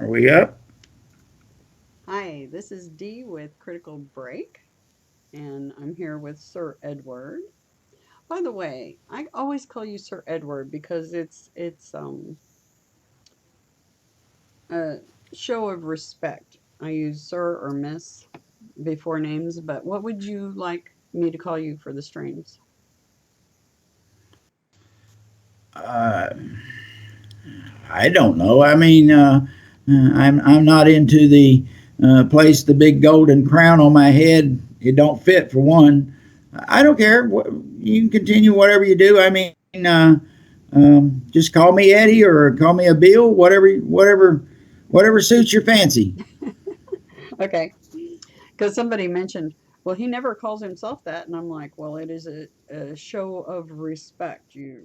we up? Hi, this is Dee with Critical Break, and I'm here with Sir Edward. By the way, I always call you Sir Edward because it's a show of respect. I use Sir or Miss before names, but what would you like me to call you for the streams? Uh, I don't know. I'm not into the place the big golden crown on my head. It don't fit for one. I don't care. You can continue whatever you do. Just call me Eddie or call me a Bill. Whatever suits your fancy. Okay, because somebody mentioned, well, he never calls himself that, and I'm like, well, it is a show of respect. Yeah.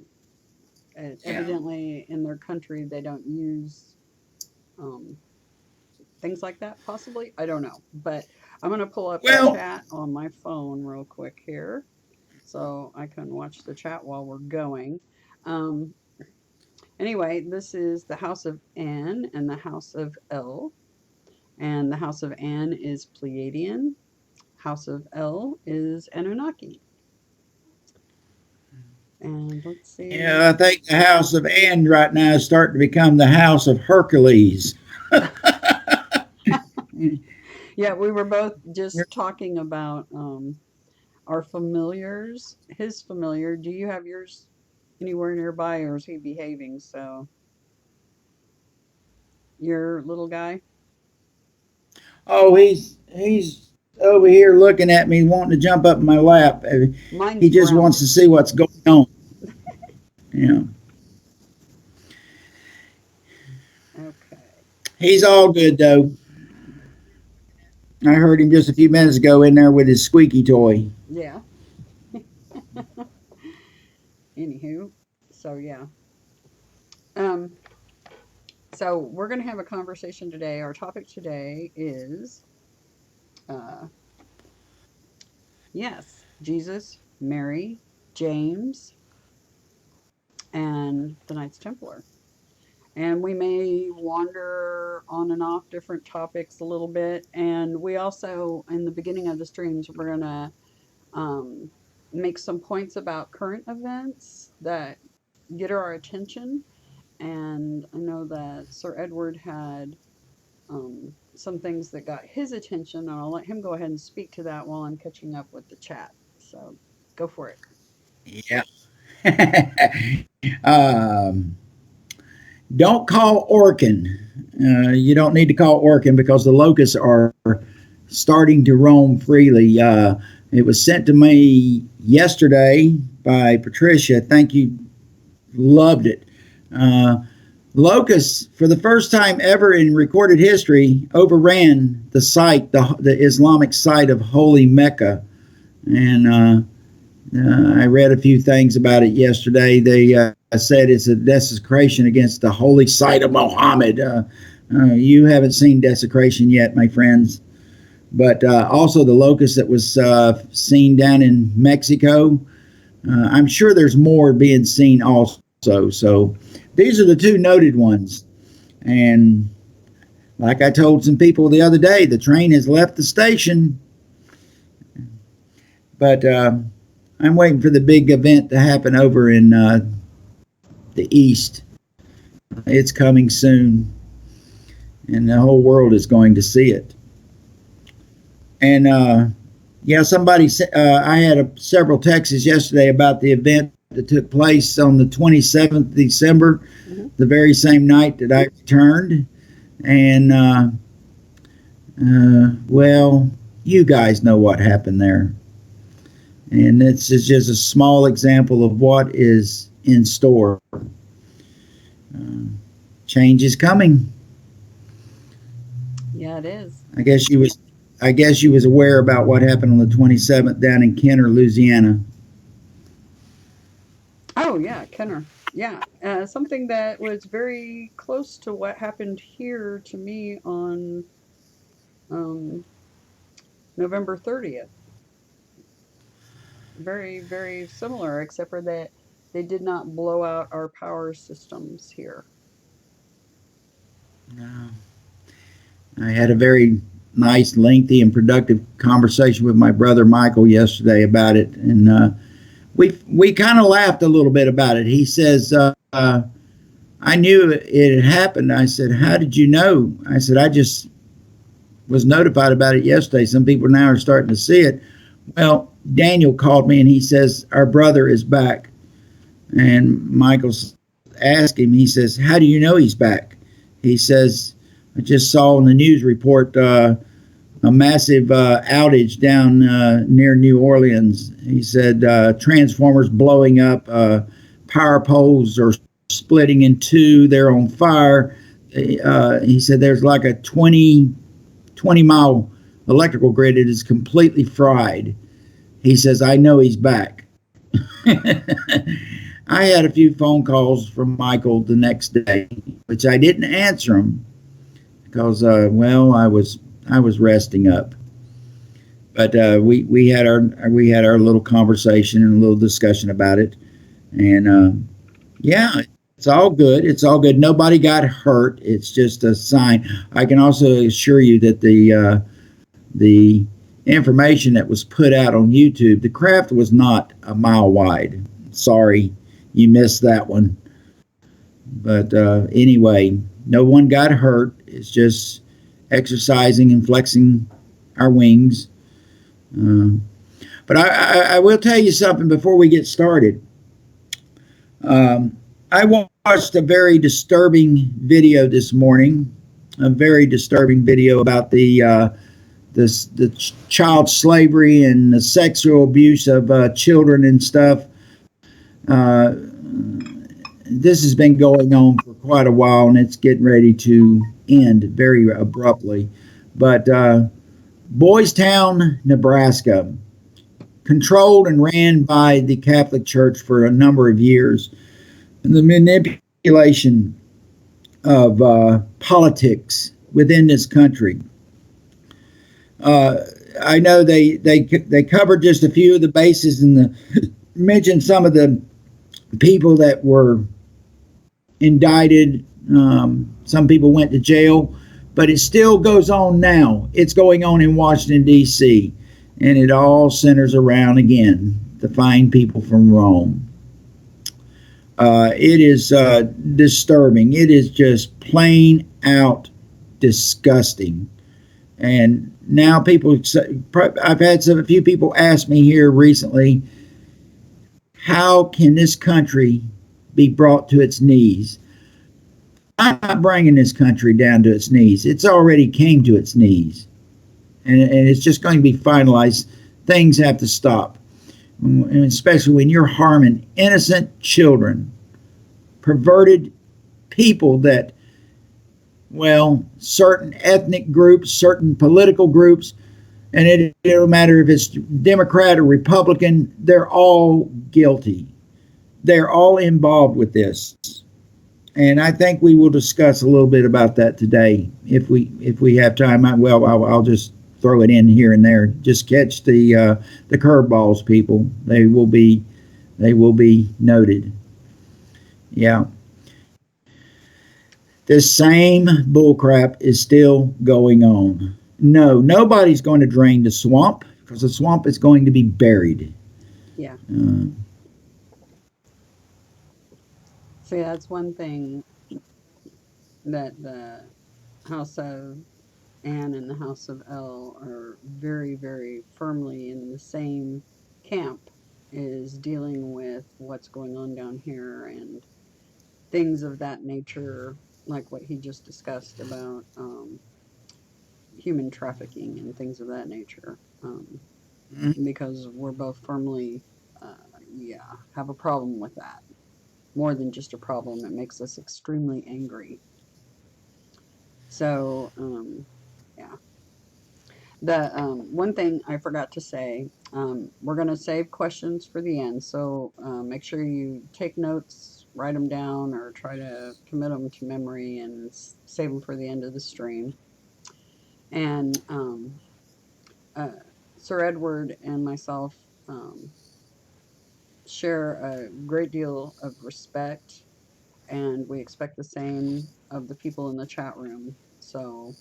Evidently in their country they don't use um, things like that. Possibly, I don't know, but I'm gonna pull up the Well, chat on my phone real quick here so I can watch the chat while we're going. Um, anyway, this is the House of N and the House of L, and the House of N is Pleiadian. House of L is Anunnaki. And let's see. I think the House of And right now is starting to become the House of Hercules. Yeah, we were both just talking about our familiars. His familiar. Do you have yours anywhere nearby, or is he behaving? So your little guy. Oh, he's over here looking at me, wanting to jump up in my lap. Mine's He just brown. wants to see what's going on. You know, Okay. he's all good though. I heard him just a few minutes ago in there with his squeaky toy. Yeah. Anywho, so yeah. Um. So we're gonna have a conversation today. Our topic today is, uh, yes, Jesus, Mary, James, and the Knights Templar. And we may wander on and off different topics a little bit. And we also, in the beginning of the streams, we're going to um, make some points about current events that get our attention. And I know that Sir Edward had some things that got his attention, and I'll let him go ahead and speak to that while I'm catching up with the chat. So go for it. Yeah. Don't call Orkin. You don't need to call Orkin because the locusts are starting to roam freely. It was sent to me yesterday by Patricia. Thank you. Loved it. Uh, Locusts, for the first time ever in recorded history, overran the Islamic site of Holy Mecca. And I read a few things about it yesterday. They said it's a desecration against the holy site of Muhammad. You haven't seen desecration yet, my friends. But also the locust that was seen down in Mexico. I'm sure there's more being seen also. So these are the two noted ones. And like I told some people the other day, the train has left the station. But I'm waiting for the big event to happen over in the east. It's coming soon, and the whole world is going to see it. And yeah, I had several texts yesterday about the event that took place on the 27th of December, Hmm. the very same night that I returned. And well, you guys know what happened there. And this is just a small example of what is in store. Change is coming. Yeah, it is. I guess you was I guess you was aware about what happened on the 27th down in Kenner, Louisiana. Oh yeah, Kenner. Yeah, something that was very close to what happened here to me on um, November 30th. Very, very similar, except for that they did not blow out our power systems here. No. I had a very nice, lengthy, and productive conversation with my brother Michael yesterday about it, and we kind of laughed a little bit about it. He says, "I knew it had happened." I said, "How did you know?" I said, "I just was notified about it yesterday. Some people now are starting to see it." Well, Daniel called me and he says, "Our brother is back." And Michael's asked him, he says, "How do you know he's back?" He says, "I just saw in the news report a massive outage down near New Orleans." He said, "Transformers blowing up, power poles are splitting in two, they're on fire." He said, "There's like a 20-mile electrical grid. It is completely fried." He says, "I know he's back." I had a few phone calls from Michael the next day, which I didn't answer them because, well, I was resting up. But we had our little conversation and a little discussion about it, and yeah, it's all good. It's all good. Nobody got hurt. It's just a sign. I can also assure you that the information that was put out on YouTube, the craft was not a mile wide. Sorry, you missed that one. But anyway, no one got hurt. It's just exercising and flexing our wings. Uh, but I will tell you something before we get started. I watched a very disturbing video this morning, a very disturbing video about the child slavery and the sexual abuse of children and stuff. Uh, this has been going on for quite a while, and it's getting ready to end very abruptly. But Boys Town, Nebraska, controlled and ran by the Catholic Church for a number of years. And the manipulation of politics within this country. Uh, I know they covered just a few of the bases and mentioned some of the people that were indicted. Some people went to jail, but it still goes on now. It's going on in Washington, D.C., and it all centers around, again, the fine people from Rome. It is disturbing. It is just plain out disgusting. And now people say, I've had a few people ask me here recently, how can this country be brought to its knees? I'm not bringing this country down to its knees. It's already came to its knees. And it's just going to be finalized. Things have to stop. And especially when you're harming innocent children, perverted people that, well, certain ethnic groups, certain political groups, and it don't matter if it's Democrat or Republican, they're all guilty. They're all involved with this. And I think we will discuss a little bit about that today if we have time. I'll just throw it in here and there. Just catch the curveballs, people. They will be noted. Yeah. This same bullcrap is still going on. No, nobody's going to drain the swamp because the swamp is going to be buried. Yeah. See, that's one thing that the House of Anne and the House of El are very, very firmly in the same camp, is dealing with what's going on down here and things of that nature, like what he just discussed about human trafficking and things of that nature. Because we're both firmly, yeah, have a problem with that. More than just a problem, it makes us extremely angry. So, yeah. The one thing I forgot to say, we're going to save questions for the end. So make sure you take notes, write them down, or try to commit them to memory and save them for the end of the stream. And uh, Sir Edward and myself share a great deal of respect, and we expect the same of the people in the chat room. So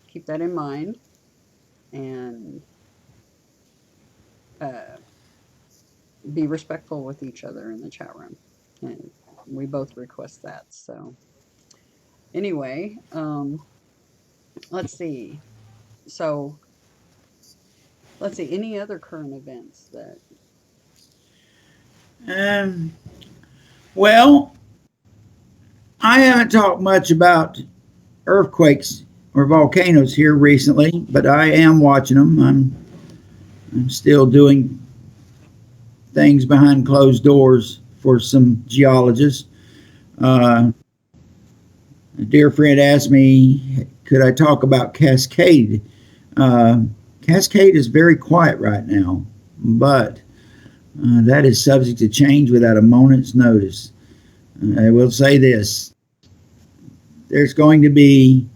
keep that in mind, and be respectful with each other in the chat room. And we both request that. So anyway, let's see. So let's see. Any other current events that? Well, I haven't talked much about earthquakes or volcanoes here recently, but I am watching them. I'm still doing things behind closed doors for some geologists. A dear friend asked me, could I talk about Cascade? Cascade is very quiet right now, but that is subject to change without a moment's notice. I will say this. There's going to be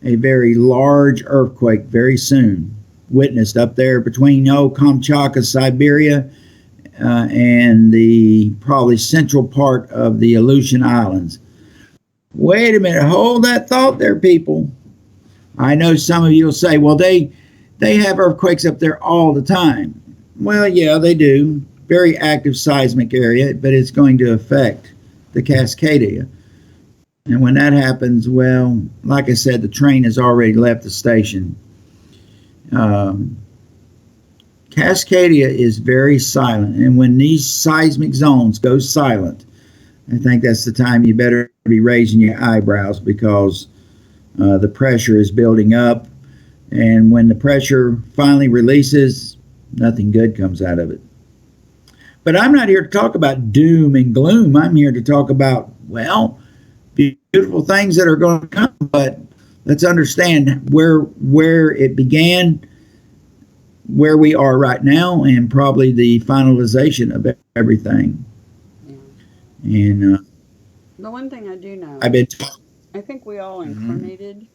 a very large earthquake very soon, witnessed up there between Kamchatka, Siberia, and the probably central part of the Aleutian Islands. Wait a minute, hold that thought there, people. I know some of you will say, well, they have earthquakes up there all the time. Well, yeah, they do. Very active seismic area, but it's going to affect the Cascadia. And when that happens, well, like I said, the train has already left the station. Cascadia is very silent, and when these seismic zones go silent, I think that's the time you better be raising your eyebrows, because the pressure is building up, and when the pressure finally releases, nothing good comes out of it. But I'm not here to talk about doom and gloom. I'm here to talk about, well, beautiful things that are going to come, but let's understand where it began, where we are right now, and probably the finalization of everything. Yeah. And the one thing I do know, I think we all incarnated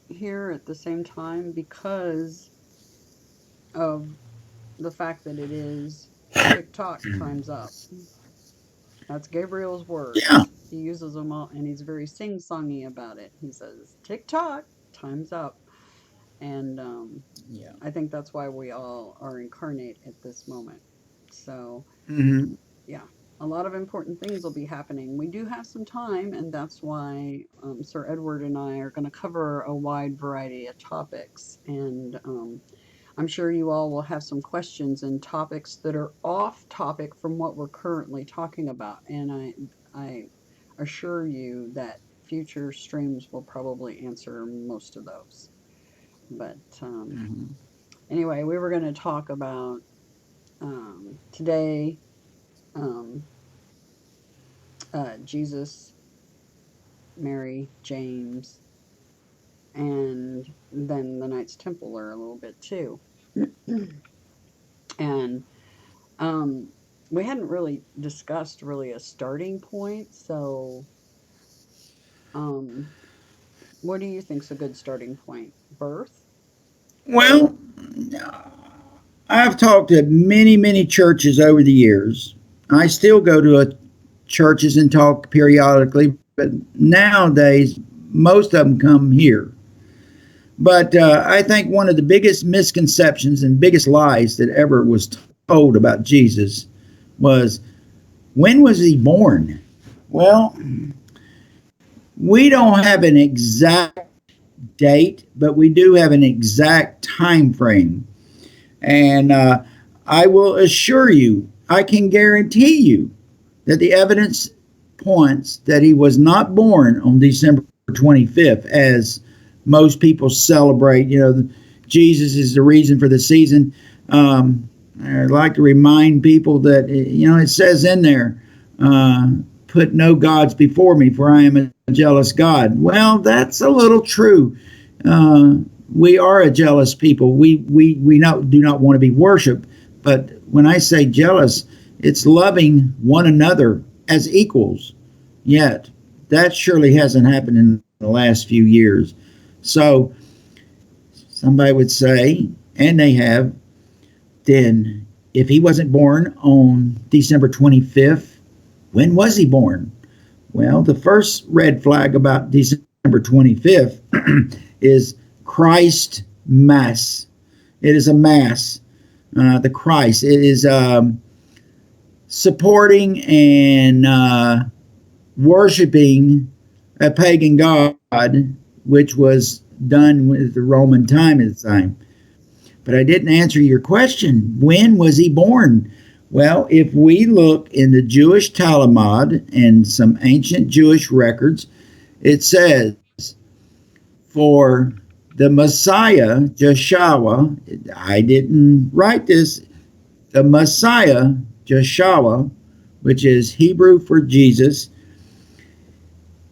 here at the same time because of the fact that it is TikTok time's up. That's Gabriel's word. Yeah. He uses them all, and he's very sing-songy about it. He says, TikTok, time's up. And yeah, I think that's why we all are incarnate at this moment. So, yeah, a lot of important things will be happening. We do have some time, and that's why Sir Edward and I are going to cover a wide variety of topics. And I'm sure you all will have some questions and topics that are off topic from what we're currently talking about. And I assure you that future streams will probably answer most of those. But anyway, we were going to talk about today Jesus, Mary, James, and then the Knights Templar a little bit too. And we hadn't really discussed a starting point. So what do you think's a good starting point? Birth? Well, I've talked to many churches over the years. I still go to churches and talk periodically, but nowadays most of them come here. But I think one of the biggest misconceptions and biggest lies that ever was told about Jesus was, when was he born? Well, we don't have an exact date, but we do have an exact time frame. And I will assure you, I can guarantee you that the evidence points that he was not born on December 25th, as most people celebrate. Jesus is the reason for the season. I'd like to remind people that, it says in there, put no gods before me, for I am a jealous God. Well, that's a little true. We are a jealous people. We do not want to be worshipped. But when I say jealous, it's loving one another as equals. Yet, that surely hasn't happened in the last few years. So, somebody would say, and they have, then if he wasn't born on December 25th, when was he born? Well, the first red flag about December 25th is Christ Mass. It is a Mass. The Christ. It is supporting and worshiping a pagan god, which was done with the Roman time at the time. But I didn't answer your question. When was he born? Well, if we look in the Jewish Talmud and some ancient Jewish records, it says, for the Messiah, Joshua, I didn't write this, the Messiah, Joshua, which is Hebrew for Jesus,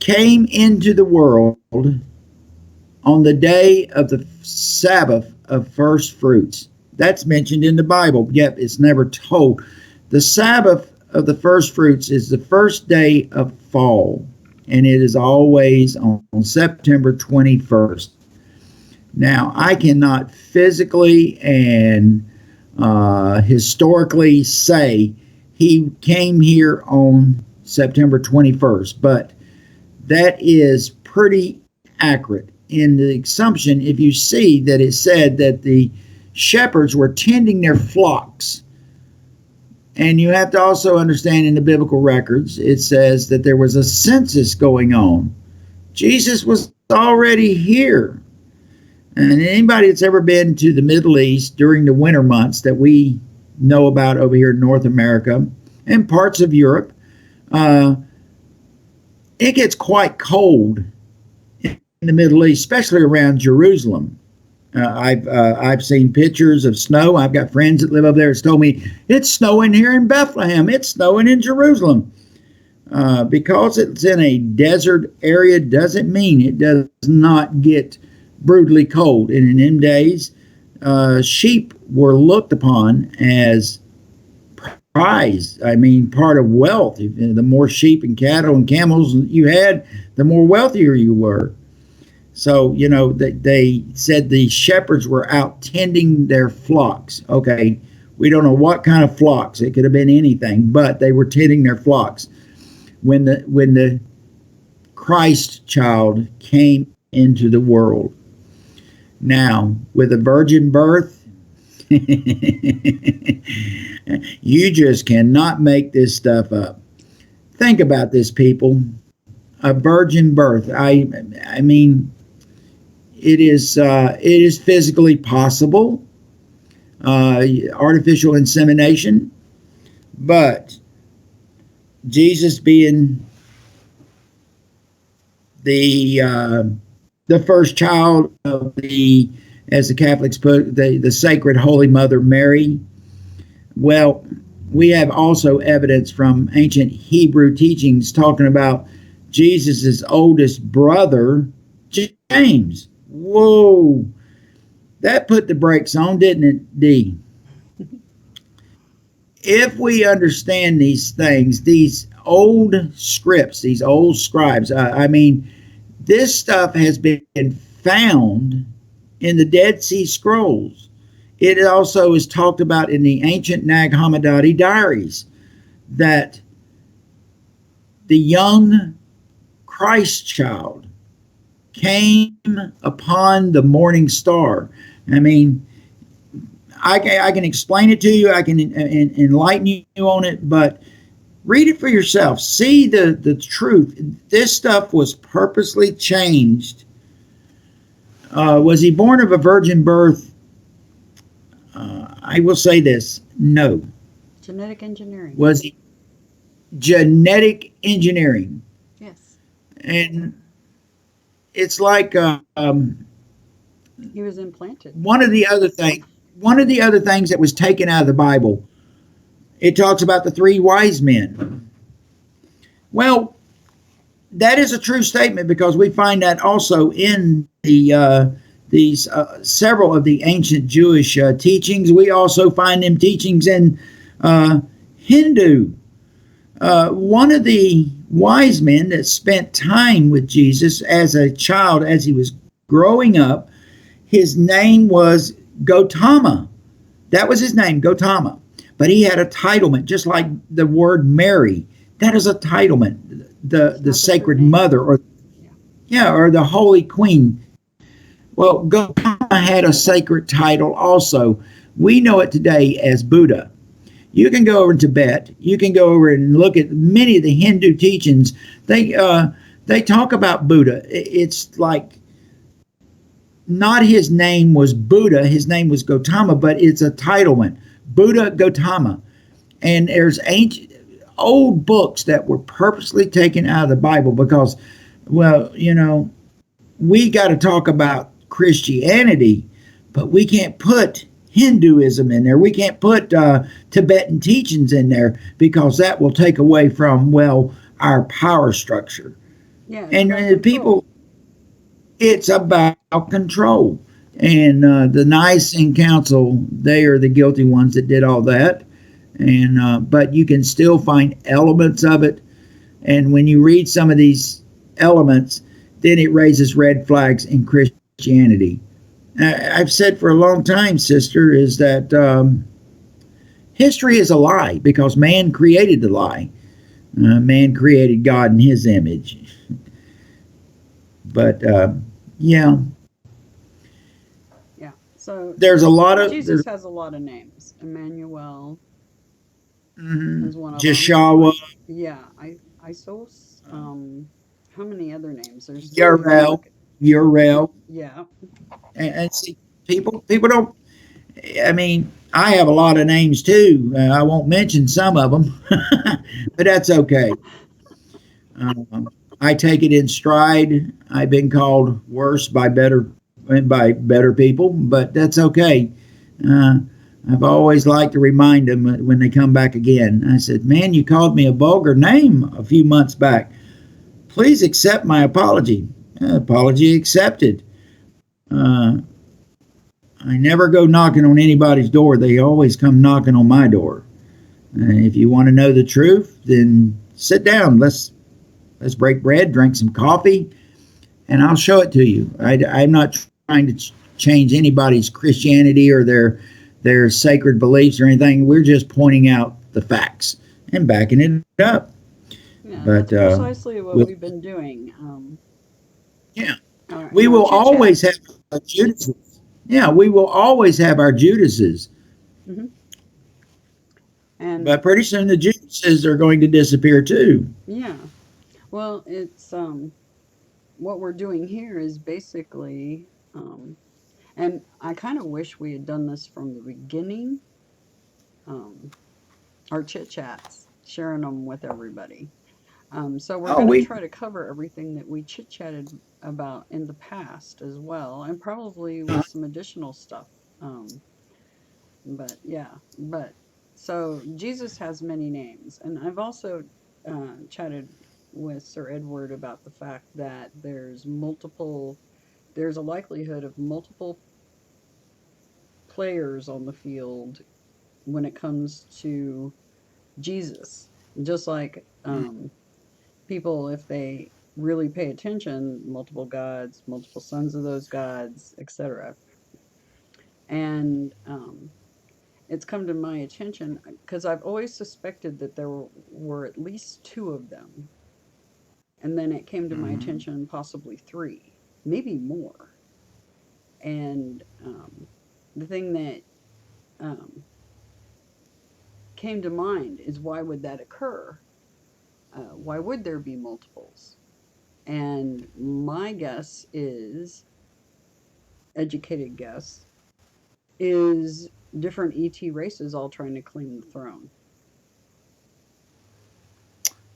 came into the world on the day of the Sabbath of first fruits. That's mentioned in the Bible, yet it's never told. The Sabbath of the first fruits is the first day of fall, and it is always on September 21st. Now, I cannot physically and historically say he came here on September 21st, but that is pretty accurate in the assumption if you see that it said that the shepherds were tending their flocks. And you have to also understand in the biblical records, it says that there was a census going on. Jesus was already here. And anybody that's ever been to the Middle East during the winter months that we know about over here in North America and parts of Europe, it gets quite cold in the Middle East, especially around Jerusalem. I've seen pictures of snow. I've got friends that live up there that's told me it's snowing here in Bethlehem. It's snowing in Jerusalem. Because it's in a desert area doesn't mean it does not get brutally cold. And in them days, sheep were looked upon as prize. I mean, part of wealth. The more sheep and cattle and camels you had, the more wealthier you were. So, you know, they said the shepherds were out tending their flocks. Okay, we don't know what kind of flocks. It could have been anything, but they were tending their flocks when the Christ child came into the world. Now, with a virgin birth, you just cannot make this stuff up. Think about this, people. A virgin birth. I mean, it is physically possible, artificial insemination, but Jesus being the first child of the, as the Catholics put, the Sacred Holy Mother Mary. Well, we have also evidence from ancient Hebrew teachings talking about Jesus's oldest brother, James. Whoa, that put the brakes on, didn't it, Dee? If we understand these things, these old scripts, these old scribes, I mean, this stuff has been found in the Dead Sea Scrolls. It also is talked about in the ancient Nag Hammadi diaries that the young Christ child came upon the morning star. I mean, I can explain it to you. I can enlighten you on it, but read it for yourself. See the truth. This stuff was purposely changed. Was he born of a virgin birth? I will say this. No. Genetic engineering. Was he? Genetic engineering. Yes. And it's like he was implanted. One of the other things that was taken out of the Bible, it talks about the three wise men. Well, that is a true statement because we find that also in these several of the ancient Jewish teachings. We also find them teachings in Hindu. One of the wise men that spent time with Jesus as a child, as he was growing up, his name was Gautama. That was his name, Gautama. But he had a titlement, just like the word Mary. That is a titlement, the Sacred Mother, or the Holy Queen. Well, Gautama had a sacred title also. We know it today as Buddha. You can go over in Tibet. You can go over and look at many of the Hindu teachings. They talk about Buddha. It's like not his name was Buddha. His name was Gautama, but it's a titlement, Buddha Gautama. And there's ancient old books that were purposely taken out of the Bible because, well, we got to talk about Christianity, but we can't put Hinduism in there. We can't put Tibetan teachings in there because that will take away from, well, our power structure. Yeah, And people, it's about control. And the Nicene Council, they are the guilty ones that did all that. And but you can still find elements of it. And when you read some of these elements, then it raises red flags in Christianity. I've said for a long time, sister, is that history is a lie because man created the lie. Man created God in his image. But, yeah. Yeah. So there's a lot of... Jesus has a lot of names. Emmanuel is one of Jeshua. them. Yeah. Isos. How many other names? There's Uriel. Yeah. And see, people don't... I mean, I have a lot of names too. I won't mention some of them, but that's okay. I take it in stride. I've been called worse by better people, but that's okay. I've always liked to remind them when they come back again. I said, "Man, you called me a vulgar name a few months back. Please accept my apology." Apology accepted. I never go knocking on anybody's door. They always come knocking on my door. If you want to know the truth, then sit down. Let's break bread, drink some coffee, and I'll show it to you. I'm not trying to change anybody's Christianity or their sacred beliefs or anything. We're just pointing out the facts and backing it up. Yeah, but that's precisely what we've been doing. Yeah. We will always have our Judases. Yeah, we will always have our Judases. But pretty soon the Judases are going to disappear too. Yeah. Well, it's what we're doing here is basically, and I kind of wish we had done this from the beginning. Our chit chats, sharing them with everybody. So we're going to try to cover everything that we chit chatted about in the past as well, and probably with some additional stuff. But yeah, so Jesus has many names, and I've also chatted with Sir Edward about the fact that there's a likelihood of multiple players on the field when it comes to Jesus. Just like people, if they really pay attention, multiple gods, multiple sons of those gods, etc. And it's come to my attention because I've always suspected that there were at least two of them. And then it came to my attention possibly three, maybe more. And the thing that came to mind is, why would that occur? Why would there be multiples? And my guess is, educated guess, is different ET races all trying to claim the throne.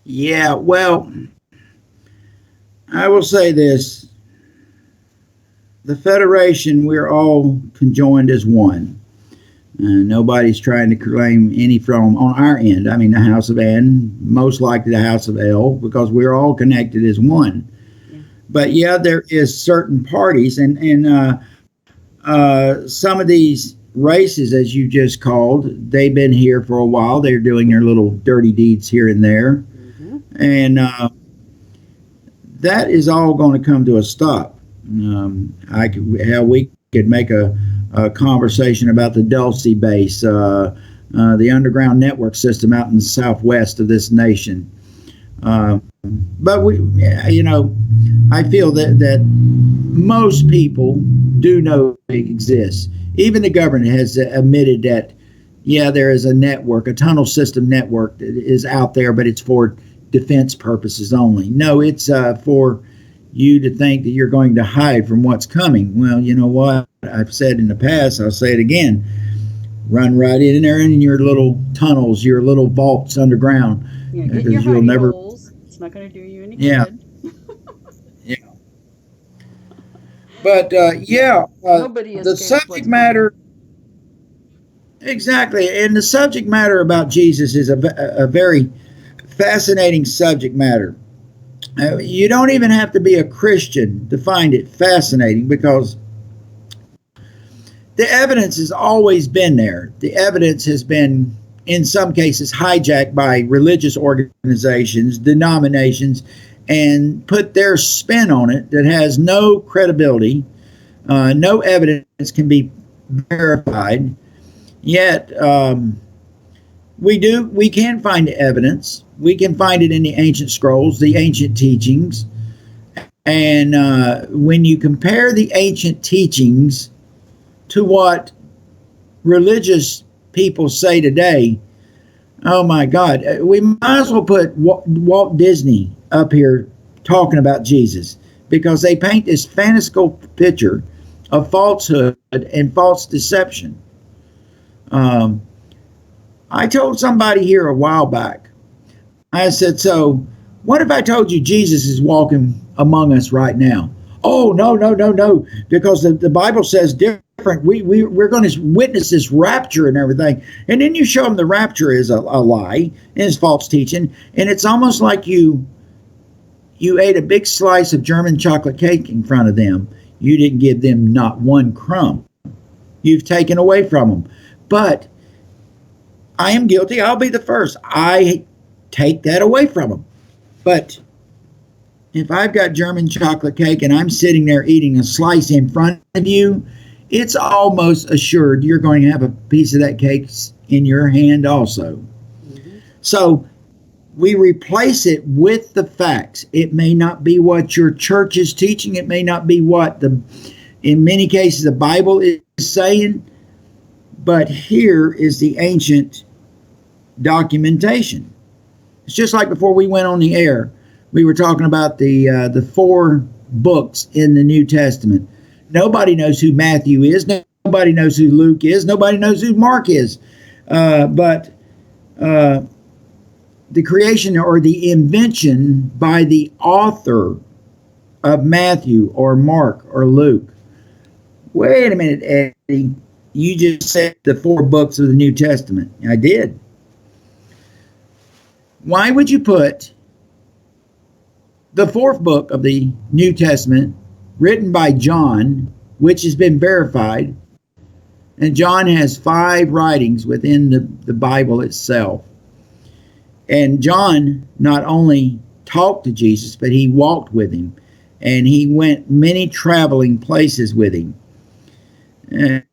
Yeah, well, I will say this. The Federation, we're all conjoined as one. Nobody's trying to claim any throne on our end. I mean, the House of N, most likely the House of L, because we're all connected as one. Yeah. But yeah, there is certain parties, and some of these races, as you just called, they've been here for a while. They're doing their little dirty deeds here and there. And that is all going to come to a stop. We could make a conversation about the Dulce base, the underground network system out in the southwest of this nation. But I feel that most people do know exists. Even the government has admitted that, yeah, there is a network, a tunnel system network that is out there, but it's for defense purposes only. No, it's for you to think that you're going to hide from what's coming. Well, you know what? I've said in the past, I'll say it again. Run right in there in your little tunnels, your little vaults underground. Yeah, get your hidey holes. It's not going to do you any good. Yeah. But Nobody the subject matter. Exactly. And the subject matter about Jesus is a very fascinating subject matter. You don't even have to be a Christian to find it fascinating, because the evidence has always been there. The evidence has been, in some cases, hijacked by religious organizations, denominations, and put their spin on it that has no credibility. No evidence can be verified. Yet we can find evidence. We can find it in the ancient scrolls, the ancient teachings. And when you compare the ancient teachings to what religious people say today, oh my God, we might as well put Walt Disney up here talking about Jesus, because they paint this fanciful picture of falsehood and false deception. I told somebody here a while back, I said, so what if I told you Jesus is walking among us right now? Oh, no, because the Bible says different. We're going to witness this rapture and everything. And then you show them the rapture is a lie and is false teaching. And it's almost like you ate a big slice of German chocolate cake in front of them. You didn't give them not one crumb. You've taken away from them. But I am guilty. I'll be the first. I take that away from them. But if I've got German chocolate cake and I'm sitting there eating a slice in front of you, it's almost assured you're going to have a piece of that cake in your hand also. Mm-hmm. So we replace it with the facts. It may not be what your church is teaching. It may not be what in many cases, the Bible is saying. But here is the ancient documentation. It's just like before we went on the air, we were talking about the 4 books in the New Testament. Nobody knows who Matthew is. Nobody knows who Luke is. Nobody knows who Mark is. But the creation or the invention by the author of Matthew or Mark or Luke. Wait a minute, Eddie. You just said the 4 books of the New Testament. I did. Why would you put the 4th book of the New Testament, written by John, which has been verified, and John has 5 writings within the Bible itself. And John not only talked to Jesus, but he walked with him, and he went many traveling places with him.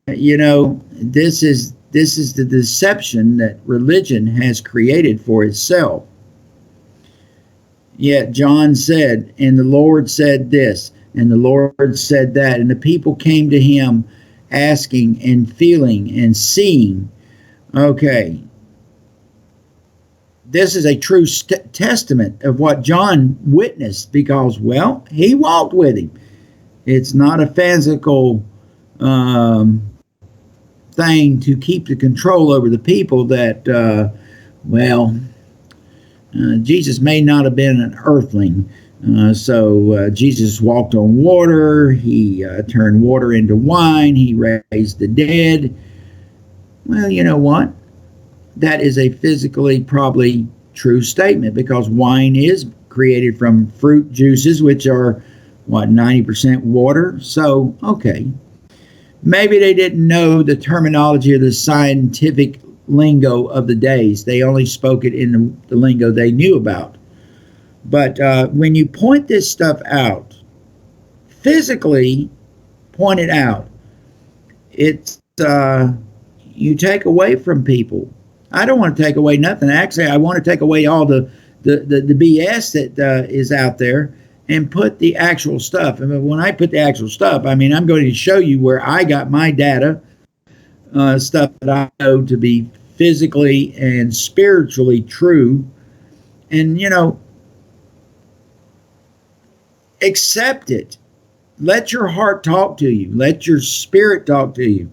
This is the deception that religion has created for itself. Yet John said, and the Lord said this, and the Lord said that, and the people came to him asking and feeling and seeing. Okay, this is a true testament of what John witnessed, because, well, he walked with him. It's not a fanciful thing to keep the control over the people that, Jesus may not have been an earthling. So Jesus walked on water. He turned water into wine. He raised the dead. Well, you know what? That is a physically probably true statement, because wine is created from fruit juices, which are, 90% water? So, okay. Maybe they didn't know the terminology of the scientific lingo of the days. They only spoke it in the lingo they knew about. But when you point this stuff out, physically point it out, it's you take away from people. I don't want to take away nothing. Actually, I want to take away all the BS that is out there, and put the actual stuff. And when I put the actual stuff, I mean, I'm going to show you where I got my data, stuff that I know to be physically and spiritually true. And, accept it. Let your heart talk to you. Let your spirit talk to you.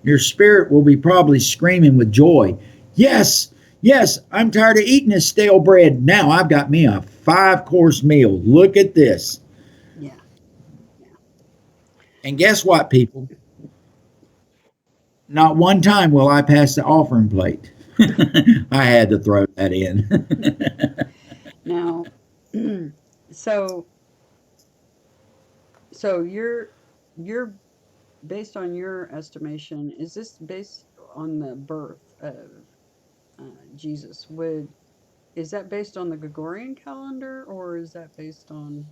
Your spirit will be probably screaming with joy. Yes, yes, I'm tired of eating this stale bread. Now I've got me a 5-course meal. Look at this. Yeah. And guess what, people? Not one time will I pass the offering plate. I had to throw that in. Now, so you're based on your estimation, is this based on the birth of Jesus? Is that based on the Gregorian calendar, or is that based on?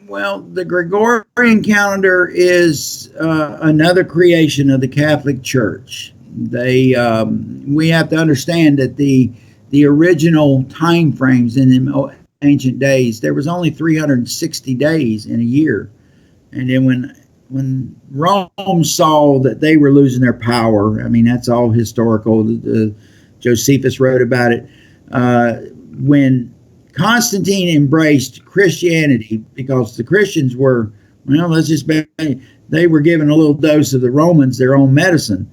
Well, the Gregorian calendar is another creation of the Catholic Church. We have to understand that the original time frames in the ancient days, there was only 360 days in a year, and then when Rome saw that they were losing their power, I mean that's all historical. Josephus wrote about it. When Constantine embraced Christianity, because the Christians were, well, they were given a little dose of the Romans, their own medicine.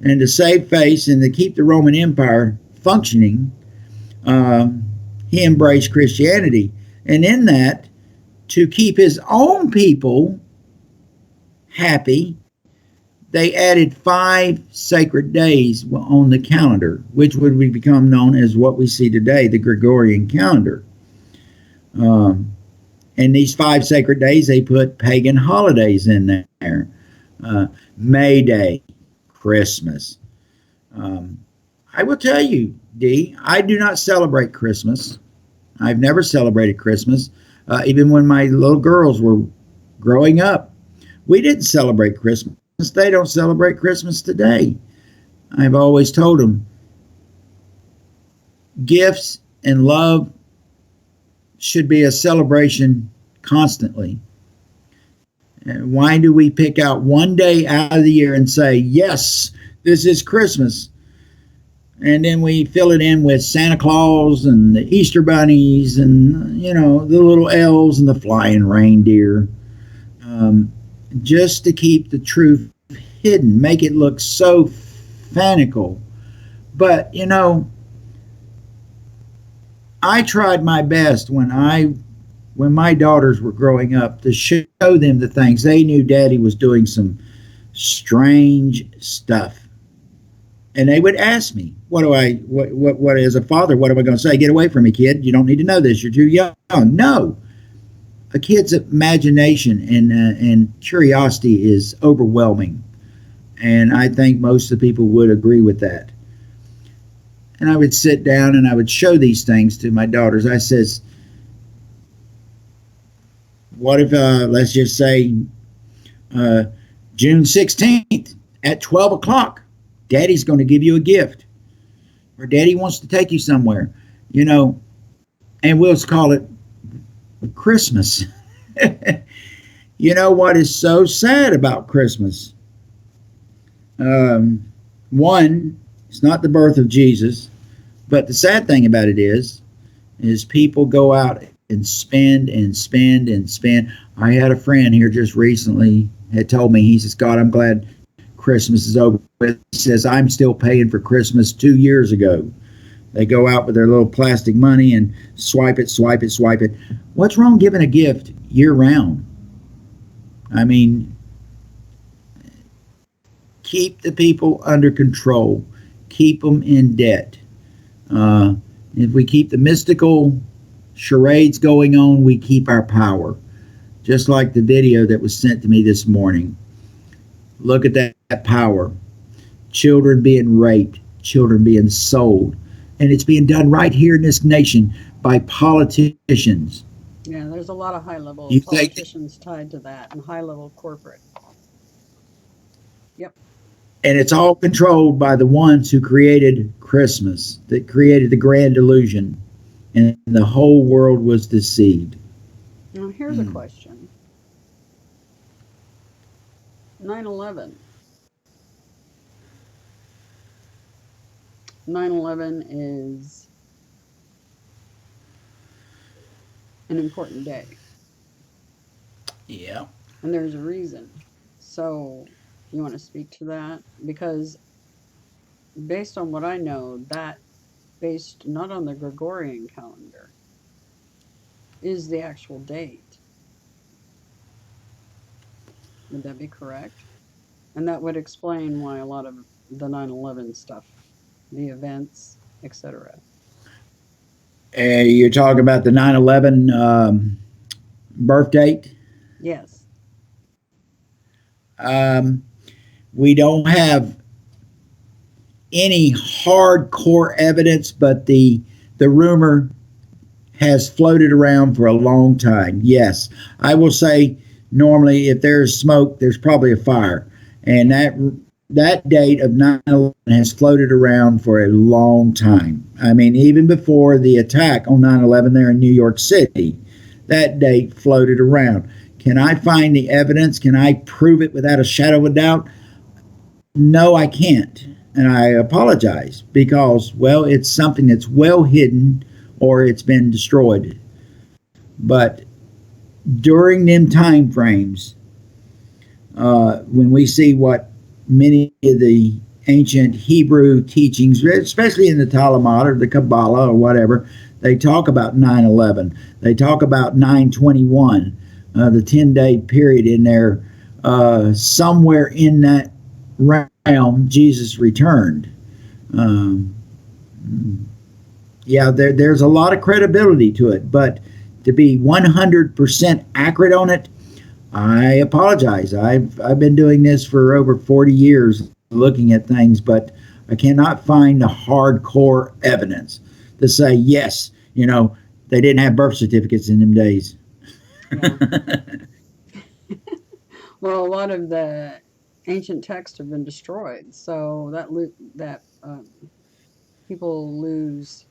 And to save face and to keep the Roman Empire functioning, he embraced Christianity. And in that, to keep his own people happy, they added 5 sacred days on the calendar, which would become known as what we see today, the Gregorian calendar. And these 5 sacred days, they put pagan holidays in there. May Day, Christmas. I will tell you, Dee, I do not celebrate Christmas. I've never celebrated Christmas. Even when my little girls were growing up, we didn't celebrate Christmas. They don't celebrate Christmas today. I've always told them gifts and love should be a celebration constantly. And why do we pick out one day out of the year and say, yes, this is Christmas? And then we fill it in with Santa Claus and the Easter bunnies and, the little elves and the flying reindeer. Just to keep the truth hidden, make it look so fanical. But, I tried my best when my daughters were growing up to show them the things. They knew Daddy was doing some strange stuff. And they would ask me, what as a father, what am I going to say? Get away from me, kid. You don't need to know this. You're too young. No. A kid's imagination and curiosity is overwhelming. And I think most of the people would agree with that. And I would sit down and I would show these things to my daughters. I says, what if, let's just say, June 16th at 12 o'clock, Daddy's going to give you a gift. Or Daddy wants to take you somewhere, and we'll call it Christmas. You know what is so sad about Christmas? One, it's not the birth of Jesus, but the sad thing about it is people go out and spend and spend and spend. I had a friend here just recently had told me, he says, God, I'm glad Christmas is over with. He says, I'm still paying for Christmas 2 years ago. They go out with their little plastic money and swipe it, swipe it, swipe it. What's wrong giving a gift year round? I mean, keep the people under control. Keep them in debt. If we keep the mystical charades going on, we keep our power. Just like the video that was sent to me this morning. Look at that power. Children being raped, children being sold. And it's being done right here in this nation by politicians. Yeah, there's a lot of high-level politicians tied to that and high-level corporate. Yep. And it's all controlled by the ones who created Christmas, that created the grand illusion. and the whole world was deceived. Now, here's a question. 9/11. 9/11 is an important day. Yeah. And there's a reason. So, you want to speak to that? Because based on what I know, that based not on the Gregorian calendar is the actual date. Would that be correct? And that would explain why a lot of the 9/11 stuff, the events, etc. You're talking about the 9/11 birth date? Yes. We don't have any hardcore evidence, but the rumor has floated around for a long time. Yes, I will say normally if there's smoke, there's probably a fire, and that date of 9/11 has floated around for a long time. I mean, even before the attack on 9/11 there in New York City, that date floated around. Can I find the evidence? Can I prove it without a shadow of a doubt? No, I can't. And I apologize because, well, it's something that's well hidden or it's been destroyed. But during them time frames, when we see what many of the ancient Hebrew teachings, especially in the Talmud or the Kabbalah or whatever, they talk about 9/11. They talk about 9/21, the 10-day period in there. Somewhere in that realm, Jesus returned. Yeah, there's a lot of credibility to it, but to be 100% accurate on it, I apologize. I've been doing this for over 40 years, looking at things, but I cannot find the hardcore evidence to say yes. They didn't have birth certificates in them days. Yeah. Well, a lot of the ancient texts have been destroyed, so that people lose.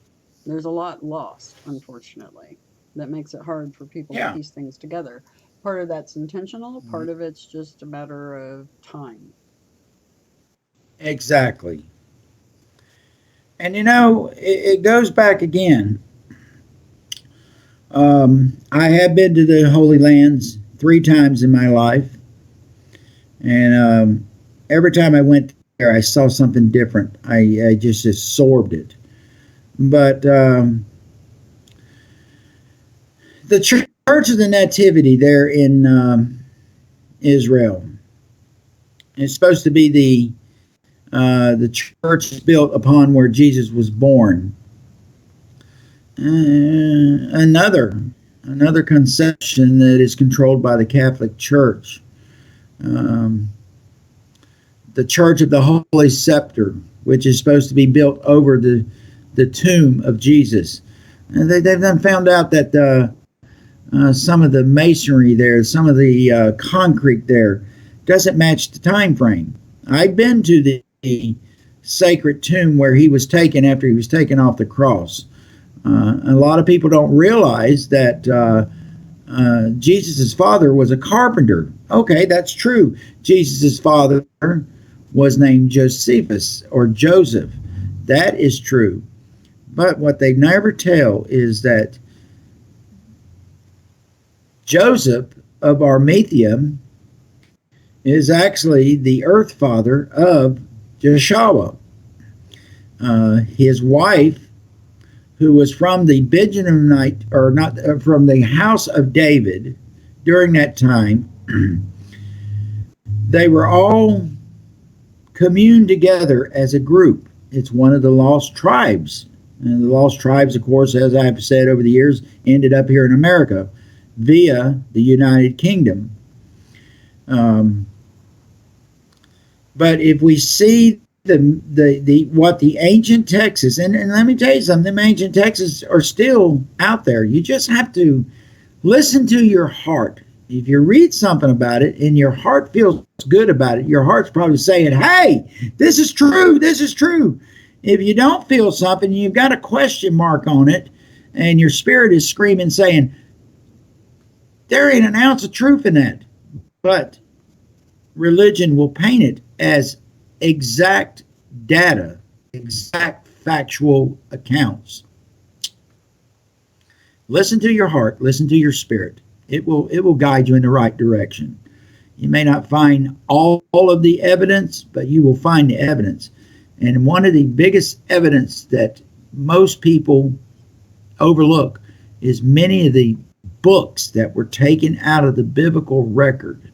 There's a lot lost, unfortunately. That makes it hard for people to Yeah, piece things together. Part of that's intentional. Part of it's just a matter of time. exactly. And it goes back again. I have been to the Holy Lands 3 times in my life, and every time I went there, I saw something different. I just absorbed it. But the Church of the Nativity there in Israel is supposed to be the church built upon where Jesus was born. Another conception that is controlled by the Catholic Church. Um, the Church of the Holy Scepter, which is supposed to be built over the tomb of Jesus. And they've then found out that some of the masonry there, some of the concrete there, doesn't match the time frame. I've been to the sacred tomb where he was taken after he was taken off the cross. A lot of people don't realize that Jesus' father was a carpenter. Okay, that's true. Jesus' father was named Josephus or Joseph. That is true. But what they never tell is that Joseph of Arimathea is actually the earth father of Joshua. His wife, who was from the Benjaminite, or not from the house of David during that time, they were all communed together as a group. It's one of the lost tribes. And the lost tribes, of course, as I've said over the years, ended up here in America via the United Kingdom. But if we see what the ancient texts, and let me tell you something, the ancient texts are still out there. You just have to listen to your heart. If you read something about it and your heart feels good about it, your heart's probably saying, hey, this is true, this is true. If you don't feel something, you've got a question mark on it, and your spirit is screaming, saying, there ain't an ounce of truth in that. But religion will paint it as exact data, exact factual accounts. Listen to your heart, listen to your spirit. It will guide you in the right direction. You may not find all of the evidence, but you will find the evidence. And one of the biggest evidence that most people overlook is many of the books that were taken out of the biblical record.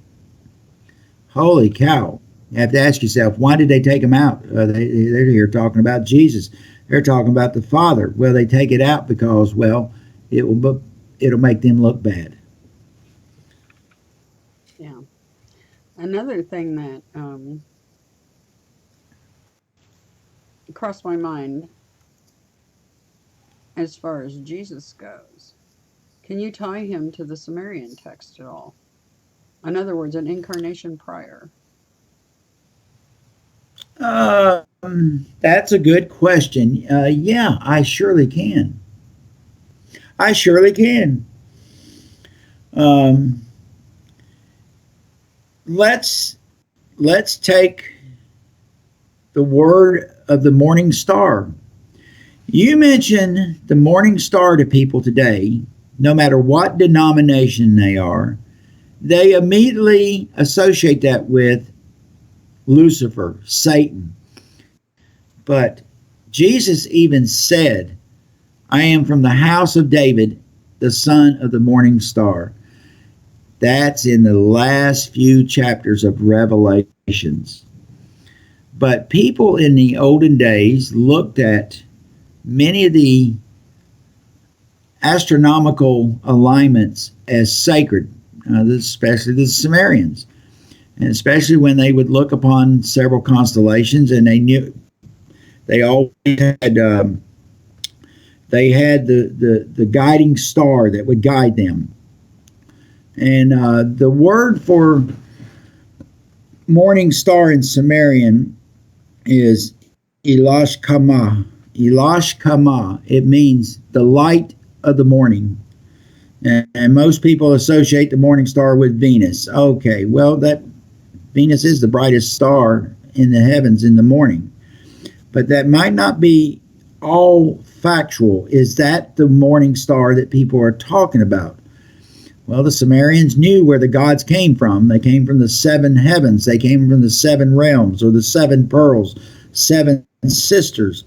Holy cow. You have to ask yourself, why did they take them out? They're here talking about Jesus. They're talking about the Father. Well, they take it out because, well, it'll make them look bad. Yeah. Another thing that crossed my mind as far as Jesus goes, can you tie him to the Sumerian text at all? In other words, an incarnation prior. That's a good question. Yeah, I surely can. I surely can. Let's take the word of the morning star. You mention the morning star to people today, no matter what denomination they are, they immediately associate that with Lucifer, Satan. But Jesus even said, I am from the house of David, the son of the morning star. That's in the last few chapters of Revelations. But people in the olden days looked at many of the astronomical alignments as sacred, especially the Sumerians. And especially when they would look upon several constellations, and they knew they always had the guiding star that would guide them. And the word for morning star in Sumerian is Ilash Kama. Ilash Kama. It means the light of the morning. And most people associate the morning star with Venus. Okay, well, that Venus is the brightest star in the heavens in the morning. But that might not be all factual. Is that the morning star that people are talking about? Well, the Sumerians knew where the gods came from. They came from the seven heavens. They came from the seven realms, or the seven pearls, seven sisters.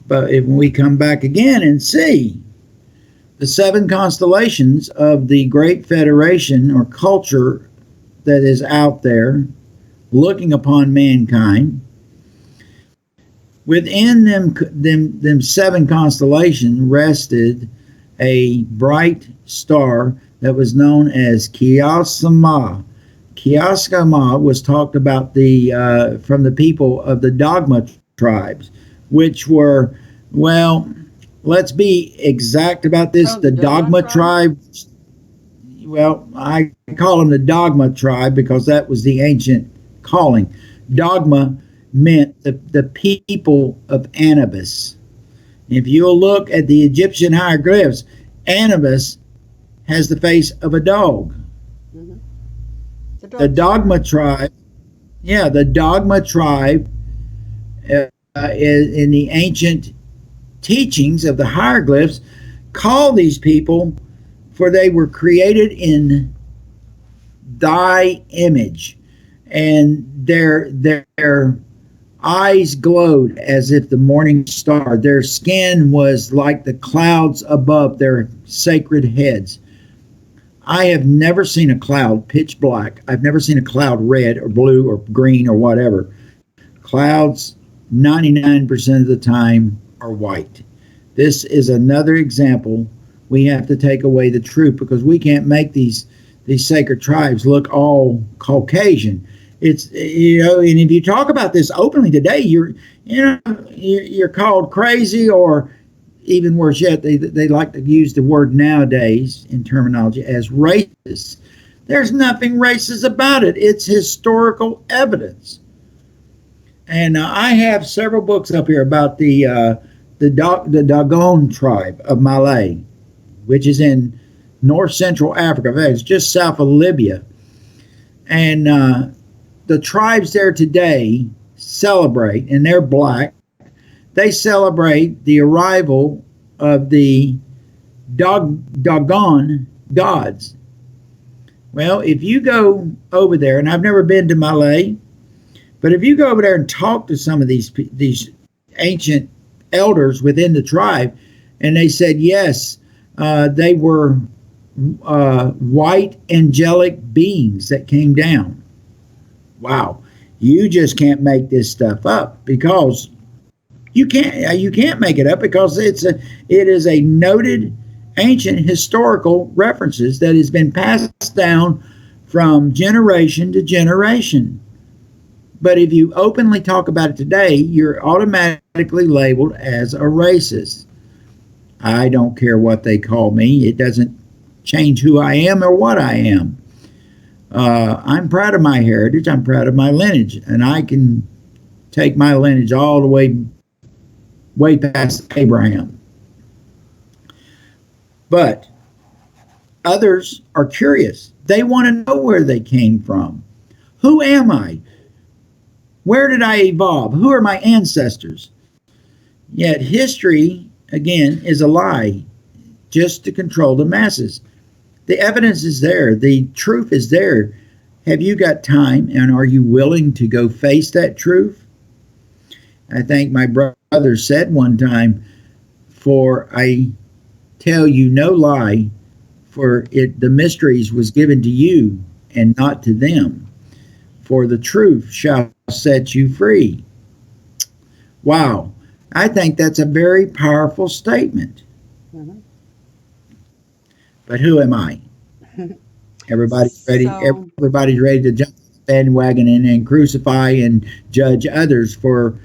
But if we come back again and see the seven constellations of the great federation or culture that is out there looking upon mankind, within them seven constellations rested a bright star that was known as Kiasama. Kiasama was talked about from the people of the Dogma tribes, which were, well, let's be exact about this. The Dogma tribe, well, I call them the Dogma tribe because that was the ancient calling. Dogma meant the people of Anubis. If you'll look at the Egyptian hieroglyphs, Anubis has the face of a dog. Mm-hmm. The Dogma tribe, the Dogma tribe in the ancient teachings of the hieroglyphs call these people, for they were created in thy image, and their eyes glowed as if the morning star. Their skin was like the clouds above their sacred heads. I have never seen a cloud pitch black. I've never seen a cloud red or blue or green or whatever. Clouds 99% of the time are white. This is another example. We have to take away the truth, because we can't make these sacred tribes look all Caucasian. It's, and if you talk about this openly today, you're called crazy, or even worse yet, they like to use the word nowadays in terminology as racist. There's nothing racist about it. It's historical evidence. And I have several books up here about the the Dogon tribe of Malay, which is in north central Africa. It's just south of Libya. And the tribes there today celebrate, and they're black, they celebrate the arrival of the Dogon gods. Well, if you go over there, and I've never been to Malay, but if you go over there and talk to some of these ancient elders within the tribe, and they said, yes, they were white angelic beings that came down. Wow. You just can't make this stuff up, because you can't make it up, because it is a noted ancient historical references that has been passed down from generation to generation. But if you openly talk about it today, you're automatically labeled as a racist. I don't care what they call me. It doesn't change who I am or what I am. I'm proud of my heritage. I'm proud of my lineage. And I can take my lineage all the way past Abraham. But others are curious. They want to know where they came from. Who am I? Where did I evolve? Who are my ancestors? Yet history, again, is a lie, just to control the masses. The evidence is there. The truth is there. Have you got time, and are you willing to go face that truth? I think my brother said one time, for I tell you no lie, for the mysteries was given to you and not to them. For the truth shall set you free. Wow. I think that's a very powerful statement. Mm-hmm. But who am I? Everybody's ready. Everybody's ready to jump on the bandwagon and crucify and judge others for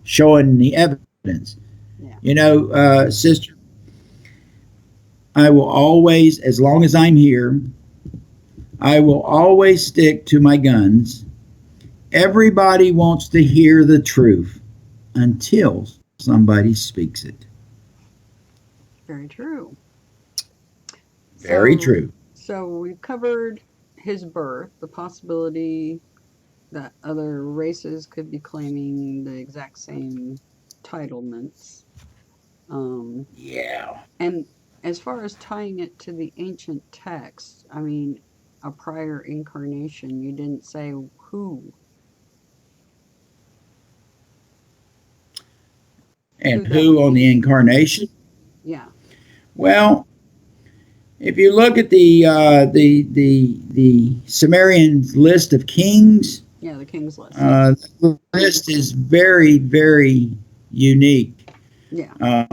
showing the evidence. Yeah. You know, sister, I will always, as long as I'm here, I will always stick to my guns. Everybody wants to hear the truth until somebody speaks it. Very true. Very true. So we've covered his birth, the possibility that other races could be claiming the exact same entitlements. Yeah. And as far as tying it to the ancient texts, I mean, a prior incarnation, you didn't say who. And who on the incarnation? Yeah. Well, if you look at the Sumerian list of kings, yeah, the kings list. The list is very, very unique. Yeah.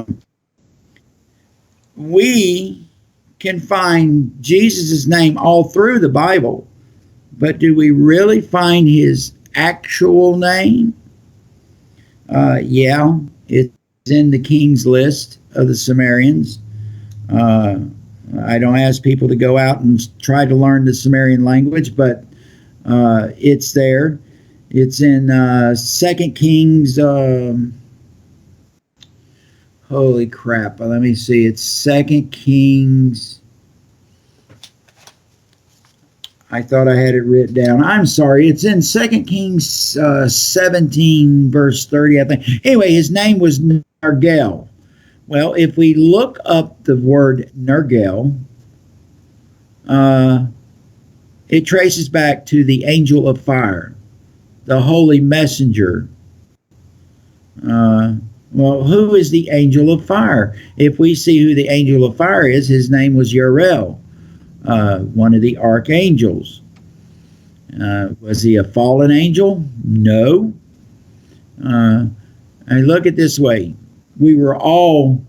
We can find Jesus' name all through the Bible, but do we really find his actual name? Yeah, it's in the king's list of the Sumerians. I don't ask people to go out and try to learn the Sumerian language, but it's there. It's in 2 Kings. Holy crap. Let me see. It's 2 Kings. I thought I had it written down. I'm sorry. It's in 2 Kings 17, verse 30, I think. Anyway, his name was Nergal. Well, if we look up the word Nergal, it traces back to the angel of fire, the holy messenger. Well, who is the angel of fire? If we see who the angel of fire is, his name was Uriel, one of the archangels. Was he a fallen angel? No. I look at it this way. We were all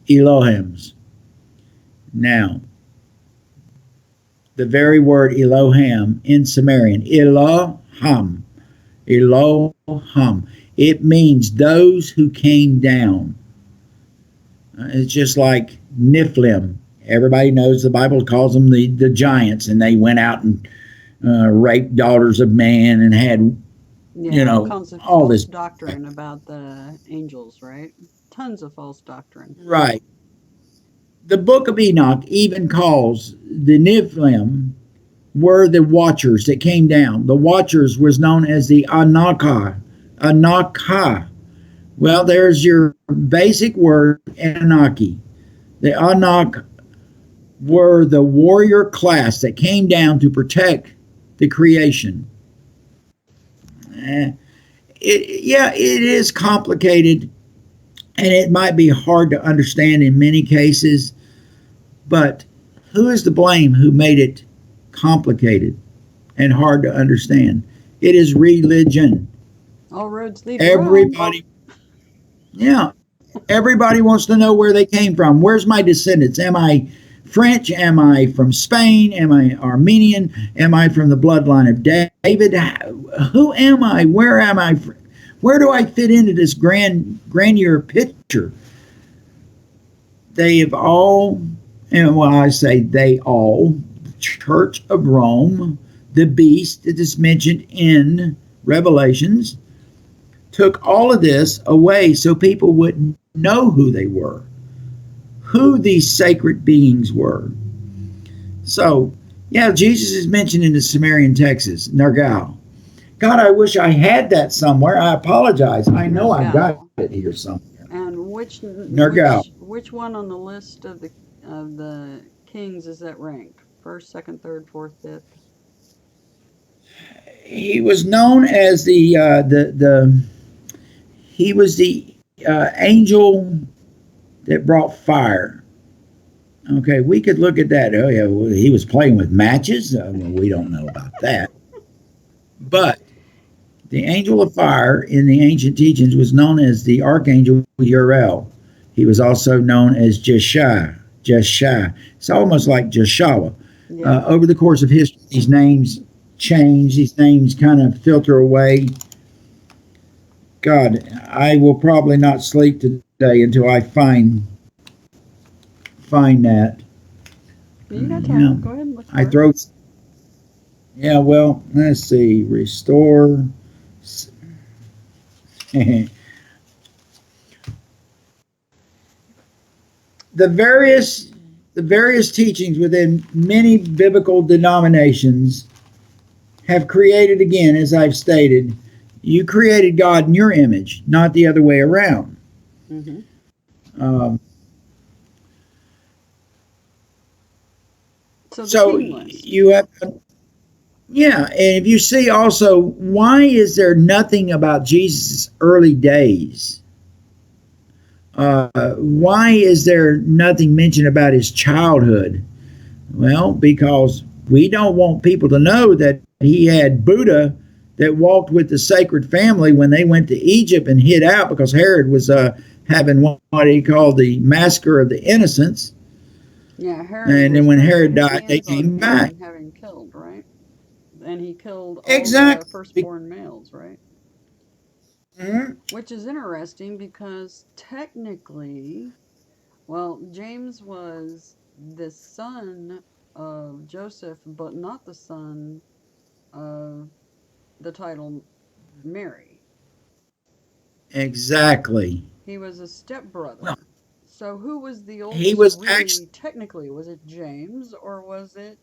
Elohims. Now, the very word Elohim in Sumerian, Elohim, it means those who came down. It's just like Nephilim. Everybody knows the Bible calls them the giants, and they went out and raped daughters of man and had, all this doctrine about the angels, right? tons of false doctrine. Right. The book of Enoch even calls the Nephilim were the watchers that came down. The watchers was known as the Anunnakene. Well, there's your basic word, Anunnaki. The Anunnaki were the warrior class that came down to protect the creation. It is complicated, and it might be hard to understand in many cases, but who is to blame who made it complicated and hard to understand? It is religion. All roads lead to Everybody, yeah, everybody wants to know where they came from. Where's my descendants? Am I French? Am I from Spain? Am I Armenian? Am I from the bloodline of David? Who am I? Where am I? Where do I fit into this granular picture? They have all, and when I say they all, the Church of Rome, the beast that is mentioned in Revelations, took all of this away so people wouldn't know who they were, who these sacred beings were. So, yeah, Jesus is mentioned in the Sumerian texts, Nergal. God, I wish I had that somewhere. I apologize. I know I've got it here somewhere. And which one on the list of the kings is that ranked? First, second, third, fourth, fifth? He was known as he was the angel that brought fire. Okay, we could look at that. Oh yeah, well, he was playing with matches. We don't know about that. But the angel of fire in the ancient teachings was known as the archangel Uriel. He was also known as Jeshai. It's almost like Joshua. Yeah. Over the course of history, these names change. These names kind of filter away. God, I will probably not sleep today until I find that. You got time. Go ahead and look for it. Yeah, well, let's see. Restore. The various teachings within many biblical denominations have created, again, as I've stated, you created God in your image, not the other way around. Mm-hmm. So you have, yeah, and if you see also, why is there nothing about Jesus' early days? Why is there nothing mentioned about his childhood? Well, because we don't want people to know that he had Buddha that walked with the sacred family when they went to Egypt and hid out because Herod was having what he called the massacre of the innocents. Yeah, Herod. And then when Herod died, they came back. Having killed, right? And he killed all the firstborn males, right? Mm-hmm. Which is interesting because technically, well, James was the son of Joseph, but not the son of the title Mary. Exactly. He was a stepbrother. Well, so who was the oldest? He was really, technically, was it James or was it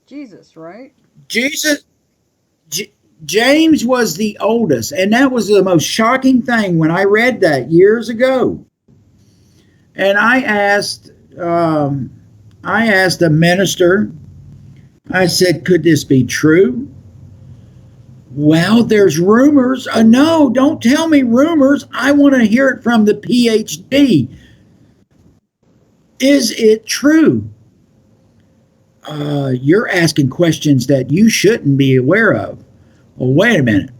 Jesus, right? James was the oldest, and that was the most shocking thing when I read that years ago. And I asked a minister, I said, could this be true? Well, there's rumors. No, don't tell me rumors. I want to hear it from the PhD. Is it true? You're asking questions that you shouldn't be aware of. Well, wait a minute.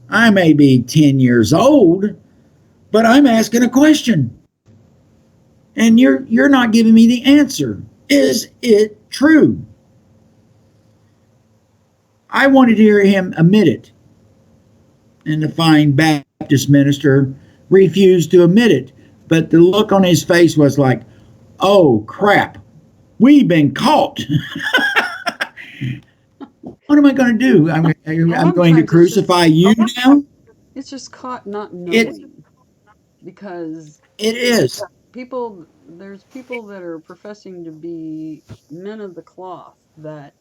I may be 10 years old, but I'm asking a question. And you're not giving me the answer. Is it true? I wanted to hear him admit it. And the fine Baptist minister refused to admit it. But the look on his face was like, oh, crap. We've been caught. What am I going to do? I'm going to crucify you now? It's just caught not knowing. because It is. there's people that are professing to be men of the cloth that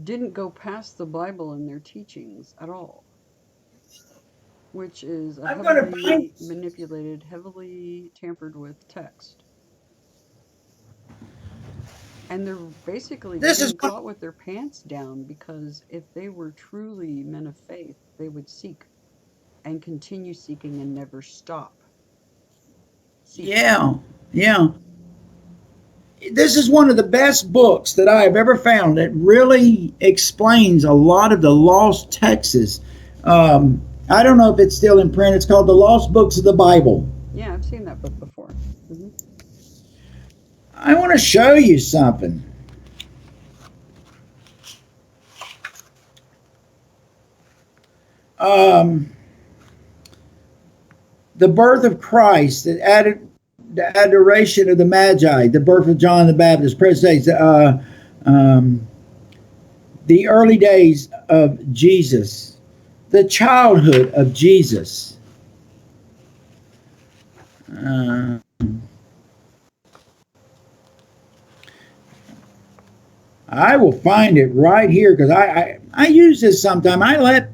didn't go past the Bible in their teachings at all, which is a I'm going to find. heavily manipulated, heavily tampered with text. And they're basically This is getting caught with their pants down, because if they were truly men of faith, they would seek and continue seeking and never stop seeking. yeah, yeah. This is one of the best books that I have ever found that really explains a lot of the lost texts. I don't know if it's still in print. It's called The Lost Books of the Bible. Yeah, I've seen that book before. Hmm. I want to show you something. Um, the birth of Christ, the adoration of the Magi, the birth of John the Baptist, present days, the early days of Jesus, the childhood of Jesus. I will find it right here because I use this sometime. I let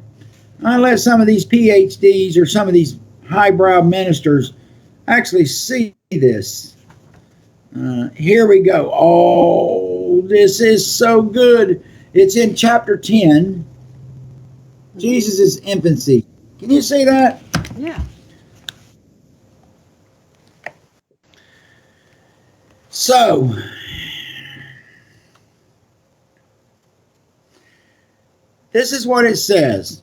some of these PhDs or some of these highbrow ministers actually see this. Here we go. Oh, this is so good. It's in chapter 10, Jesus' infancy. Can you see that? Yeah. So, this is what it says.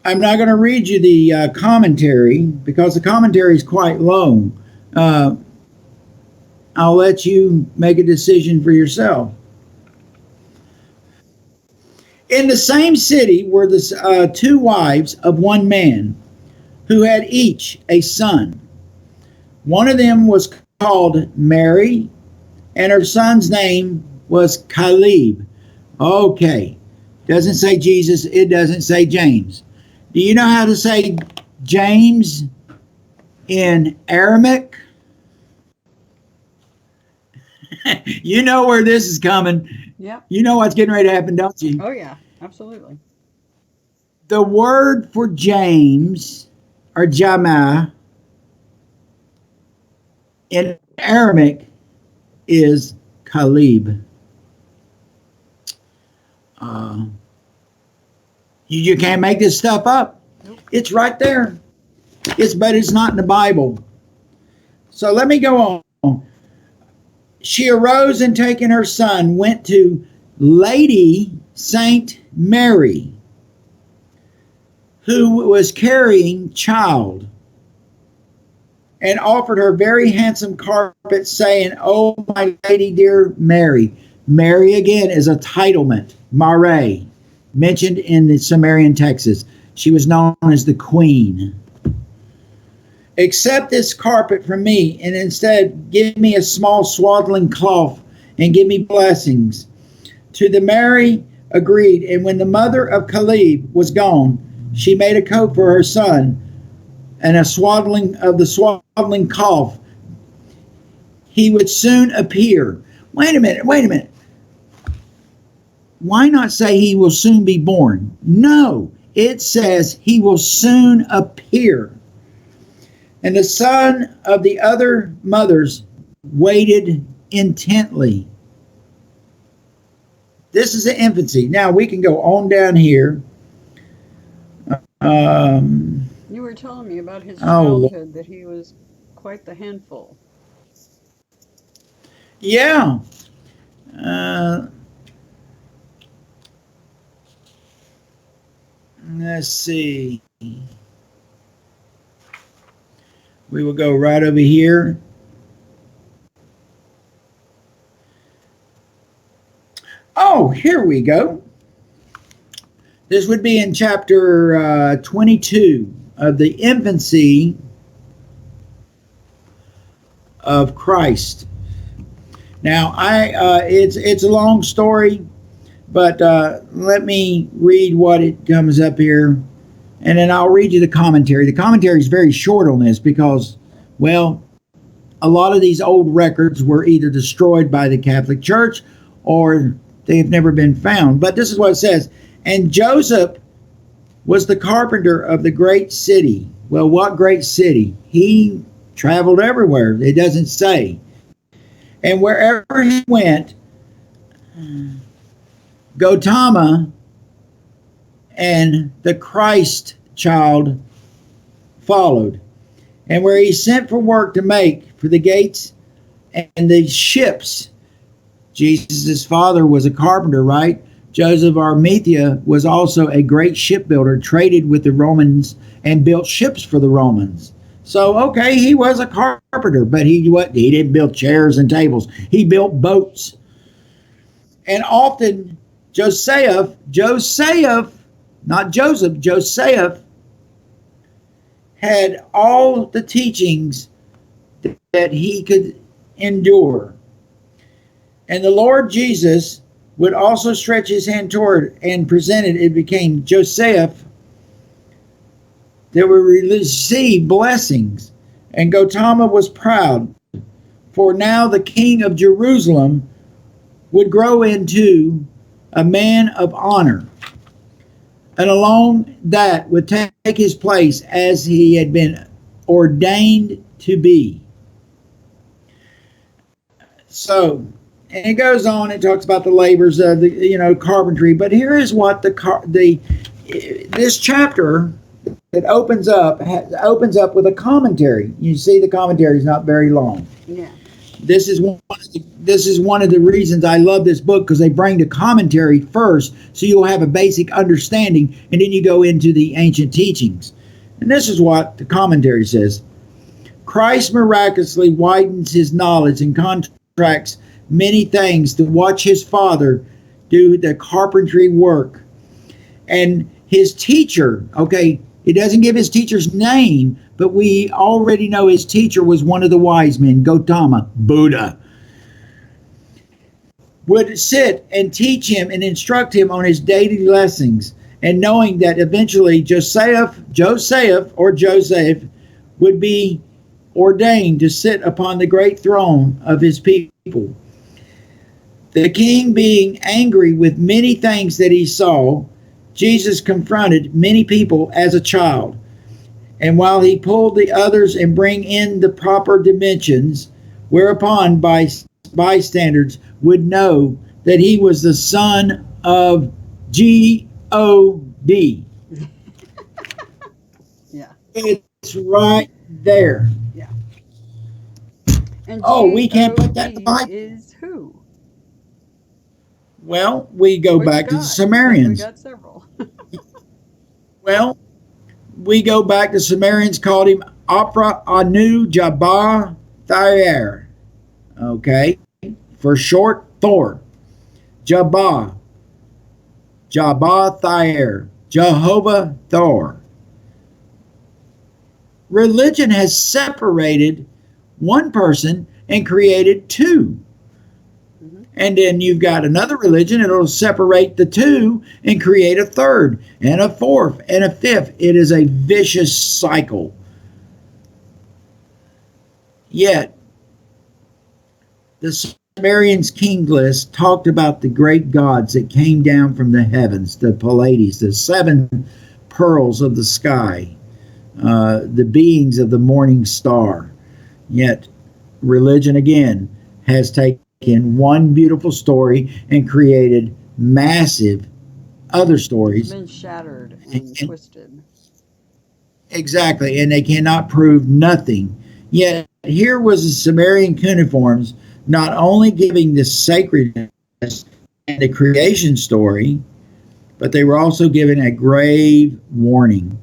I'm not going to read you the commentary because the commentary is quite long. I'll let you make a decision for yourself. In the same city were the two wives of one man who had each a son. One of them was called Mary, and her son's name was Caleb. Okay. Doesn't say Jesus. It doesn't say James. Do you know how to say James in Aramaic? You know where this is coming. Yep. You know what's getting ready to happen, don't you? Oh, yeah. Absolutely. The word for James, or Jama, in Aramaic is Caleb. You can't make this stuff up. Nope. It's right there. But it's not in the Bible. So let me go on. She arose and taking her son went to Lady Saint Mary, who was carrying child, and offered her very handsome carpet, saying, "Oh, my lady, dear Mary." Mary again is a titlement, Mare, mentioned in the Sumerian texts. She was known as the queen. "Accept this carpet from me, and instead give me a small swaddling cloth, and give me blessings." To the Mary agreed, and when the mother of Caleb was gone, she made a coat for her son, and a swaddling cloth. He would soon appear. Wait a minute. Why not say he will soon be born? No, it says he will soon appear. And the son of the other mothers waited intently. This is the infancy. Now we can go on down here. You were telling me about his childhood, that he was quite the handful. Yeah. Let's see. We will go right over here. Oh, here we go. This would be in chapter 22 of the infancy of Christ. Now, it's a long story, but let me read what it comes up here, and then I'll read you the commentary. The commentary is very short on this because Well, a lot of these old records were either destroyed by the Catholic Church or they have never been found. But this is what it says. And Joseph was the carpenter of the great city. Well, what great city? He traveled everywhere. It doesn't say. And wherever he went, Gautama and the Christ child followed. And where he sent for work to make for the gates and the ships. Jesus' father was a carpenter, right? Joseph of Arimathea was also a great shipbuilder, traded with the Romans and built ships for the Romans. So, okay, he was a carpenter, but he didn't build chairs and tables. He built boats. And often Joseph, not Joseph, Joseph had all the teachings that he could endure. And the Lord Jesus would also stretch his hand toward and presented, it became Joseph that would receive blessings. And Gautama was proud, for now the king of Jerusalem would grow into a man of honor, and along that would take his place as he had been ordained to be. So, and it goes on. It talks about the labors of the carpentry. But here is what this chapter that opens up with a commentary. You see, the commentary is not very long. Yeah. This is one of the reasons I love this book, because they bring the commentary first, so you'll have a basic understanding, and then you go into the ancient teachings. And this is what the commentary says: Christ miraculously widens his knowledge and contracts many things to watch his Father do the carpentry work. And his teacher, okay, it doesn't give his teacher's name, but we already know his teacher was one of the wise men, Gautama, Buddha, would sit and teach him and instruct him on his daily lessons, and knowing that eventually Joseph would be ordained to sit upon the great throne of his people. The king being angry with many things that he saw, Jesus confronted many people as a child. And while he pulled the others and bring in the proper dimensions, whereupon bystanders would know that he was the son of God. Yeah. It's right there. Yeah. And we can't put that in the Bible. Is who? Well, we go back to the Sumerians. We got several. Well, we go back to Sumerians, called him Opera Anu Jabbar Thayer. Okay? For short, Thor. Jabbar Thayer. Jehovah Thor. Religion has separated one person and created two. And then you've got another religion, it'll separate the two and create a third and a fourth and a fifth. It is a vicious cycle. Yet, the Sumerians' king list talked about the great gods that came down from the heavens, the Pleiades, the seven pearls of the sky, the beings of the morning star. Yet, religion again has taken one beautiful story and created massive other stories. It's been shattered and twisted. Exactly, and they cannot prove nothing. Yet here was the Sumerian cuneiforms not only giving the sacredness and the creation story, but they were also giving a grave warning.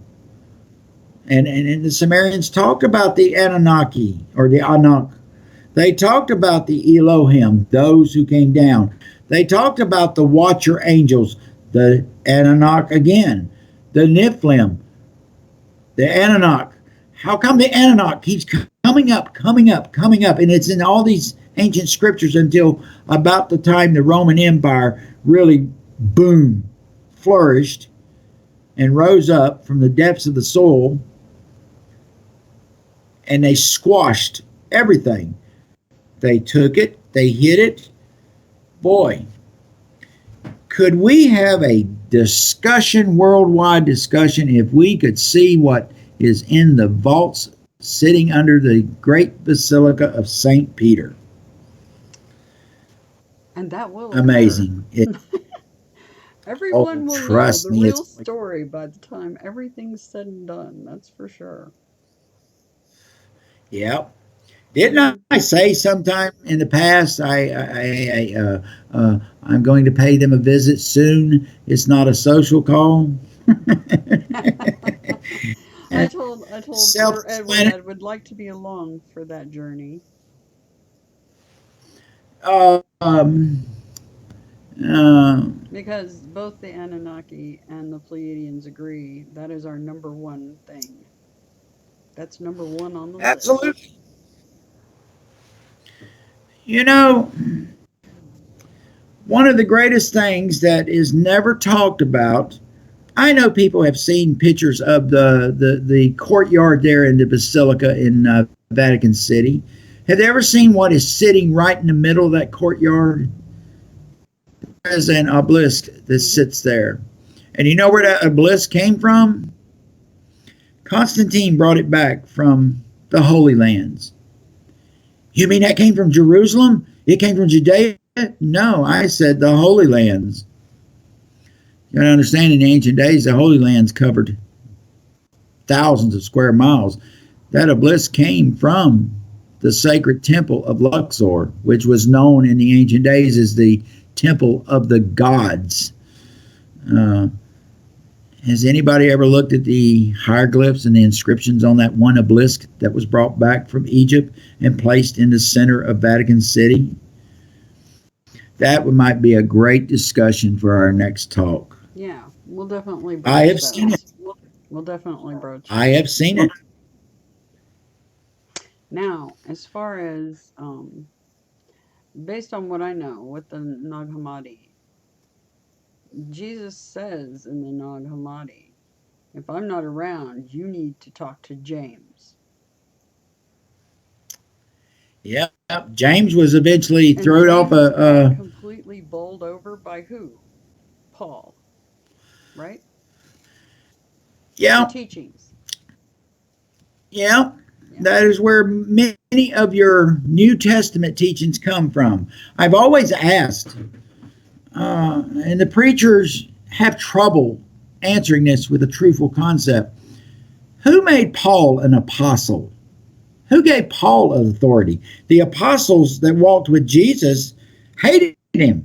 And the Sumerians talked about the Anunnaki, or the Anak. They talked about the Elohim, those who came down. They talked about the watcher angels, the Anunnaki again, the Nephilim, the Anunnaki. How come the Anunnaki keeps coming up? And it's in all these ancient scriptures until about the time the Roman Empire really, boom, flourished and rose up from the depths of the soil. and they squashed everything. They took it, they hid it. Boy, could we have a discussion, worldwide discussion, if we could see what is in the vaults sitting under the great Basilica of St. Peter? And that will Amazing. Oh, Everyone will know trust the me, real it's story by the time everything's said and done. That's for sure. yeah. Didn't Hmm. I say sometime in the past I'm going to pay them a visit soon? It's not a social call. I told Sir Edward Self-explanatory. I would like to be along for that journey Uh, um, uh, because both the Anunnaki and the Pleiadians agree that is our number one thing. That's number one on the list. Absolutely. You know, one of the greatest things that is never talked about. I know people have seen pictures of the courtyard there in the Basilica in Vatican City. Have they ever seen what is sitting right in the middle of that courtyard? There's an obelisk that Hmm. sits there. And you know where that obelisk came from? Constantine brought it back from the Holy Lands. You mean that came from Jerusalem? It came from Judea? No, I said the Holy Lands. You gotta understand, in the ancient days, the Holy Lands covered thousands of square miles. That obelisk came from the sacred temple of Luxor, which was known in the ancient days as the temple of the gods. Uh, has anybody ever looked at the hieroglyphs and the inscriptions on that one obelisk that was brought back from Egypt and placed in the center of Vatican City? That might be a great discussion for our next talk. Yeah, we'll definitely I broach have seen it. those. We'll definitely broach I have those. seen it. Now, as far as based on what I know with the Nag Hammadi, Jesus says in the Nag Hammadi, if I'm not around, you need to talk to James. Yeah, James was eventually And thrown off James got a. completely bowled over by who? Paul, right? The Yeah, teachings. yeah. Yeah. That is where many of your New Testament teachings come from. I've always asked, and the preachers have trouble answering this with a truthful concept. Who made Paul an apostle? Who gave Paul authority? The apostles that walked with Jesus hated him.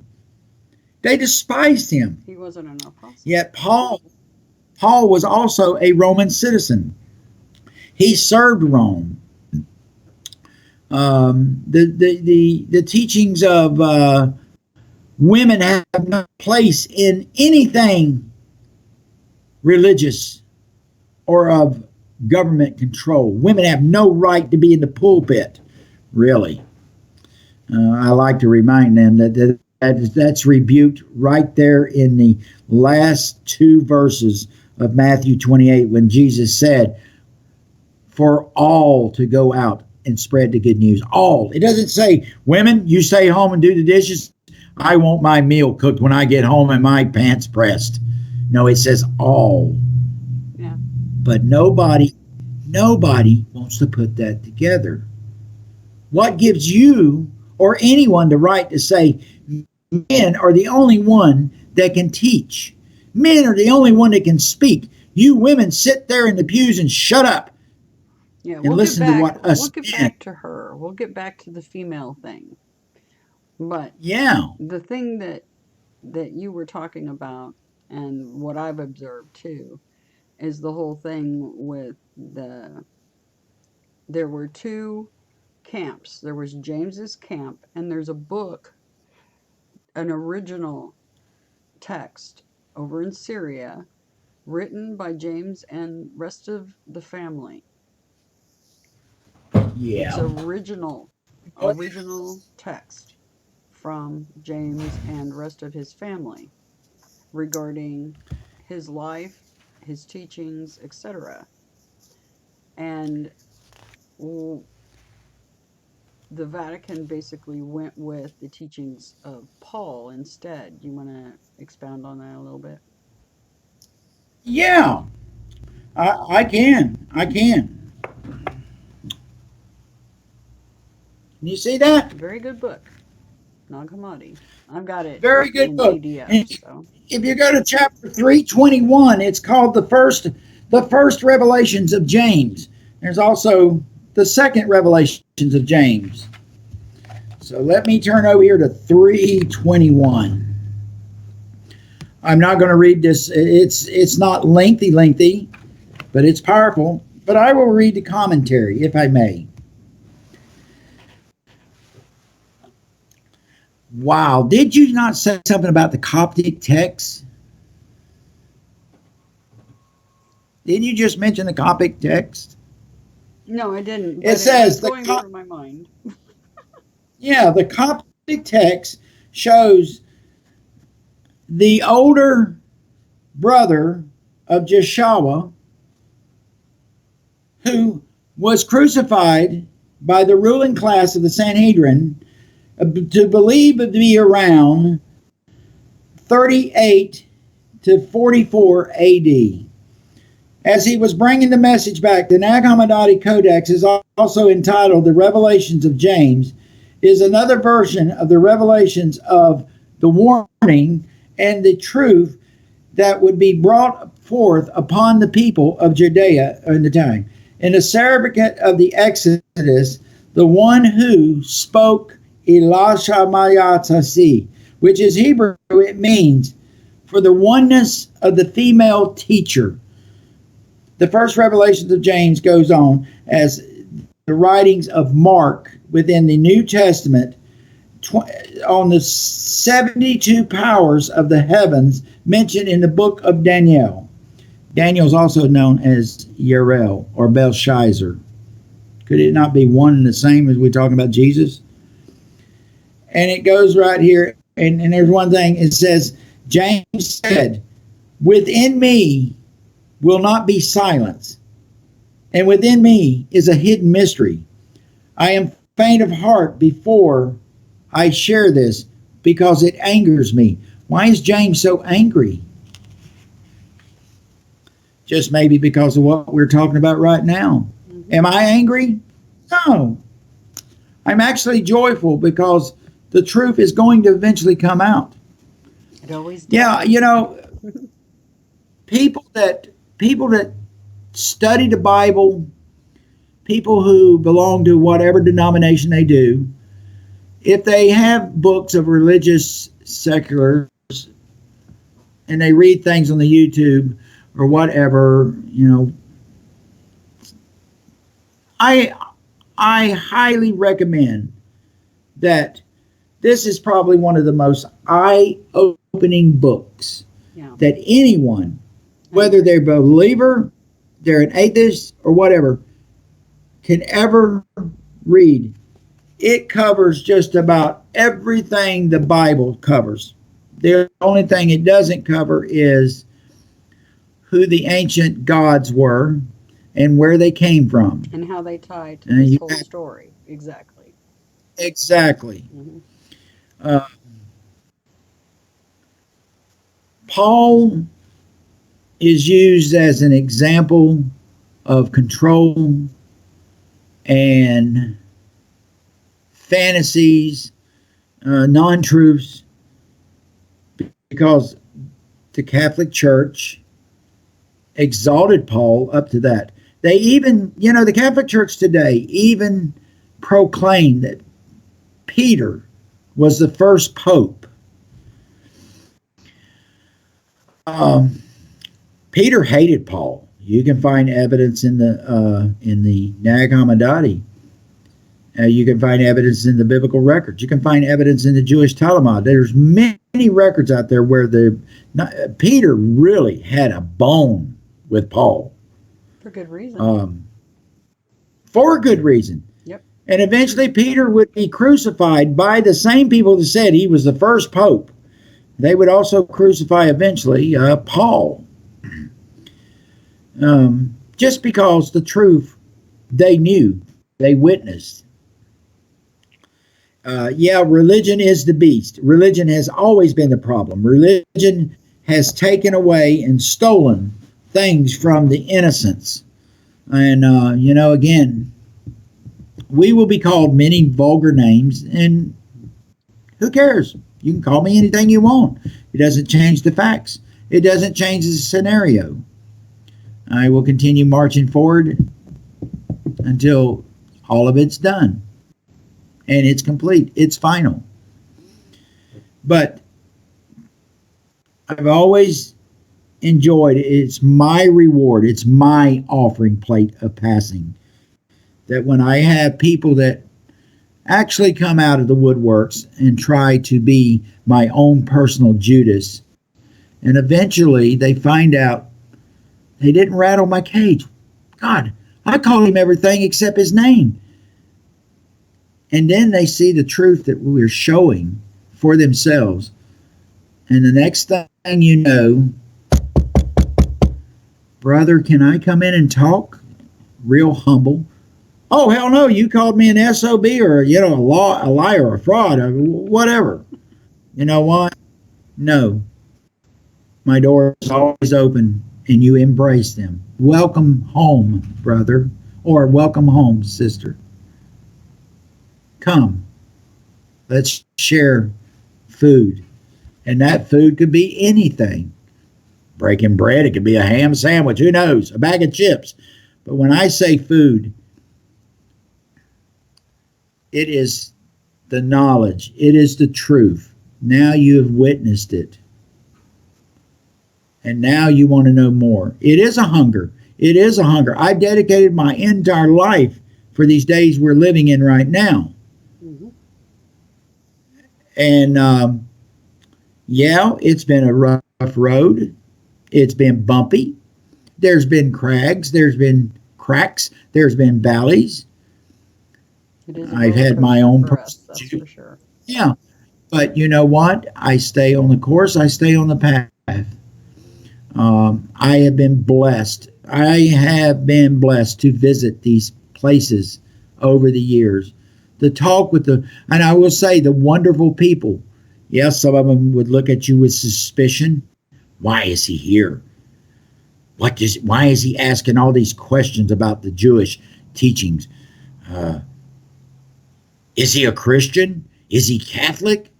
They despised him. He wasn't an apostle. Yet Paul was also a Roman citizen. He served Rome. The teachings of women have no place in anything religious or of government control. Women have no right to be in the pulpit, really. I like to remind them that's rebuked right there in the last two verses of Matthew 28 when Jesus said, for all to go out and spread the good news. All. It doesn't say, women, you stay home and do the dishes. I want my meal cooked when I get home and my pants pressed. No, it says all. Yeah. But nobody wants to put that together. What gives you or anyone the right to say men are the only one that can teach? Men are the only one that can speak. You women sit there in the pews and shut up Yeah, and we'll get listen to back. what We'll us get men. back to her. We'll get back to the female thing. But Yeah, the thing that you were talking about and what I've observed too is the whole thing with there were two camps. There was James's camp and there's a book, an original text over in Syria written by James and rest of the family. It's yeah. Oh, original text from James and rest of his family regarding his life, his teachings, etc. And the Vatican basically went with the teachings of Paul instead. You want to expound on that a little bit? Yeah, I can. I can. Can you see that? Very good book, Nag Hammadi. I've got it Very good in book. PDF. And So if you go to chapter 321, it's called the first revelations of James. There's also the second revelations of James. So let me turn over here to 321. I'm not going to read this. It's not lengthy, but it's powerful. But I will read the commentary, if I may. Wow, did you not say something about the Coptic text? Didn't you just mention the Coptic text? no, I didn't. It But says was going through my mind. the Coptic text shows the older brother of Jeshua, who was crucified by the ruling class of the Sanhedrin, to believe to be around 38 to 44 AD. As he was bringing the message back, the Nag Hammadi Codex is also entitled The Revelations of James, is another version of the revelations of the warning and the truth that would be brought forth upon the people of Judea in the time. In the certificate of the Exodus, the one who spoke Elisha Mayatasi, which is Hebrew, it means for the oneness of the female teacher. The first revelations of James goes on as the writings of Mark within the New Testament on the 72 powers of the heavens mentioned in the book of Daniel. Daniel is also known as Uriel or Belshazzar. Could it not be one and the same as we're talking about Jesus? And it goes right here, and there's one thing. It says, James said, within me will not be silence, and within me is a hidden mystery. I am faint of heart before I share this because it angers me. Why is James so angry? Just maybe because of what we're talking about right now. Mm-hmm. Am I angry? No. I'm actually joyful because the truth is going to eventually come out. It always does. Yeah, you know, people that study the Bible, people who belong to whatever denomination they do, if they have books of religious seculars and they read things on the YouTube or whatever, you know, I highly recommend that this is probably one of the most eye-opening books that anyone, whether they're a believer, they're an atheist, or whatever, can ever read. It covers just about everything the Bible covers. The only thing it doesn't cover is who the ancient gods were and where they came from. And how they tie to this whole story. Exactly. Exactly. Mm-hmm. Paul is used as an example of control and fantasies, non-truths, because the Catholic Church exalted Paul up to that. They even, you know, the Catholic Church today even proclaimed that Peter was the first pope. Peter hated Paul. You can find evidence in the Nag Hammadi. You can find evidence in the biblical records. You can find evidence in the Jewish Talmud. There's many records out there where Peter really had a bone with Paul. For good reason. For a good reason. Yep. And eventually Peter would be crucified by the same people that said he was the first pope. They would also crucify eventually Paul. Just because the truth they knew they witnessed. Yeah, religion is the beast. Religion has always been the problem. Religion has taken away and stolen things from the innocents. And, again, we will be called many vulgar names, and who cares? You can call me anything you want. It doesn't change the facts. It doesn't change the scenario. I will continue marching forward until all of it's done. And it's complete. It's final. But I've always enjoyed it. It's my reward. It's my offering plate of passing. That when I have people that actually come out of the woodworks and try to be my own personal Judas, and eventually they find out they didn't rattle my cage. God, I called him everything except his name. And then they see the truth that we're showing for themselves. And the next thing you know, brother, can I come in and talk? Real humble. Oh, hell no, you called me an SOB or, a liar or a fraud or whatever. You know what? No. My door is always open and you embrace them. Welcome home, brother, or welcome home, sister. Come. Let's share food. And that food could be anything. Breaking bread, it could be a ham sandwich, who knows, a bag of chips. But when I say food, it is the knowledge. It is the truth. Now you have witnessed it. And now you want to know more. It is a hunger. It is a hunger. I've dedicated my entire life for these days we're living in right now. Mm-hmm. And, it's been a rough road. It's been bumpy. There's been crags. There's been cracks. There's been valleys. I've had my own that's for sure. Yeah. But you know what? I stay on the course. I stay on the path. I have been blessed. I have been blessed to visit these places over the years. To talk with and I will say, the wonderful people. Yes, some of them would look at you with suspicion. Why is he here? Why is he asking all these questions about the Jewish teachings? Is he a Christian? Is he Catholic?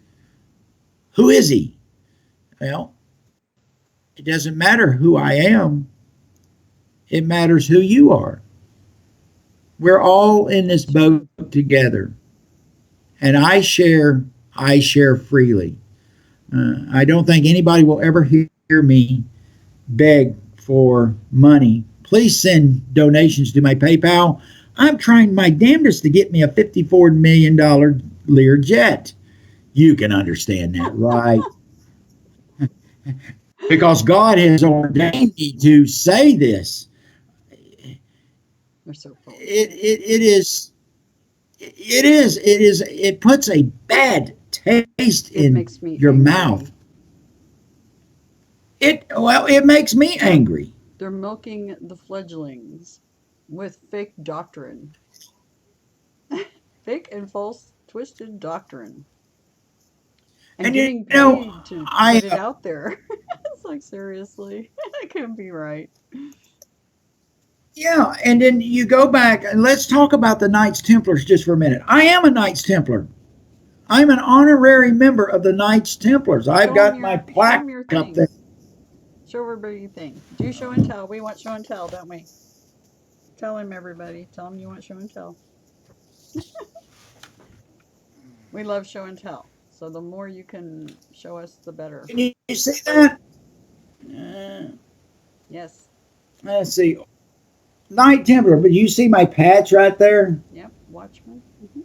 Who is he? Well, it doesn't matter who I am. It matters who you are. We're all in this boat together. And I share freely. I don't think anybody will ever hear me beg for money. Please send donations to my PayPal. I'm trying my damnedest to get me a $54 million Lear jet. You can understand that, right? Because God has ordained me to say this. They're so cool. It puts a bad taste in your mouth. It makes me angry. They're milking the fledglings with fake doctrine. Fake and false twisted doctrine. And getting paid to put it out there. It's like, seriously, that can't be right. Yeah, and then you go back, and let's talk about the Knights Templars just for a minute. I am a Knights Templar. I'm an honorary member of the Knights Templars. I've got my plaque up there. Show everybody your thing. Do show and tell. We want show and tell, don't we? Tell him, everybody. Tell him you want show and tell. We love show and tell. So the more you can show us, the better. Can you see that? Yes. Let's see. Knight Templar, but you see my patch right there? Yep, watchman. Mm-hmm.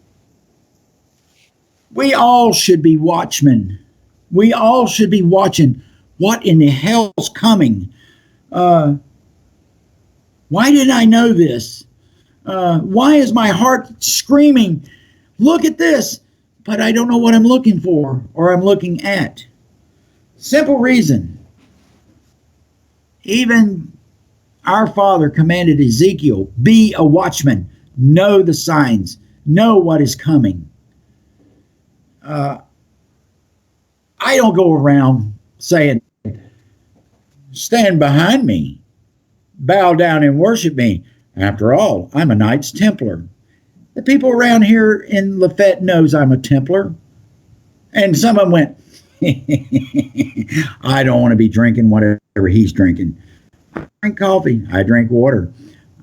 We all should be watchmen. We all should be watching what in the hell's coming. Why didn't I know this? Why is my heart screaming, look at this, but I don't know what I'm looking for or I'm looking at? Simple reason. Even our Father commanded Ezekiel, be a watchman. know the signs, know what is coming. I don't go around saying, stand behind me, bow down and worship me. After all, I'm a Knights Templar. The people around here in Lafayette knows I'm a Templar. And some of them went, I don't want to be drinking whatever he's drinking. I drink coffee. I drink water.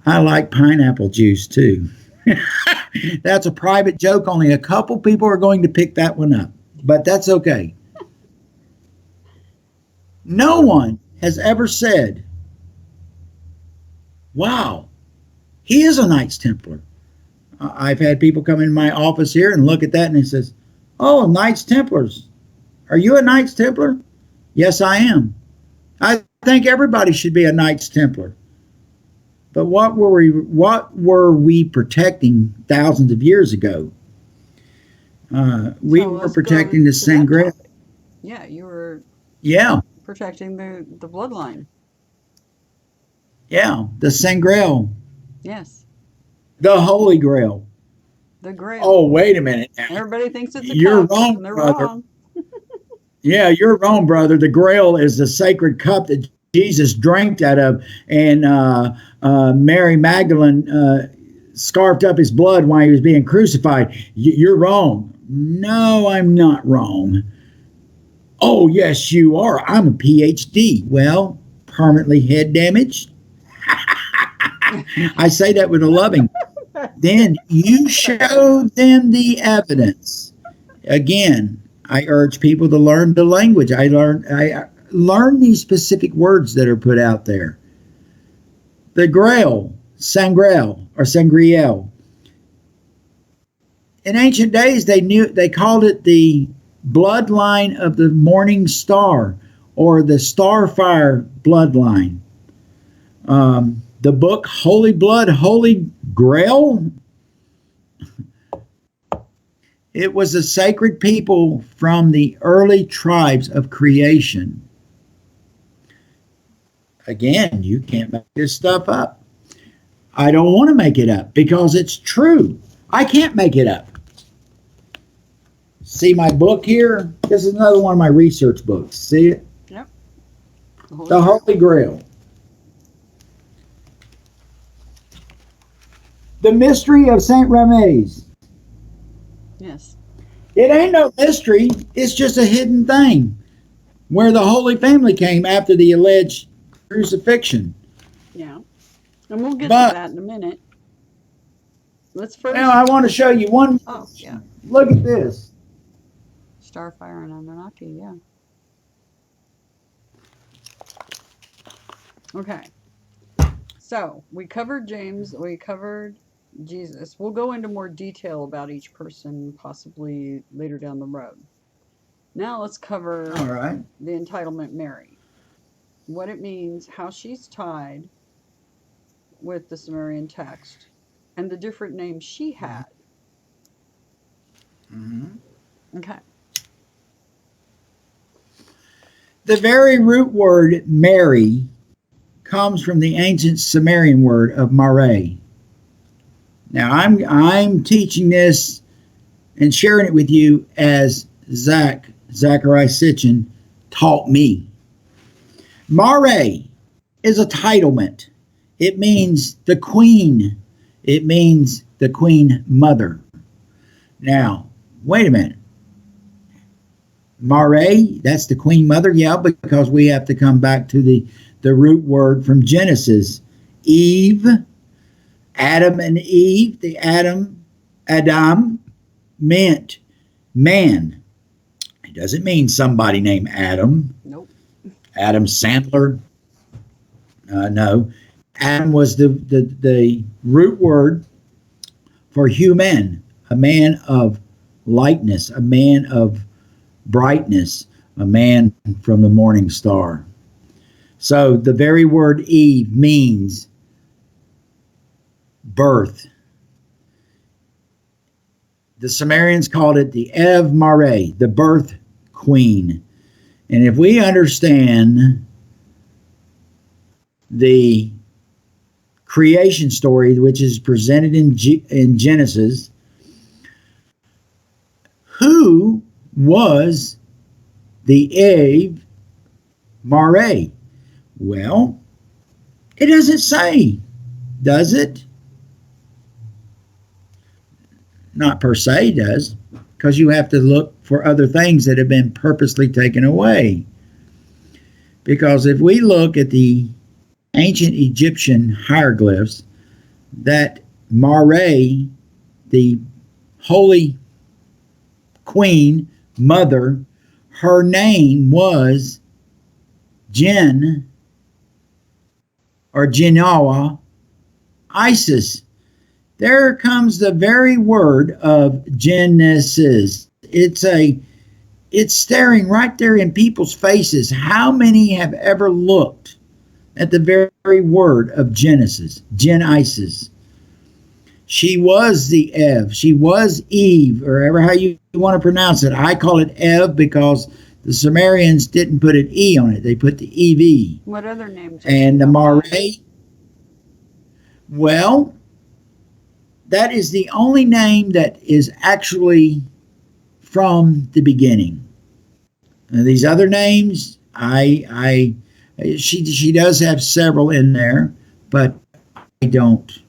I like pineapple juice too. That's a private joke. Only a couple people are going to pick that one up. But that's okay. No one has ever said, wow, he is a Knights Templar. I've had people come in my office here and look at that and it says, oh, Knights Templars. Are you a Knights Templar? Yes, I am. I think everybody should be a Knights Templar. But what were we protecting thousands of years ago? We were protecting the Grail. Yeah, you were protecting the bloodline. Yeah, the Grail. Yes. The Holy Grail. The Grail. Oh, wait a minute. Everybody thinks it's a You're cup, wrong, and they're brother. wrong. Yeah, you're wrong, brother. The Grail is the sacred cup that Jesus drank out of, and Mary Magdalene scarfed up his blood while he was being crucified. You're wrong. No, I'm not wrong. Oh, yes, you are. I'm a PhD. Well, permanently head damaged. I say that with a loving. Then you show them the evidence. Again, I urge people to learn the language. I learn these specific words that are put out there. The Grail, Sangreal or Sangreal. In ancient days, they called it the bloodline of the morning star, or the starfire bloodline. The book Holy Blood, Holy Grail. It was a sacred people from the early tribes of creation. Again, you can't make this stuff up. I don't want to make it up because it's true. I can't make it up. See my book here? This is another one of my research books. See it? Yep. The Holy Grail. The mystery of Saint Ramez. Yes. It ain't no mystery. It's just a hidden thing. Where the Holy Family came after the alleged crucifixion. Yeah. And we'll get to that in a minute. Let's first. Now I want to show you one. Oh, yeah. Look at this. Starfire and Anunnaki, yeah. Okay. So, we covered James, we covered Jesus. We'll go into more detail about each person possibly later down the road. Now let's cover the entitlement Mary. What it means, how she's tied with the Sumerian text, and the different names she had. Mm-hmm. Okay. The very root word Mary comes from the ancient Sumerian word of Mare. Now I'm teaching this and sharing it with you as Zachariah Sitchin taught me. Mare is a titlement. It means the queen. It means the queen mother. Now, wait a minute. Mare, that's the queen mother? Yeah, because we have to come back to the root word from Genesis. Eve, Adam and Eve, the Adam meant man. It doesn't mean somebody named Adam. Nope. Adam Sandler. No. Adam was the root word for human, a man of lightness, a man of brightness, a man from the morning star. So the very word Eve means birth. The Sumerians called it the Ev Mare, the birth queen. And if we understand the creation story, which is presented in Genesis, who was the Eve Mare? Well, it doesn't say, does it? Not per se does, because you have to look for other things that have been purposely taken away. Because if we look at the ancient Egyptian hieroglyphs, that Mare, the holy queen, mother, her name was Jin or Jinawa Isis. There comes the very word of Genesis. It's staring right there in people's faces. How many have ever looked at the very word of Genesis, Genesis? She was the Ev. She was Eve, or ever how you want to pronounce it. I call it Ev because the Sumerians didn't put an E on it. They put the EV. What other names? And the Mare, well, that is the only name that is actually from the beginning. Now, these other names, she does have several in there, but I don't.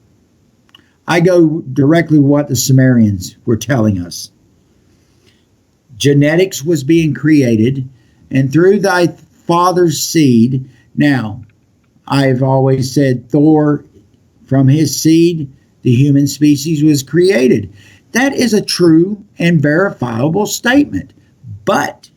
I go directly with what the Sumerians were telling us. Genetics was being created, and through thy father's seed. Now, I've always said Thor, from his seed, the human species was created. That is a true and verifiable statement. But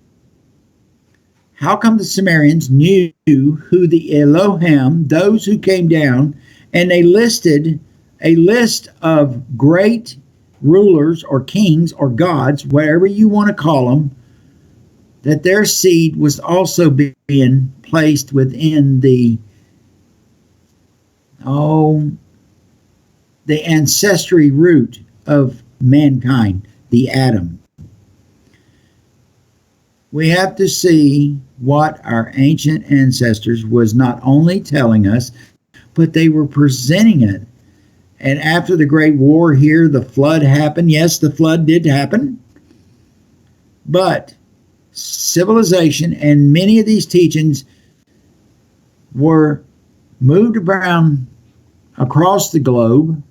how come the Sumerians knew who the Elohim, those who came down, and they listed a list of great rulers or kings or gods, whatever you want to call them, that their seed was also being placed within the ancestry root of mankind, the Adam. We have to see what our ancient ancestors was not only telling us, but they were presenting it. And after the Great War here, the flood happened. Yes, the flood did happen. But civilization and many of these teachings were moved around across the globe.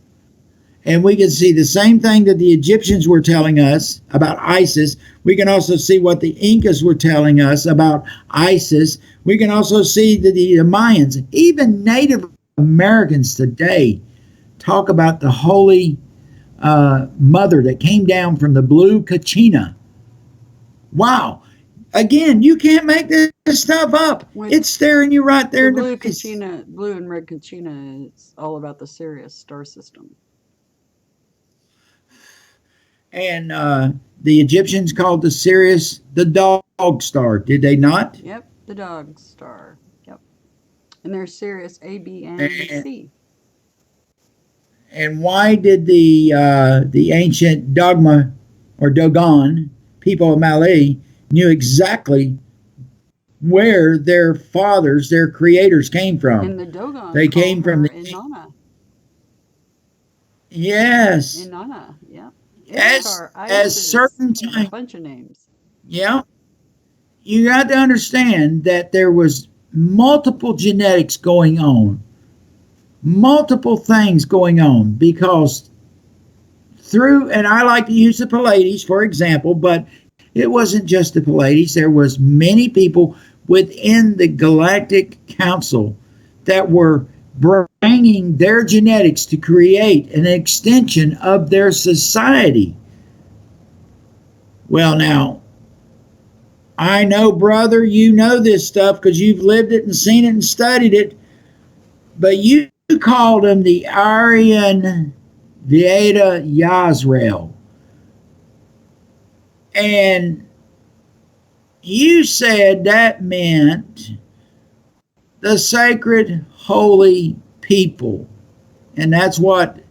And we can see the same thing that the Egyptians were telling us about Isis. We can also see what the Incas were telling us about Isis. We can also see that the Mayans, even Native Americans today, talk about the holy mother that came down from the blue Kachina. Wow. Again, you can't make this stuff up. It's staring you right there in the face. Blue and red Kachina is all about the Sirius star system. And the Egyptians called the Sirius the dog star, did they not? Yep, the dog star. Yep. And there's Sirius A, B, and C. And why did the ancient Dogma or Dogon people of Malay knew exactly where their fathers, their creators came from? And the Dogon, they came from the Inanna. Yes. Inanna, yeah. As certain time, a bunch of names. Yeah. You got to understand that there was multiple genetics going on. Multiple things going on, because and I like to use the Pleiades for example, but it wasn't just the Pleiades. There was many people within the Galactic Council that were bringing their genetics to create an extension of their society. Well, now, I know, brother, you know this stuff because you've lived it and seen it and studied it, but you called them the Aryan Veda Yazrael. And you said that meant the sacred holy people. And that's what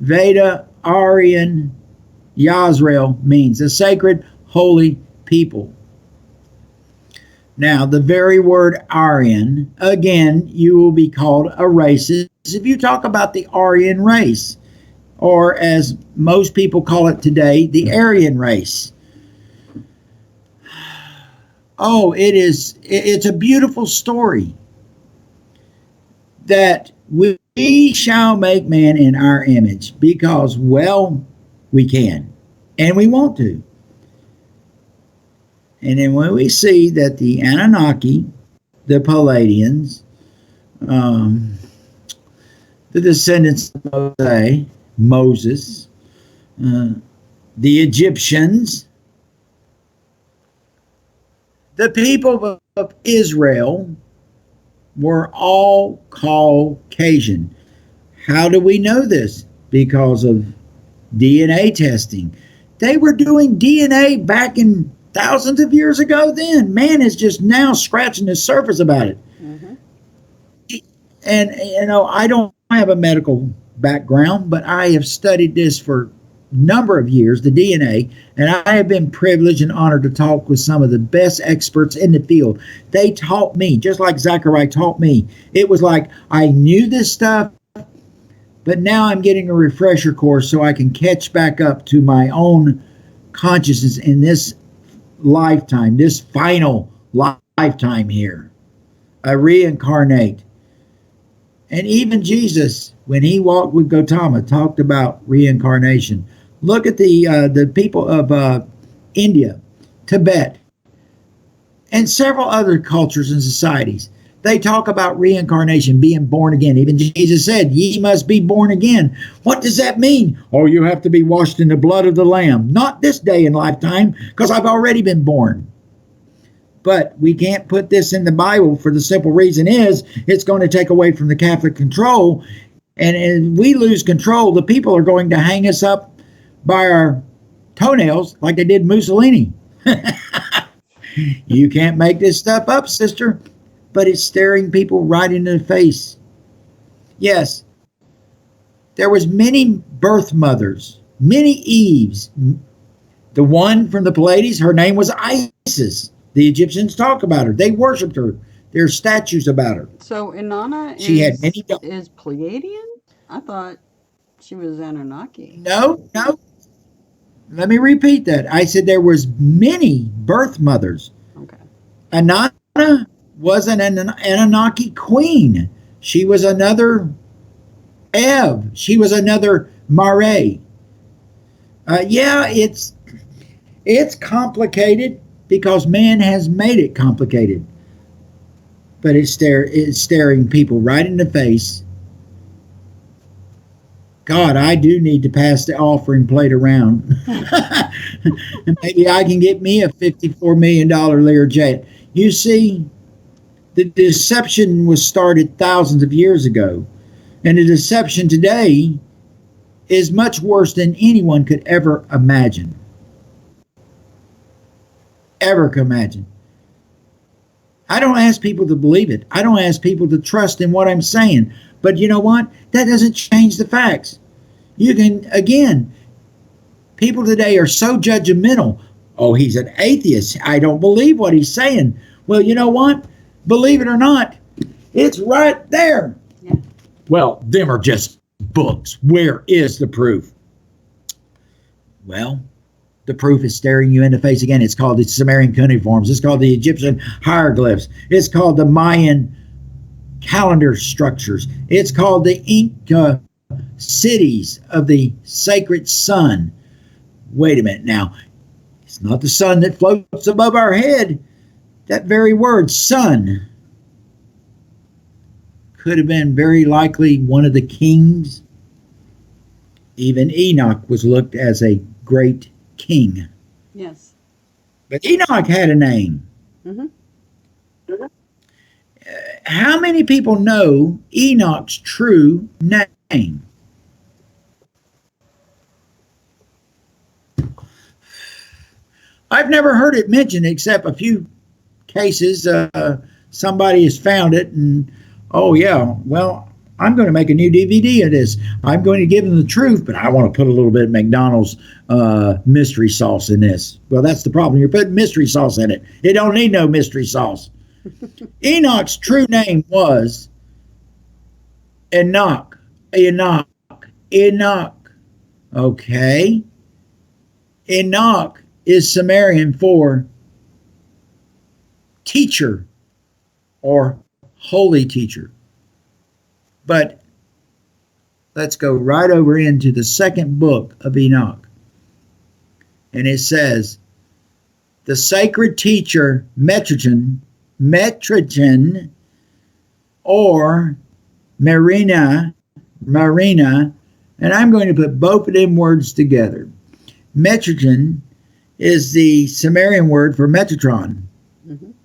Veda Aryan Yazrael means, the sacred holy people. Now, the very word Aryan, again, you will be called a racist if you talk about the Aryan race, or as most people call it today, the Aryan race. Oh, it's a beautiful story that we shall make man in our image because, well, we can and we want to. And then when we see that the Anunnaki, the Pleiadians, the descendants of Moses, the Egyptians, the people of Israel were all Caucasian. How do we know this? Because of DNA testing. They were doing DNA back in thousands of years ago then. Man is just now scratching the surface about it. Mm-hmm. And, I don't have a medical background, but I have studied this for number of years, the DNA, and I have been privileged and honored to talk with some of the best experts in the field. They taught me, just like Zachariah taught me. It was like I knew this stuff, but now I'm getting a refresher course so I can catch back up to my own consciousness in this lifetime, this final lifetime here. I reincarnate. And even Jesus, when he walked with Gautama, talked about reincarnation. Look at the people of India, Tibet, and several other cultures and societies. They talk about reincarnation, being born again. Even Jesus said, ye must be born again. What does that mean? Oh, you have to be washed in the blood of the Lamb. Not this day in lifetime, because I've already been born. But we can't put this in the Bible for the simple reason is it's going to take away from the Catholic control. And if we lose control, the people are going to hang us up by our toenails like they did Mussolini. You can't make this stuff up, sister. But it's staring people right in the face. Yes, there was many birth mothers, many Eves. The one from the Pleiades, her name was Isis. The Egyptians talk about her. They worshipped her. There are statues about her. So Inanna is Pleiadian? I thought she was Anunnaki. No. Let me repeat that. I said there was many birth mothers. Okay. Inanna was an Anunnaki queen. She was another Ev. She was another Mare. Yeah, it's complicated because man has made it complicated. But it's staring people right in the face. God, I do need to pass the offering plate around. Maybe I can get me a $54 million Learjet. You see, the deception was started thousands of years ago. And the deception today is much worse than anyone could ever imagine. Ever could imagine. I don't ask people to believe it. I don't ask people to trust in what I'm saying. But you know what? That doesn't change the facts. You can, again, people today are so judgmental. Oh, he's an atheist. I don't believe what he's saying. Well, you know what? Believe it or not, it's right there. Yeah. Well, them are just books. Where is the proof? Well, the proof is staring you in the face again. It's called the Sumerian cuneiforms. It's called the Egyptian hieroglyphs. It's called the Mayan calendar structures. It's called the Inca cities of the sacred sun. Wait a minute now. It's not the sun that floats above our head. That very word, sun, could have been very likely one of the kings. Even Enoch was looked as a great king. Yes. But Enoch had a name. Mm-hmm. How many people know Enoch's true name? I've never heard it mentioned except a few cases. Somebody has found it and, oh yeah, well, I'm going to make a new DVD of this. I'm going to give them the truth, but I want to put a little bit of McDonald's mystery sauce in this. Well, that's the problem. You're putting mystery sauce in it. It don't need no mystery sauce. Enoch's true name was Enoch, Enoch, Enoch. Okay. Enoch is Sumerian for teacher or holy teacher. But let's go right over into the second book of Enoch. And it says, the sacred teacher Metrogen, or Marina, and I'm going to put both of them words together. Metrogen is the Sumerian word for Metatron,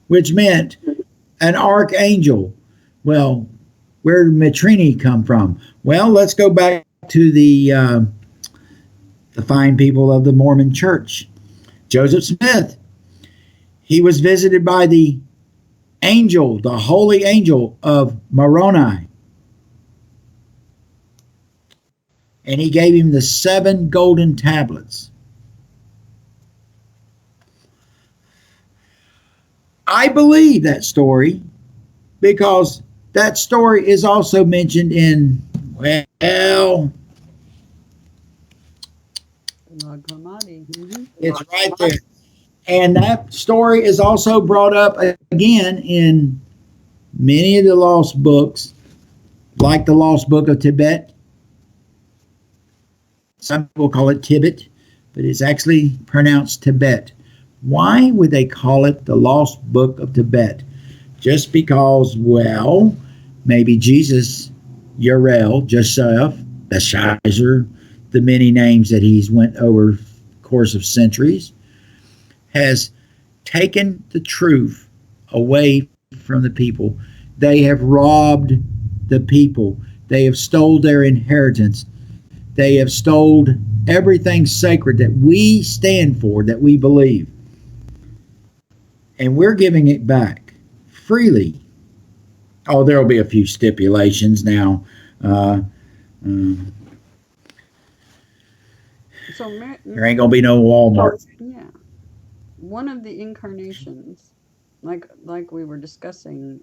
which meant an archangel. Well, where did Metrini come from? Well, let's go back to the fine people of the Mormon Church. Joseph Smith, he was visited by the angel, the holy angel of Moroni. And he gave him the 7 golden tablets. I believe that story because that story is also mentioned in, well, it's right there. And that story is also brought up again in many of the lost books, like the Lost Book of Tibet. Some people call it Tibet, but it's actually pronounced Tibet. Why would they call it the Lost Book of Tibet? Just because, well, maybe Jesus, Uriel, Joseph, Belshazzar, the many names that he's went over the course of centuries, has taken the truth away from the people. They have robbed the people. They have stole their inheritance. They have stole everything sacred that we stand for, that we believe. And we're giving it back freely. Oh, there will be a few stipulations now. There ain't going to be no Walmart. Yeah. One of the incarnations, like we were discussing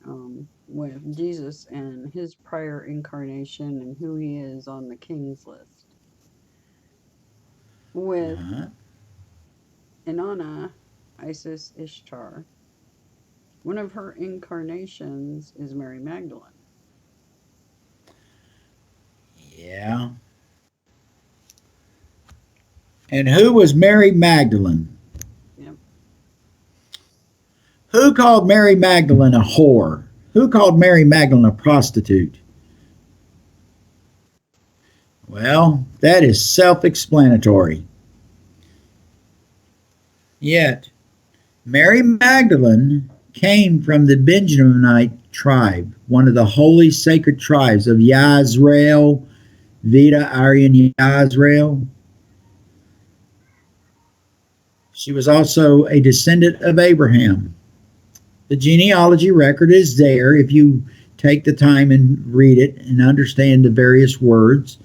with Jesus and his prior incarnation and who he is on the king's list, with Inanna, Isis, Ishtar, one of her incarnations is Mary Magdalene. Yeah. And who was Mary Magdalene? Yep. Who called Mary Magdalene a whore? Who called Mary Magdalene a prostitute? Well, that is self-explanatory. Yet, Mary Magdalene came from the Benjaminite tribe, one of the holy sacred tribes of Yisrael, Vita Aryan Yisrael. She was also a descendant of Abraham. The genealogy record is there if you take the time and read it and understand the various words.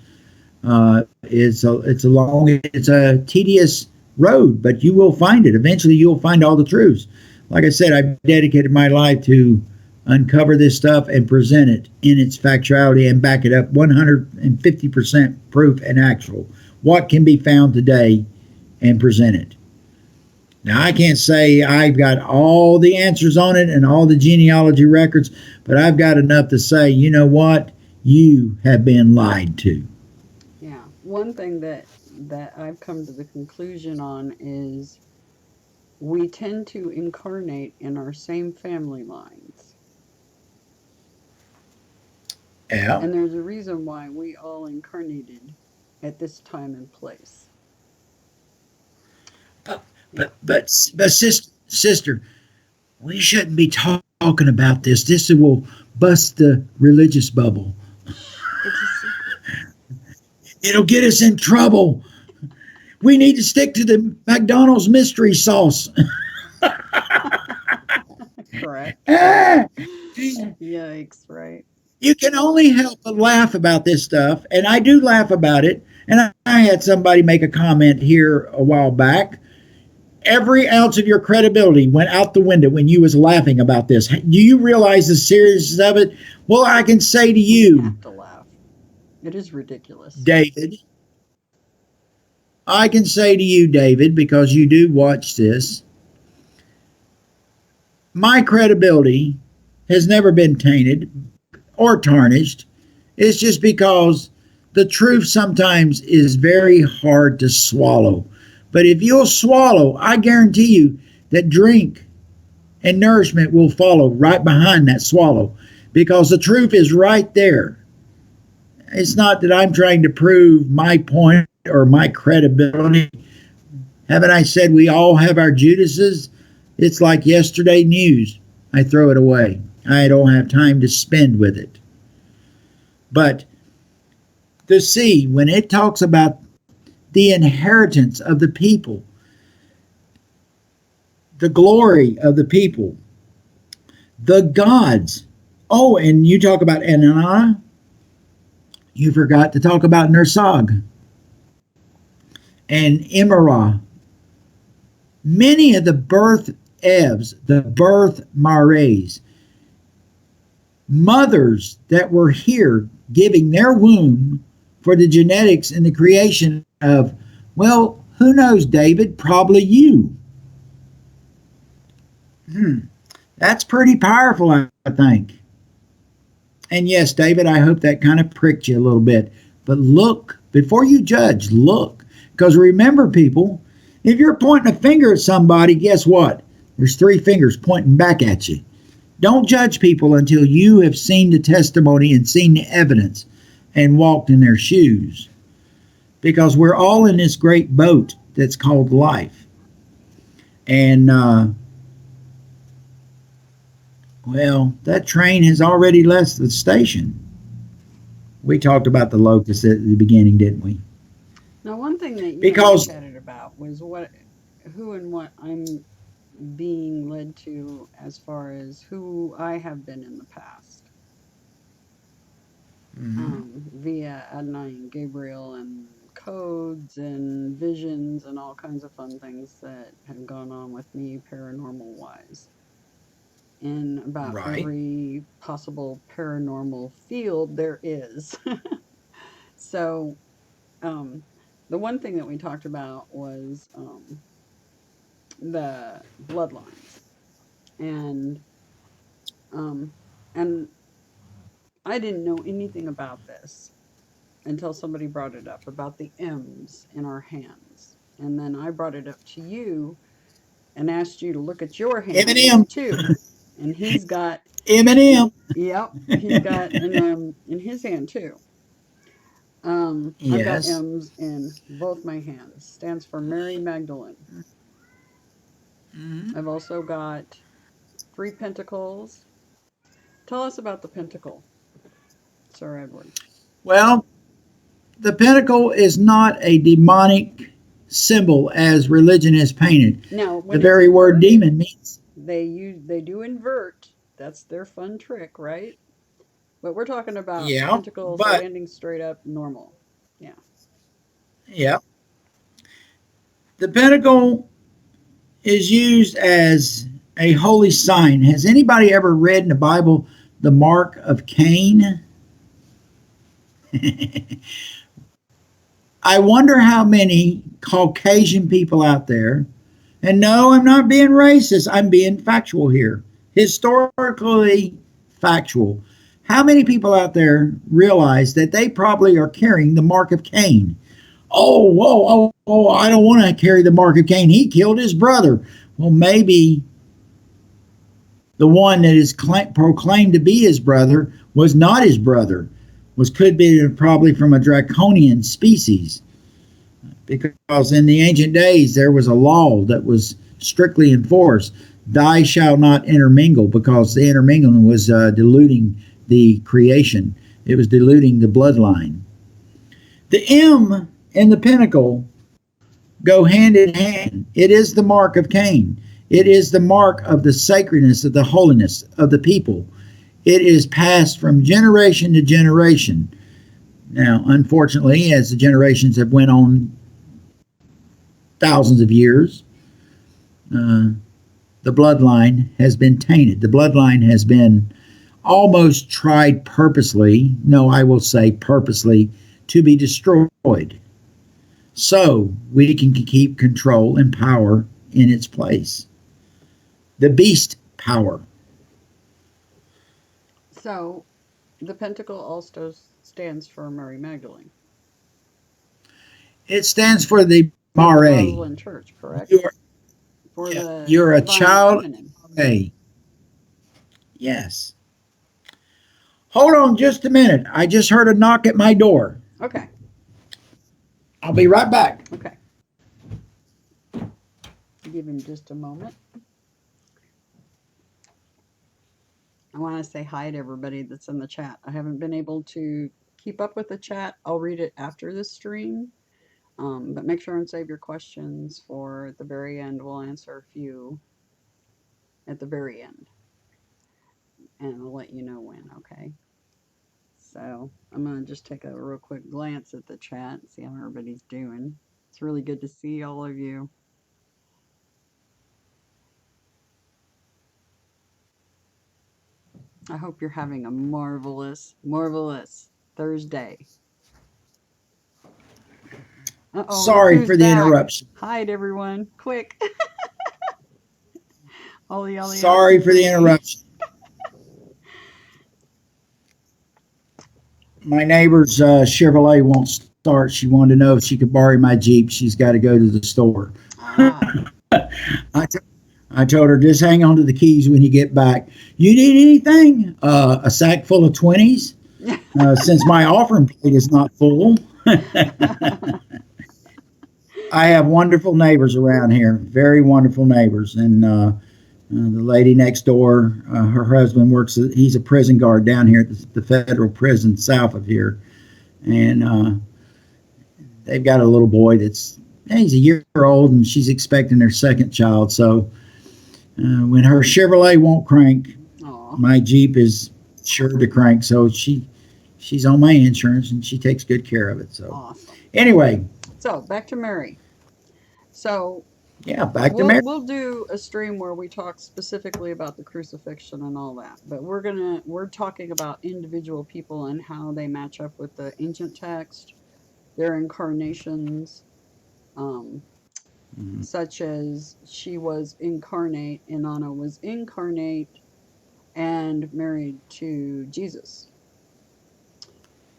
It's a tedious road, but you will find it. Eventually, you'll find all the truths. Like I said, I've dedicated my life to uncover this stuff and present it in its factuality and back it up 150% proof and actual. What can be found today and present it. Now, I can't say I've got all the answers on it and all the genealogy records, but I've got enough to say, you know what? You have been lied to. Yeah. One thing that I've come to the conclusion on is we tend to incarnate in our same family lines. Yeah. And there's a reason why we all incarnated at this time and place. But sister, we shouldn't be talking about this. This will bust the religious bubble. It'll get us in trouble. We need to stick to the McDonald's mystery sauce. Correct. Yikes, right. You can only help but laugh about this stuff, and I do laugh about it. And I had somebody make a comment here a while back. Every ounce of your credibility went out the window when you was laughing about this. Do you realize the seriousness of it? Well, I can say to you, have to laugh. It is ridiculous. David, I can say to you, David, because you do watch this, my credibility has never been tainted or tarnished. It's just because the truth sometimes is very hard to swallow. But if you'll swallow, I guarantee you that drink and nourishment will follow right behind that swallow, because the truth is right there. It's not that I'm trying to prove my point or my credibility. Haven't I said we all have our Judases? It's like yesterday news. I throw it away. I don't have time to spend with it. But to see, when it talks about the inheritance of the people, the glory of the people, the gods. Oh, and you talk about Anunnakene. You forgot to talk about Nersag and Imra. Many of the birth Evs, the birth Mares, mothers that were here giving their womb for the genetics and the creation of, well, who knows, David? Probably you. That's pretty powerful, I think. And yes, David, I hope that kind of pricked you a little bit. But look, before you judge, look. Because remember, people, if you're pointing a finger at somebody, guess what? There's 3 fingers pointing back at you. Don't judge people until you have seen the testimony and seen the evidence and walked in their shoes. Because we're all in this great boat that's called life. And, well, that train has already left the station. We talked about the locusts at the beginning, didn't we? Now, one thing that you Because chatted about was who and what I'm being led to as far as who I have been in the past, via Adonai and Gabriel and codes and visions and all kinds of fun things that have gone on with me paranormal wise in about right. every possible paranormal field there is. So the one thing that we talked about was the bloodlines, and um, and I didn't know anything about this until somebody brought it up about the M's in our hands, and then I brought it up to you and asked you to look at your hands Eminem. too, and he's got, Eminem. yep, he's got an M in his hand too. I've got Yes. M's in both my hands. Stands for Mary Magdalene. I've also got 3 pentacles. Tell us about the pentacle, Sir Edward. Well, the pentacle is not a demonic symbol as religion is painted. Now, The when it's very word inverted, demon means. they do invert. That's their fun trick, right? But we're talking about Yeah, pentacles but standing straight up, normal. Yeah. yeah, the pentacle is used as a holy sign. Has anybody ever read in the Bible the mark of Cain? I wonder how many Caucasian people out there, and no, I'm not being racist, I'm being factual here, historically factual. How many people out there realize that they probably are carrying the mark of Cain? Oh, whoa, I don't want to carry the mark of Cain. He killed his brother. Well, maybe the one that is proclaimed to be his brother was not his brother, could be probably from a draconian species. Because in the ancient days, there was a law that was strictly enforced. Thou shalt not intermingle, because the intermingling was diluting the creation. It was diluting the bloodline. The M and the pentacle go hand in hand. It is the mark of Cain. It is the mark of the sacredness, of the holiness of the people. It is passed from generation to generation. Now, unfortunately, as the generations have went on thousands of years, the bloodline has been tainted. The bloodline has been almost tried purposely, no, I will say purposely, to be destroyed. So we can keep control and power in its place. The beast power. So the pentacle also stands for Mary Magdalene. It stands for the For the Mare. Lutheran Church, correct? You're, For the you're a divine child. feminine. Hey, yes. Hold on just a minute. I just heard a knock at my door. Okay. I'll be right back. Okay. Give him just a moment. I want to say hi to everybody that's in the chat. I haven't been able to keep up with the chat. I'll read it after this stream. But make sure and save your questions for the very end. We'll answer a few at the very end. And I'll let you know when, okay? So I'm going to just take a real quick glance at the chat and see how everybody's doing. It's really good to see all of you. I hope you're having a marvelous, marvelous Thursday. Uh-oh, Sorry for the interruption. Hide, everyone. Quick. Ollie, ollie, Sorry for the interruption. My neighbor's Chevrolet won't start. She wanted to know if she could borrow my Jeep. She's got to go to the store. I told her, just hang on to the keys when you get back. You need anything? A sack full of 20s? Since my offering plate is not full. I have wonderful neighbors around here, very wonderful neighbors. And the lady next door, her husband works, he's a prison guard down here at the federal prison south of here. And they've got a little boy he's a year old, and she's expecting their second child. So when her Chevrolet won't crank, Aww. My Jeep is sure to crank. So she's on my insurance, and she takes good care of it. So awesome. Anyway. So back to Mary. So yeah, back to Mary. We'll do a stream where we talk specifically about the crucifixion and all that. But we're talking about individual people and how they match up with the ancient text, their incarnations, such as she was incarnate, Inanna was incarnate and married to Jesus.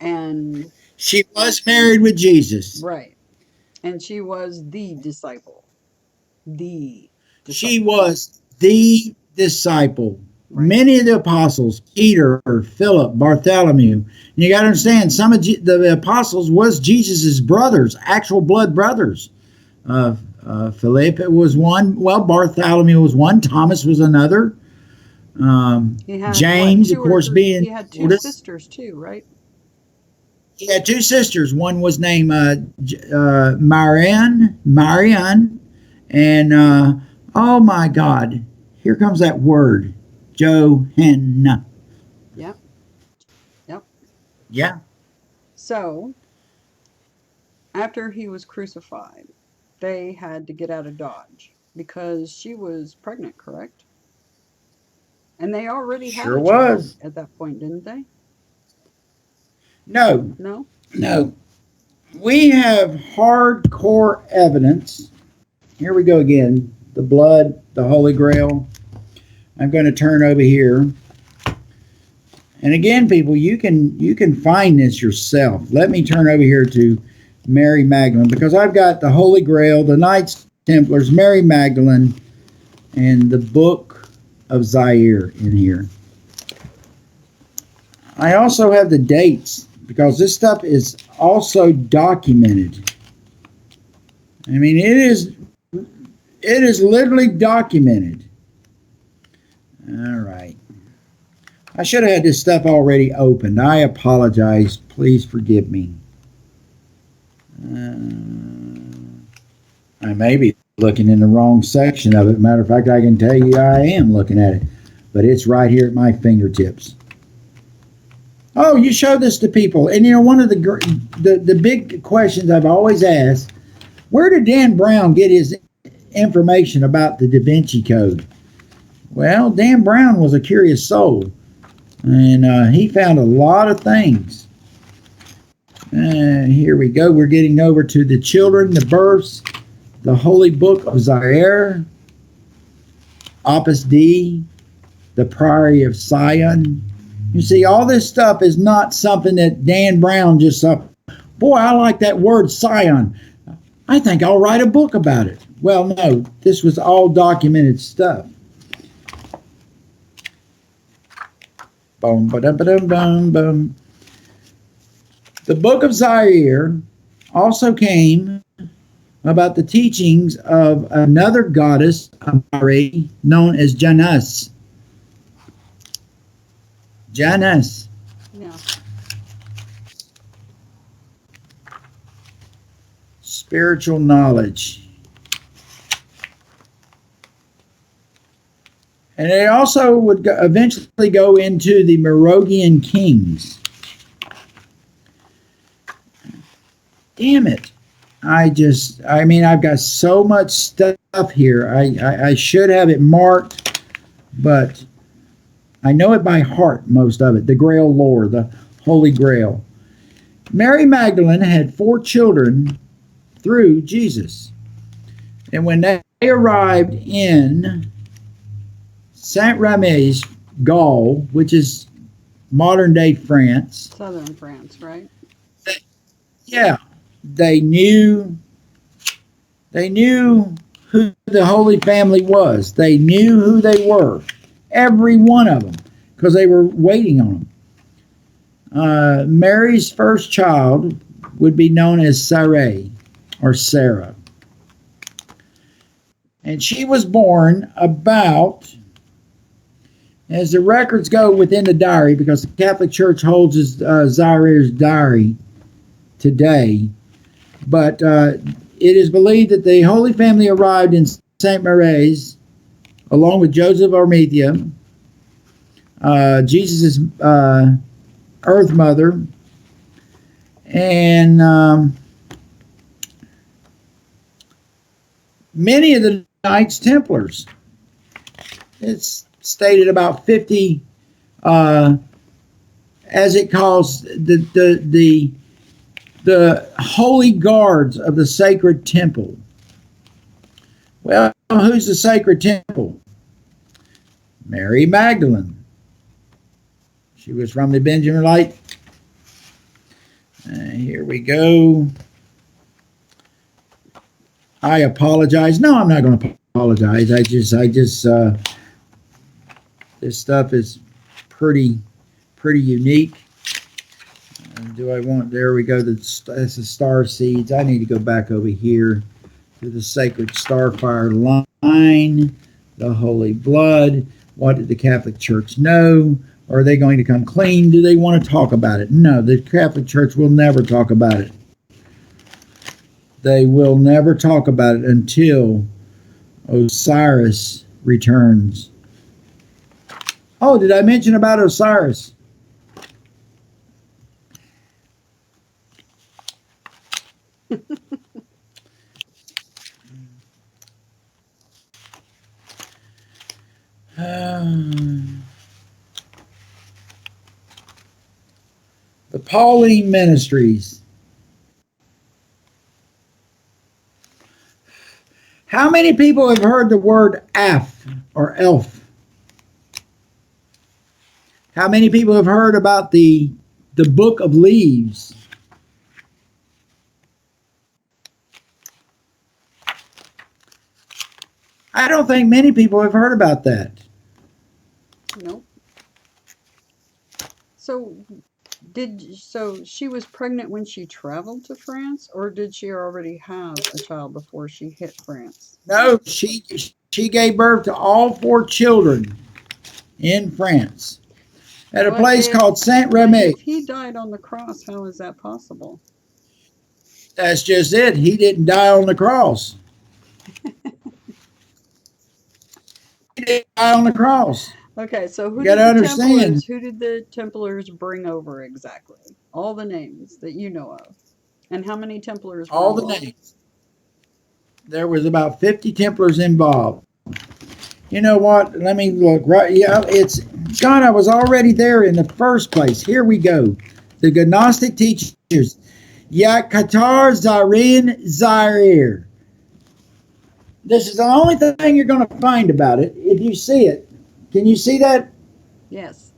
And she was married with Jesus. Right. And she was the disciple. She was the disciple. Right. Many of the apostles, Peter, Philip, Bartholomew. And you got to understand, some of the apostles was Jesus's brothers, actual blood brothers. Philip was one. Well, Bartholomew was one. Thomas was another. James, of course, being. He had two sisters too, right? He had two sisters. One was named Marianne, and oh my God, here comes that word, Johanna. Yep. Yeah. So, after he was crucified, they had to get out of Dodge because she was pregnant, correct? And they already had a child at that point, didn't they? No. We have hardcore evidence. Here we go again. The blood, the Holy Grail. I'm going to turn over here. And again, people, you can find this yourself. Let me turn over here to Mary Magdalene, because I've got the Holy Grail, the Knights Templars, Mary Magdalene, and the Book of Zaire in here. I also have the dates, because this stuff is also documented. I mean, it is literally documented. All right. I should have had this stuff already opened. I apologize. Please forgive me. I may be looking in the wrong section of it. Matter of fact, I can tell you I am looking at it. But it's right here at my fingertips. Oh, you show this to people. And, you know, one of the big questions I've always asked, where did Dan Brown get his information about the Da Vinci Code? Well, Dan Brown was a curious soul. And he found a lot of things. Here we go. We're getting over to the children, the births, the Holy Book of Zaire, Opus Dei, the Priory of Sion. You see, all this stuff is not something that Dan Brown just saw. Boy, I like that word Sion. I think I'll write a book about it. Well, no, this was all documented stuff. Boom, ba-dum, boom, boom. The Book of Zaire also came about the teachings of another goddess of Zaire known as Janus. Janus. Yeah. Spiritual knowledge. And it also would eventually go into the Merovingian kings. Damn it. I've got so much stuff here. I should have it marked, but I know it by heart, most of it. The Grail lore, the Holy Grail. Mary Magdalene had 4 children through Jesus. And when they arrived in Saint-Rémy, Gaul, which is modern-day France. Southern France, right? Yeah. They knew who the Holy Family was. They knew who they were. Every one of them. Because they were waiting on them. Mary's first child would be known as Sarai, or Sarah. And she was born about, as the records go within the diary, because the Catholic Church holds Zaire's diary today, but it is believed that the Holy Family arrived in St. Mary's along with Joseph Arimathea, Jesus' Earth Mother, and many of the Knights Templars. It's stated about 50, as it calls the holy guards of the sacred temple. Well, who's the sacred temple? Mary Magdalene. She was from the Benjaminite. Here we go. I apologize. No, I'm not going to apologize. I just this stuff is pretty unique. Do I want, there we go, that's the star seeds. I need to go back over here to the sacred starfire line, the holy blood. What did the Catholic Church know? Are they going to come clean? Do they want to talk about it? No, the Catholic Church will never talk about it. They will never talk about it until Osiris returns. Oh, did I mention about Osiris? The Pauline Ministries. How many people have heard the word AF or elf? How many people have heard about the Book of Leaves? I don't think many people have heard about that. Nope. So she was pregnant when she traveled to France, or did she already have a child before she hit France? No, she gave birth to all 4 children in France at a place called Saint-Rémy. If he died on the cross, how is that possible? That's just it. He didn't die on the cross. He didn't die on the cross. Okay, so who did the Templars bring over exactly? All the names that you know of. And how many Templars were all involved? The names. There was about 50 Templars involved. You know what? Let me look. Right, yeah, God, I was already there in the first place. Here we go. The Gnostic teachers. Yakatar Zarin Zaire. This is the only thing you're going to find about it. If you see it, can you see that? Yes.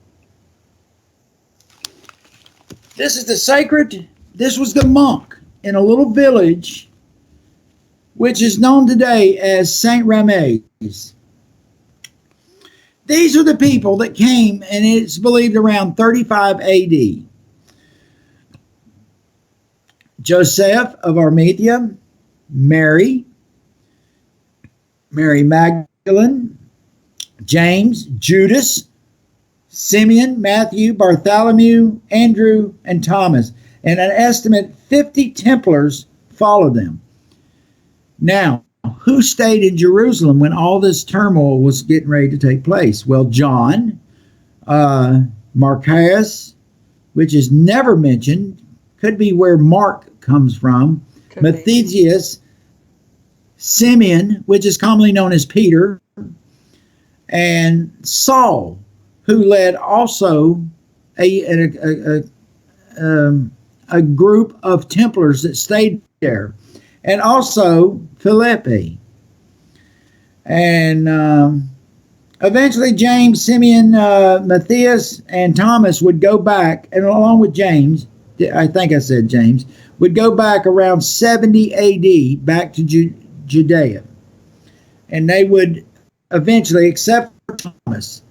This is the sacred, this was the monk in a little village, which is known today as Saint Ramez. These are the people that came, and it's believed around 35 AD. Joseph of Arimathea, Mary Magdalene, James, Judas, Simeon, Matthew, Bartholomew, Andrew, and Thomas. And an estimate 50 Templars followed them. Now, who stayed in Jerusalem when all this turmoil was getting ready to take place? Well, John, Marcus, which is never mentioned, could be where Mark comes from, Matthias, Simeon, which is commonly known as Peter, and Saul, who led also a group of Templars that stayed there, and also Philippi. And eventually James, Simeon, Matthias, and Thomas would go back, and along with James, I think I said James, would go back around 70 AD back to Judea. And they would eventually, except for Thomas,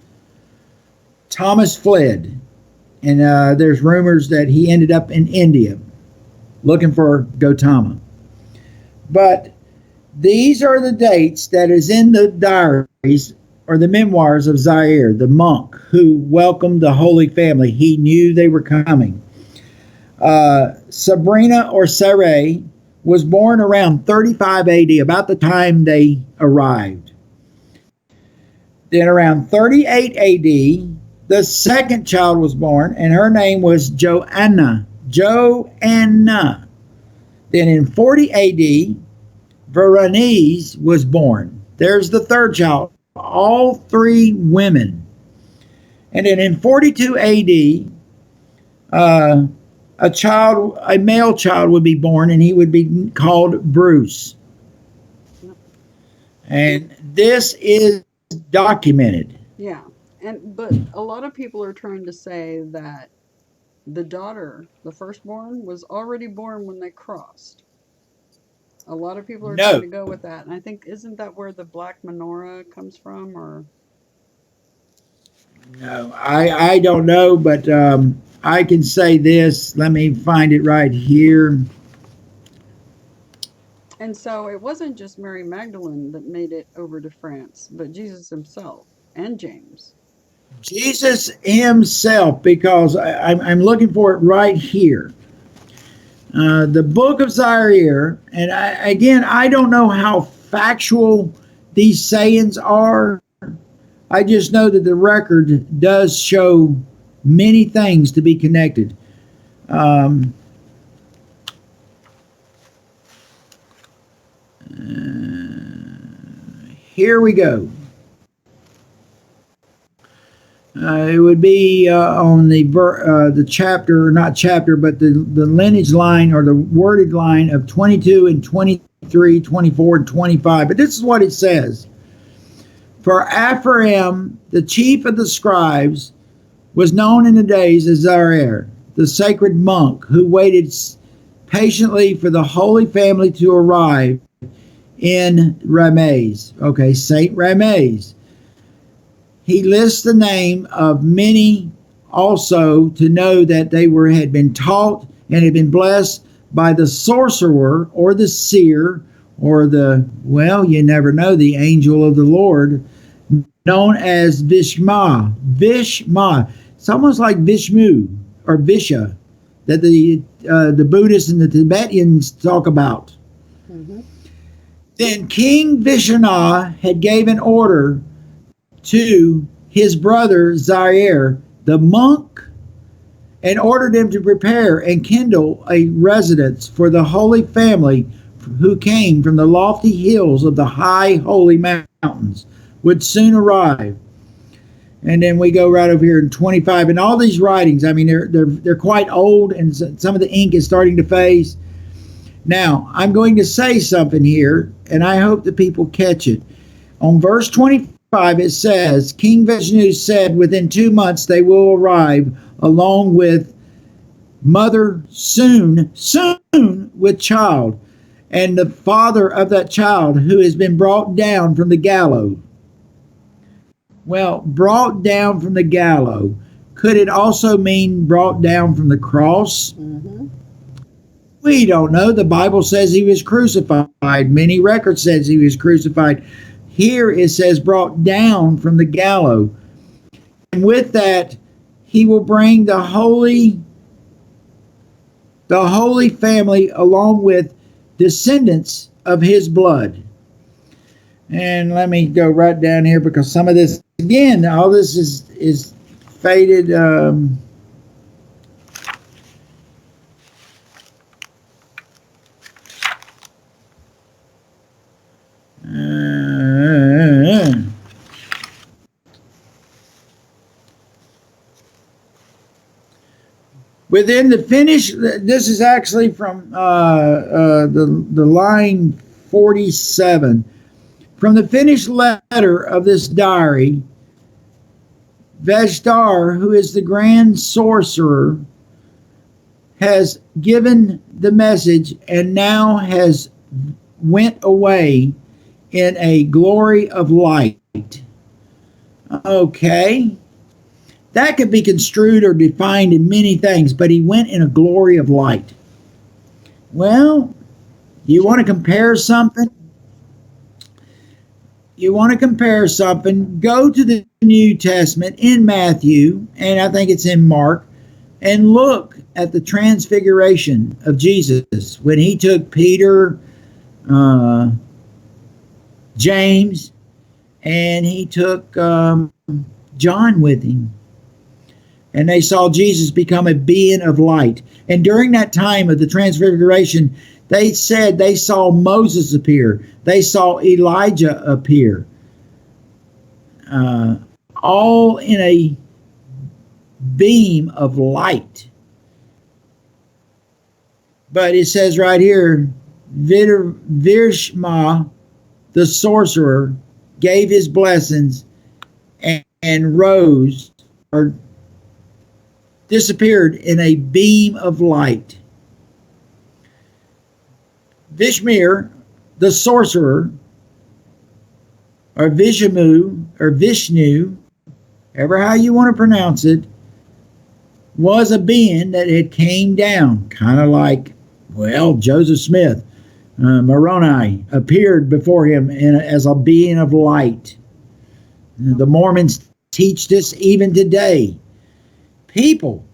Thomas fled, and there's rumors that he ended up in India looking for Gautama. But these are the dates that is in the diaries or the memoirs of Zaire, the monk who welcomed the Holy Family. He knew they were coming. Sabrina or Sarai was born around 35 AD, about the time they arrived. Then around 38 AD, the second child was born, and her name was Joanna. Then in 40 AD, Veronese was born. There's the third child, all three women. And then in 42 AD, a male child would be born, and he would be called Bruce. And this is documented. Yeah. But a lot of people are trying to say that the daughter, the firstborn, was already born when they crossed. A lot of people are trying to go with that. And I think, isn't that where the black menorah comes from? Or no, I don't know, but I can say this. Let me find it right here. And so it wasn't just Mary Magdalene that made it over to France, but Jesus himself and James. Jesus himself, because I'm looking for it right here. The book of Zaire, and I don't know how factual these sayings are. I just know that the record does show many things to be connected. Here we go. It would be on the chapter, not chapter, but the lineage line or the worded line of 22 and 23, 24, and 25. But this is what it says. For Ephraim, the chief of the scribes, was known in the days as Zaire, the sacred monk who waited patiently for the Holy Family to arrive in Ramez. Okay, Saint Ramez. He lists the name of many also to know that they had been taught and had been blessed by the sorcerer or the seer or you never know, the angel of the Lord, known as Vishma. Vishma. It's almost like Vishnu or Visha that the Buddhists and the Tibetans talk about. Mm-hmm. Then King Vishnu had gave an order to his brother Zaire, the monk, and ordered him to prepare and kindle a residence for the Holy Family who came from the lofty hills of the high holy mountains would soon arrive. And then we go right over here in 25, and all these writings, I mean, they're quite old, and some of the ink is starting to fade. Now, I'm going to say something here, and I hope that people catch it. On verse 25, it says, King Vishnu said, within 2 months they will arrive, along with mother soon with child, and the father of that child who has been brought down from the gallows. Well, brought down from the gallows. Could it also mean brought down from the cross? Mm-hmm. We don't know. The Bible says he was crucified. Many records says he was crucified. Here it says brought down from the gallows. And with that, he will bring the holy family along with descendants of his blood. And let me go right down here, because some of this, again, all this is faded. Within the finish, this is actually from the line 47. From the finished letter of this diary, Vashtar, who is the grand sorcerer, has given the message and now has went away in a glory of light. Okay. That could be construed or defined in many things, but he went in a glory of light. Well, you want to compare something? Go to the New Testament in Matthew, and I think it's in Mark, and look at the transfiguration of Jesus when he took Peter, James, and he took John with him. And they saw Jesus become a being of light. And during that time of the transfiguration, they said they saw Moses appear. They saw Elijah appear. All in a beam of light. But it says right here, Virshma, the sorcerer, gave his blessings and rose, or disappeared in a beam of light. Vishmir, the sorcerer, or Vishnu, ever how you want to pronounce it, was a being that had came down, kind of like, well, Joseph Smith, Moroni, appeared before him as a being of light. The Mormons teach this even today. People.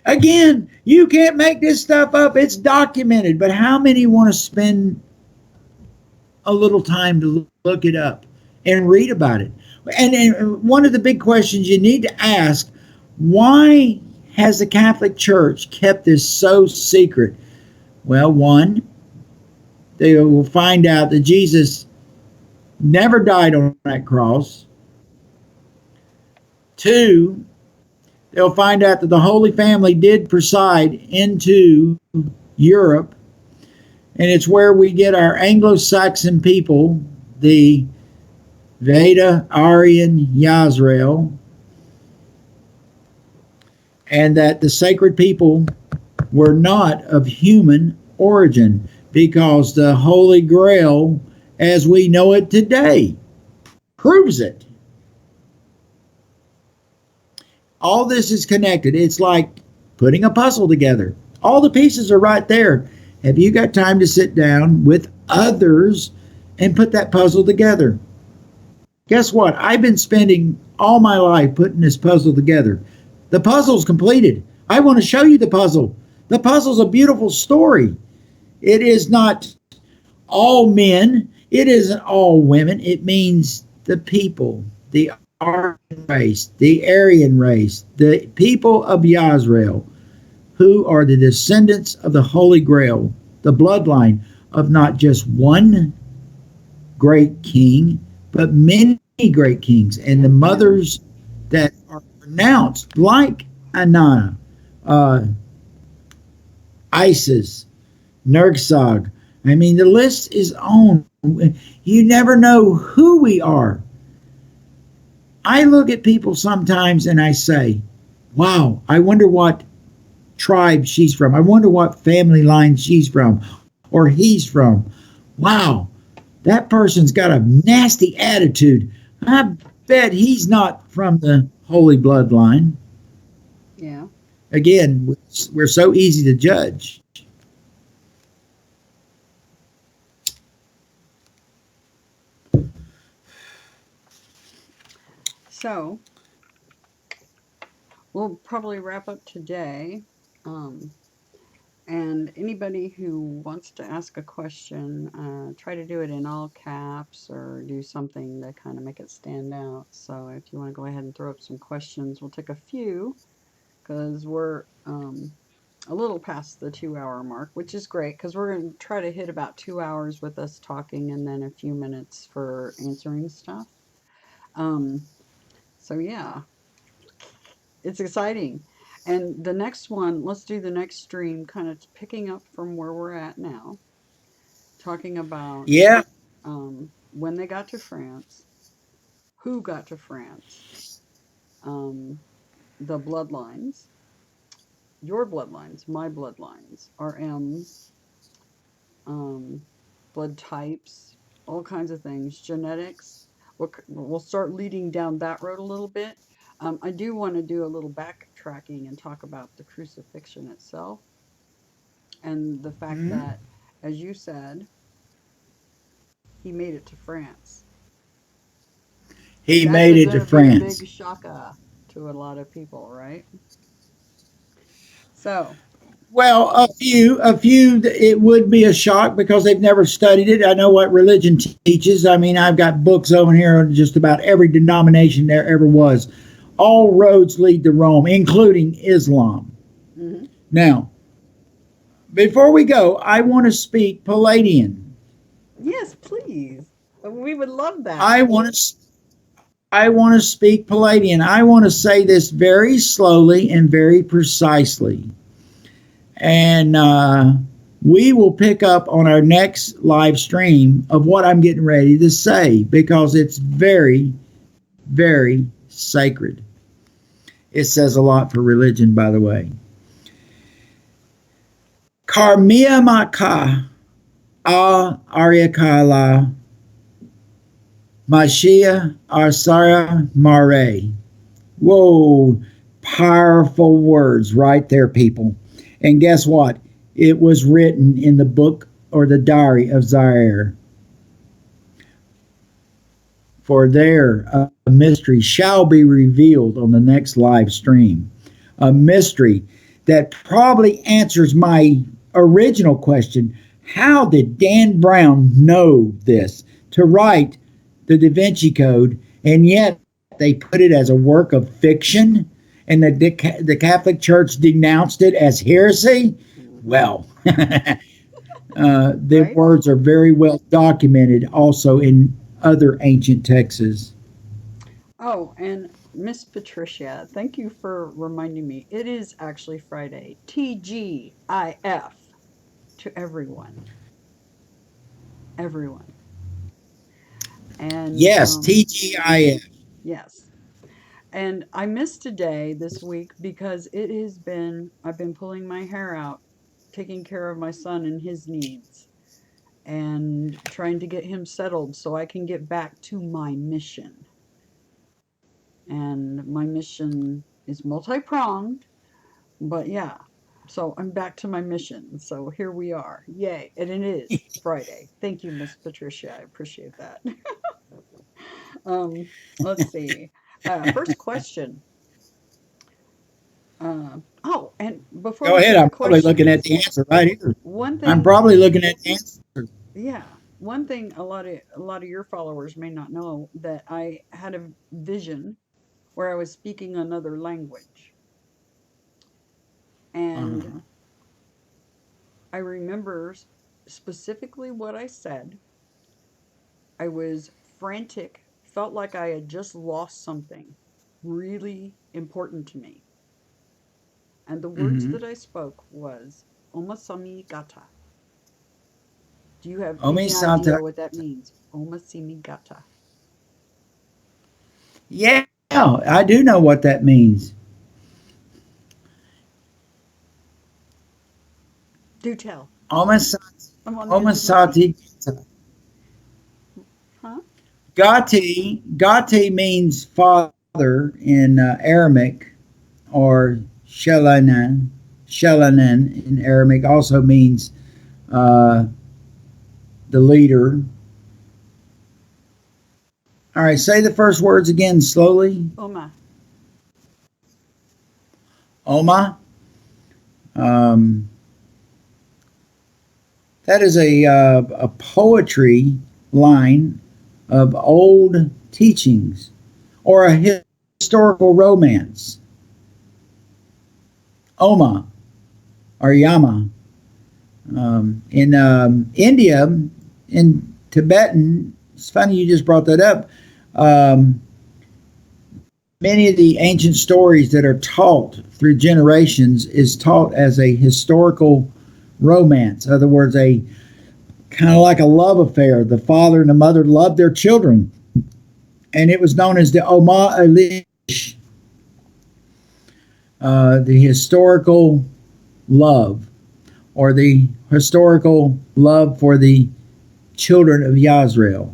Again, you can't make this stuff up. It's documented. But how many want to spend a little time to look it up and read about it? And one of the big questions you need to ask, why has the Catholic Church kept this so secret? Well, one, they will find out that Jesus never died on that cross. Two, they'll find out that the Holy Family did preside into Europe, and it's where we get our Anglo-Saxon people, the Veda, Aryan, Yasrael, and that the sacred people were not of human origin, because the Holy Grail, as we know it today, proves it. All this is connected. It's like putting a puzzle together. All the pieces are right there. Have you got time to sit down with others and put that puzzle together? Guess what? I've been spending all my life putting this puzzle together. The puzzle's completed. I want to show you the puzzle. The puzzle's a beautiful story. It is not all men. It isn't all women. It means the people, the Aryan race, the Aryan race, the people of Yasrael, who are the descendants of the Holy Grail, the bloodline of not just one great king, but many great kings, and the mothers that are pronounced like Anna, uh, Isis, Nergsog. I mean, the list is on. You never know who we are. I look at people sometimes and I say, wow, I wonder what tribe she's from. I wonder what family line she's from or he's from. Wow, that person's got a nasty attitude. I bet he's not from the holy bloodline. Yeah. Again, we're so easy to judge. So we'll probably wrap up today. Um, and anybody who wants to ask a question, try to do it in all caps or do something to kind of make it stand out. So if you want to go ahead and throw up some questions, we'll take a few because we're a little past the 2 hour mark, which is great because we're going to try to hit about 2 hours with us talking and then a few minutes for answering stuff. Um, so yeah, it's exciting. And the next one, let's do the next stream, kind of picking up from where we're at now, talking about Yeah, when they got to France, who got to France, um, the bloodlines, your bloodlines, my bloodlines, RMs, um, blood types, all kinds of things, genetics. We'll start leading down that road a little bit. I do want to do a little backtracking and talk about the crucifixion itself and the fact that, as you said, he made it to France. he That made is it going to to be a France. big shaka to a lot of people, right? So, Well, a few, it would be a shock because they've never studied it. I know what religion teaches. I mean, I've got books over here on just about every denomination there ever was. All roads lead to Rome, including Islam. mhm. Now, before we go, I want to speak Palladian. Yes, please. We would love that. I want to I want to speak Palladian. I want to say this very slowly and very precisely. And we will pick up on our next live stream of what I'm getting ready to say because it's very, very sacred. It says a lot for religion, by the way. Karmia Maka A Aryakala Mashia Arsara Mare. Whoa, powerful words right there, people. And guess what? It was written in the book or the diary of Zaire. For there a mystery shall be revealed on the next live stream. A mystery that probably answers my original question: how did Dan Brown know this to write the Da Vinci Code, and yet they put it as a work of fiction, and the Catholic Church denounced it as heresy? Hmm. Well, the Right? words are very well documented also in other ancient texts. Oh, and Miss Patricia, thank you for reminding me. It is actually Friday. TGIF to everyone. Everyone. And Yes, TGIF. yes. And I missed a day this week because I've been pulling my hair out, taking care of my son and his needs, and trying to get him settled so I can get back to my mission. And my mission is multi pronged, but yeah. So I'm back to my mission. So here we are. Yay. And it is Friday. Thank you, Miss Patricia. I appreciate that. Let's see. First question. And before Go we ahead. get to I'm probably looking at questions, the answer right here. one I'm thing, probably looking at the answer. yeah, one thing a lot of your followers may not know that I had a vision where I was speaking another language. And Uh-huh. I remember specifically what I said. I was frantic felt like I had just lost something really important to me. And the words Mm-hmm. that I spoke was Omasami Gata. Do you have Omi any Santa. idea what that means? Omasimi Gata. Yeah, I do know what that means. Do tell. Omasati. I'm on the edge of my seat. Omasati. Huh? Gati means father in Aramaic, or Shelanan. Shelanan in Aramaic also means uh, the leader. All right, say the first words again slowly. Oma. Oma. Um, that is a poetry line of old teachings or a historical romance. Oma or Yama. In India, in Tibetan, it's funny you just brought that up. Um, Many of the ancient stories that are taught through generations is taught as a historical romance. In other words, a kind of like a love affair. The father and the mother loved their children, and it was known as the Oma Elish, the historical love, or the historical love for the children of Yazrael.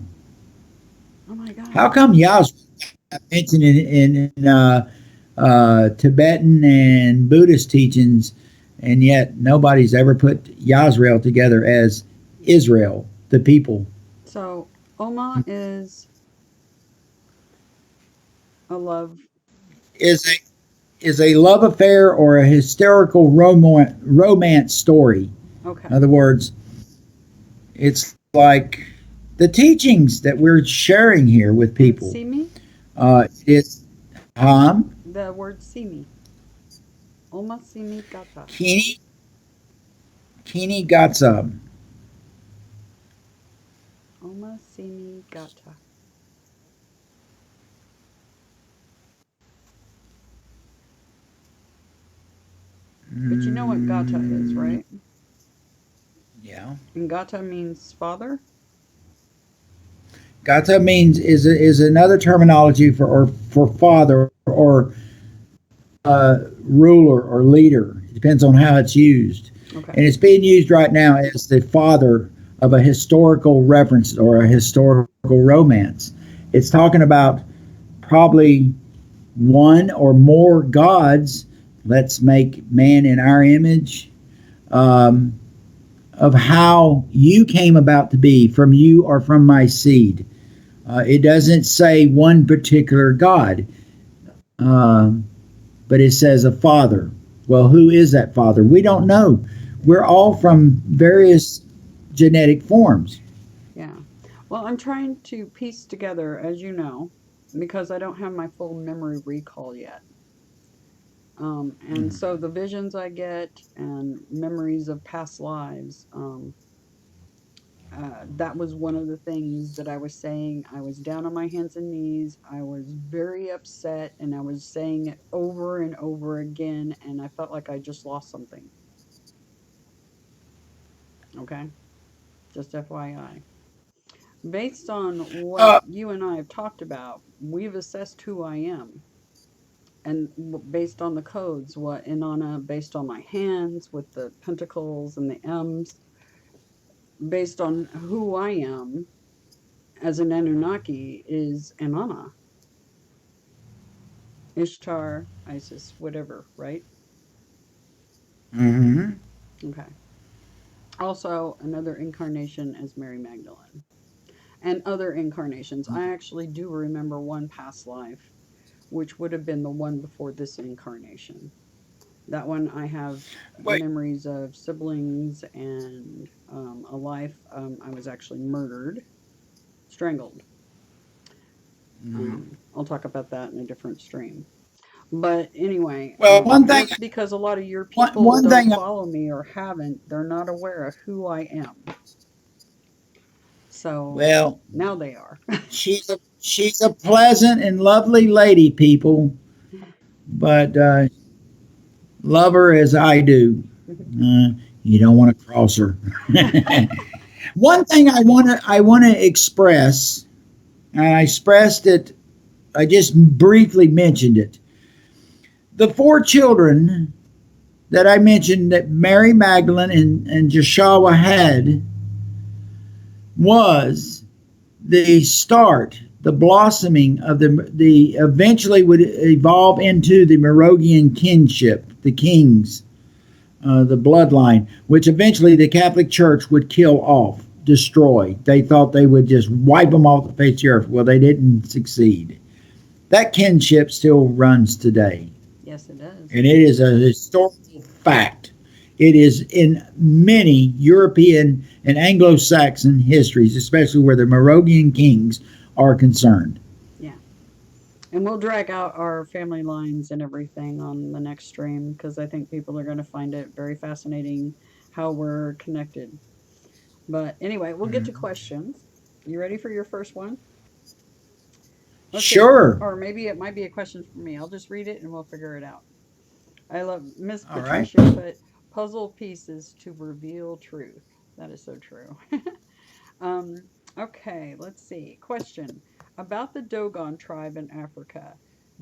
Oh my How God. come Yazrael mentioned in Tibetan and Buddhist teachings, and yet nobody's ever put Yazrael together as Israel, the people? So, Oma is a love. Is a love affair or a historical romance story. In Okay. other words, it's like the teachings that we're sharing here with And people. Simi? It's The word Simi. Oma Simi Gata. Kini Kini Gatsa. Oma Simi Gata. But you know what Gata is, Mm, right? yeah. And Gata means father? Gata means is another terminology for father or ruler or leader. It depends on how it's used, Okay. and it's being used right now as the father of a historical reference or a historical romance. It's talking about probably one or more gods. Let's make man in our image. Um, of how you came about to be, from you or from my seed. It doesn't say one particular God, um, but it says a father. Well, who is that father? We don't know. We're all from various genetic forms. Yeah. Well, I'm trying to piece together, as you know, because I don't have my full memory recall yet. And so the visions I get and memories of past lives, that was one of the things that I was saying. I was down on my hands and knees. I was very upset, and I was saying it over and over again, and I felt like I just lost something. Okay, just FYI. Based on what Uh, you and I have talked about, we've assessed who I am, and based on the codes, what Inanna, based on my hands with the pentacles and the M's, based on who I am as an Anunnaki is Inanna, Ishtar, Isis, whatever, right? mm-hmm. Okay. Also, another incarnation as Mary Magdalene. And other incarnations. I actually do remember one past life, which would have been the one before this incarnation. That one I have Wait. memories of siblings and a life. I was actually murdered, strangled. Mhm. I'll talk about that in a different stream. But anyway, Well, one thing, just because a lot of your one, people one don't thing, follow me or haven't, they're not aware of who I am. So Well, now they are. she's a pleasant and lovely lady, people, but love her as I do. Uh, you don't want to cross her. One thing I want to express, and I expressed it. I just briefly mentioned it. The four children that I mentioned that Mary Magdalene and Joshua had was the start, the blossoming of the eventually would evolve into the Merovingian kinship, the kings, the bloodline, which eventually the Catholic Church would kill off, destroy. They thought they would just wipe them off the face of the earth. Well, they didn't succeed. That kinship still runs today. Yes, it does. And it is a historical fact. It is in many European and Anglo-Saxon histories, especially where the Merovingian kings are concerned. Yeah. And we'll drag out our family lines and everything on the next stream because I think people are going to find it very fascinating how we're connected. But anyway, we'll get to questions. You ready for your first one? Let's see. Sure. Or maybe it might be a question for me. I'll just read it and we'll figure it out. I love Miss All right. Patricia put puzzle pieces to reveal truth. That is so true. um, okay, let's see. Question about the Dogon tribe in Africa.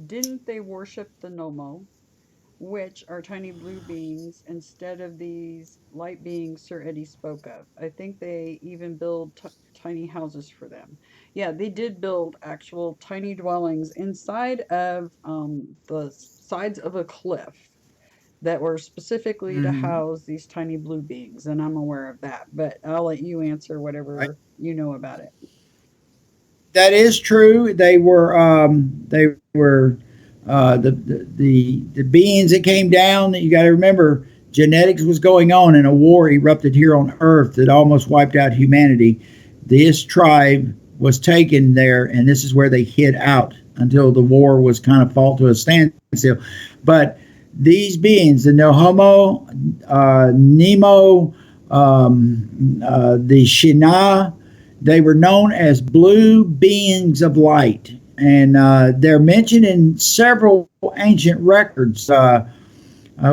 Didn't they worship the Nomo, which are tiny blue beings, instead of these light beings Sir Eddie spoke of? I think they even build tiny houses for them. Yeah, they did build actual tiny dwellings inside of the sides of a cliff that were specifically to Mhm. house these tiny blue beings, and I'm aware of that. But I'll let you answer Right. whatever you know about it. That is true. They were the beings that came down. You got to remember, genetics was going on, and a war erupted here on Earth that almost wiped out humanity. This tribe was taken there, and this is where they hid out until the war was kind of fought to a standstill. But these beings, the Nohomo, Nemo, the Shina, they were known as blue beings of light, and they're mentioned in several ancient records.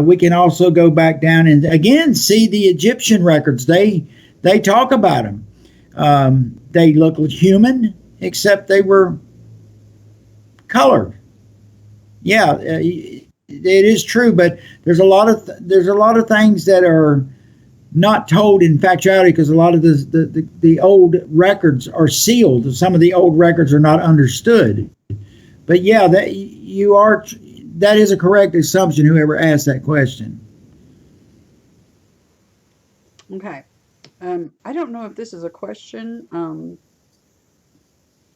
We can also go back down and again see the Egyptian records. They talk about them. They look human, except they were colored. Yeah, it is true, but there's a lot of things that are not told in factuality because a lot of the old records are sealed. Some of the old records are not understood. But yeah, that is a correct assumption. Whoever asked that question. Okay. I don't know if this is a question.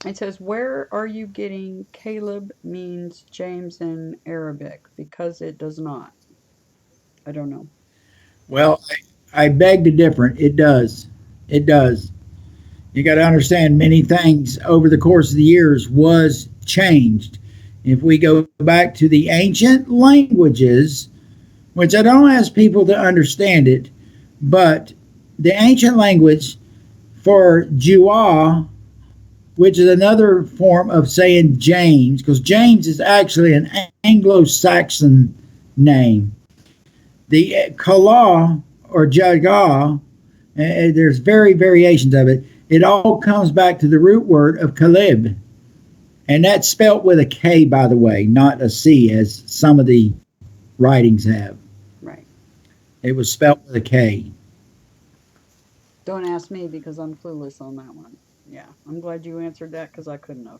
It says, "Where are you getting Caleb means James in Arabic? Because it does not." I don't know. Well, I beg to differ. It does. It does. You got to understand many things over the course of the years was changed. If we go back to the ancient languages, which I don't ask people to understand it, but the ancient language for Jua, which is another form of saying James, because James is actually an Anglo-Saxon name. The Kala or Jaga, there's variations of it. It all comes back to the root word of Caleb. And that's spelt with a K, by the way, not a C, as some of the writings have. Right. It was spelt with a K. Don't ask me because I'm clueless on that one. Yeah, I'm glad you answered that because I couldn't have.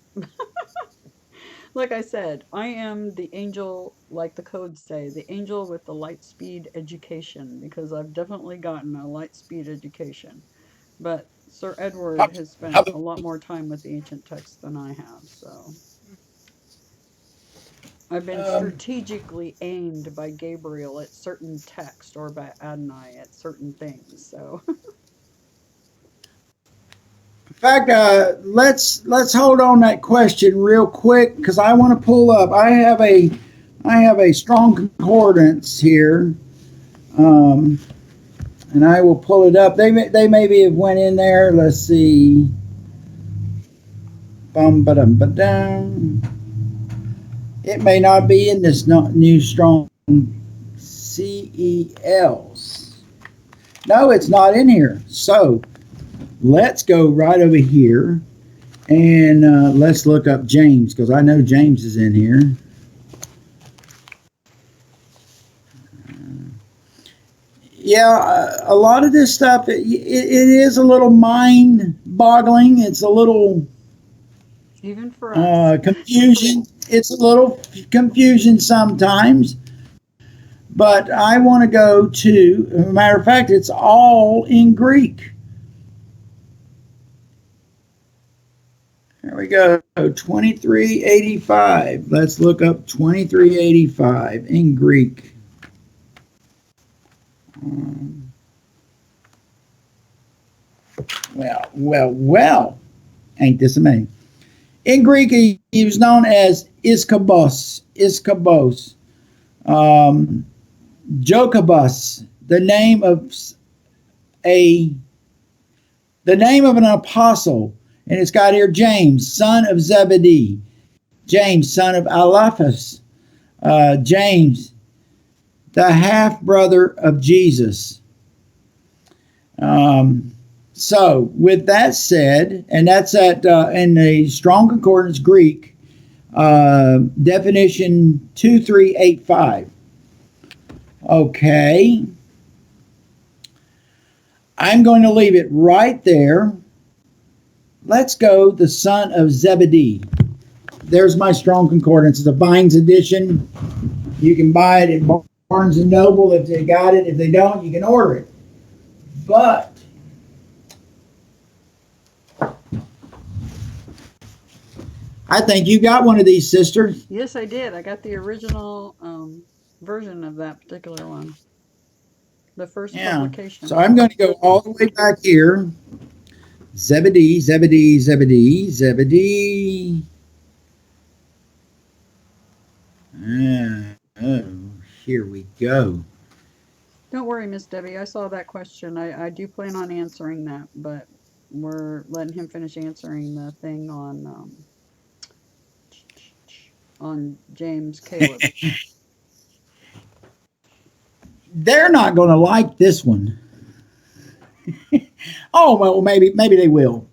Like I said, I am the angel, like the codes say, the angel with the light speed education because I've definitely gotten a light speed education. But Sir How, Edward has how, spent a lot more time with the ancient texts than I have, so I've been um, strategically aimed by Gabriel at certain text or by Adonai at certain things. So in fact, let's hold on that question real quick because I want to pull up. I have a strong concordance here, and I will pull it up. They maybe have went in there. Let's see. Ba-dum. It may not be in this new strong CELs. No, it's not in here. So let's go right over here and let's look up James, because I know James is in here. Yeah, a lot of this stuff, it is a little mind-boggling. It's a little even for us. Confusion. It's a little confusion sometimes. But I want to go to, as a matter of fact, it's all in Greek. There we go, 2385. Let's look up 2385 in Greek. Well. Ain't this amazing? In Greek, he was known as Iskabos. Jokabus, the name of an apostle, and it's got here James, son of Zebedee, James, son of Alphaeus, James, the half brother of Jesus. So, with that said, and that's at in the Strong Concordance Greek, definition 2385. Okay. I'm going to leave it right there. Let's go the son of Zebedee. There's my Strong Concordance. It's a Vines edition. You can buy it at Barnes & Noble if they got it. If they don't, you can order it. But I think you got one of these, sister. Yes, I did. I got the original version of that particular one. The first publication. So I'm going to go all the way back here. Zebedee. Here we go. Don't worry, Miss Debbie. I saw that question. I do plan on answering that, but we're letting him finish answering the thing on James Caleb. They're not going to like this one. Oh, well, maybe they will.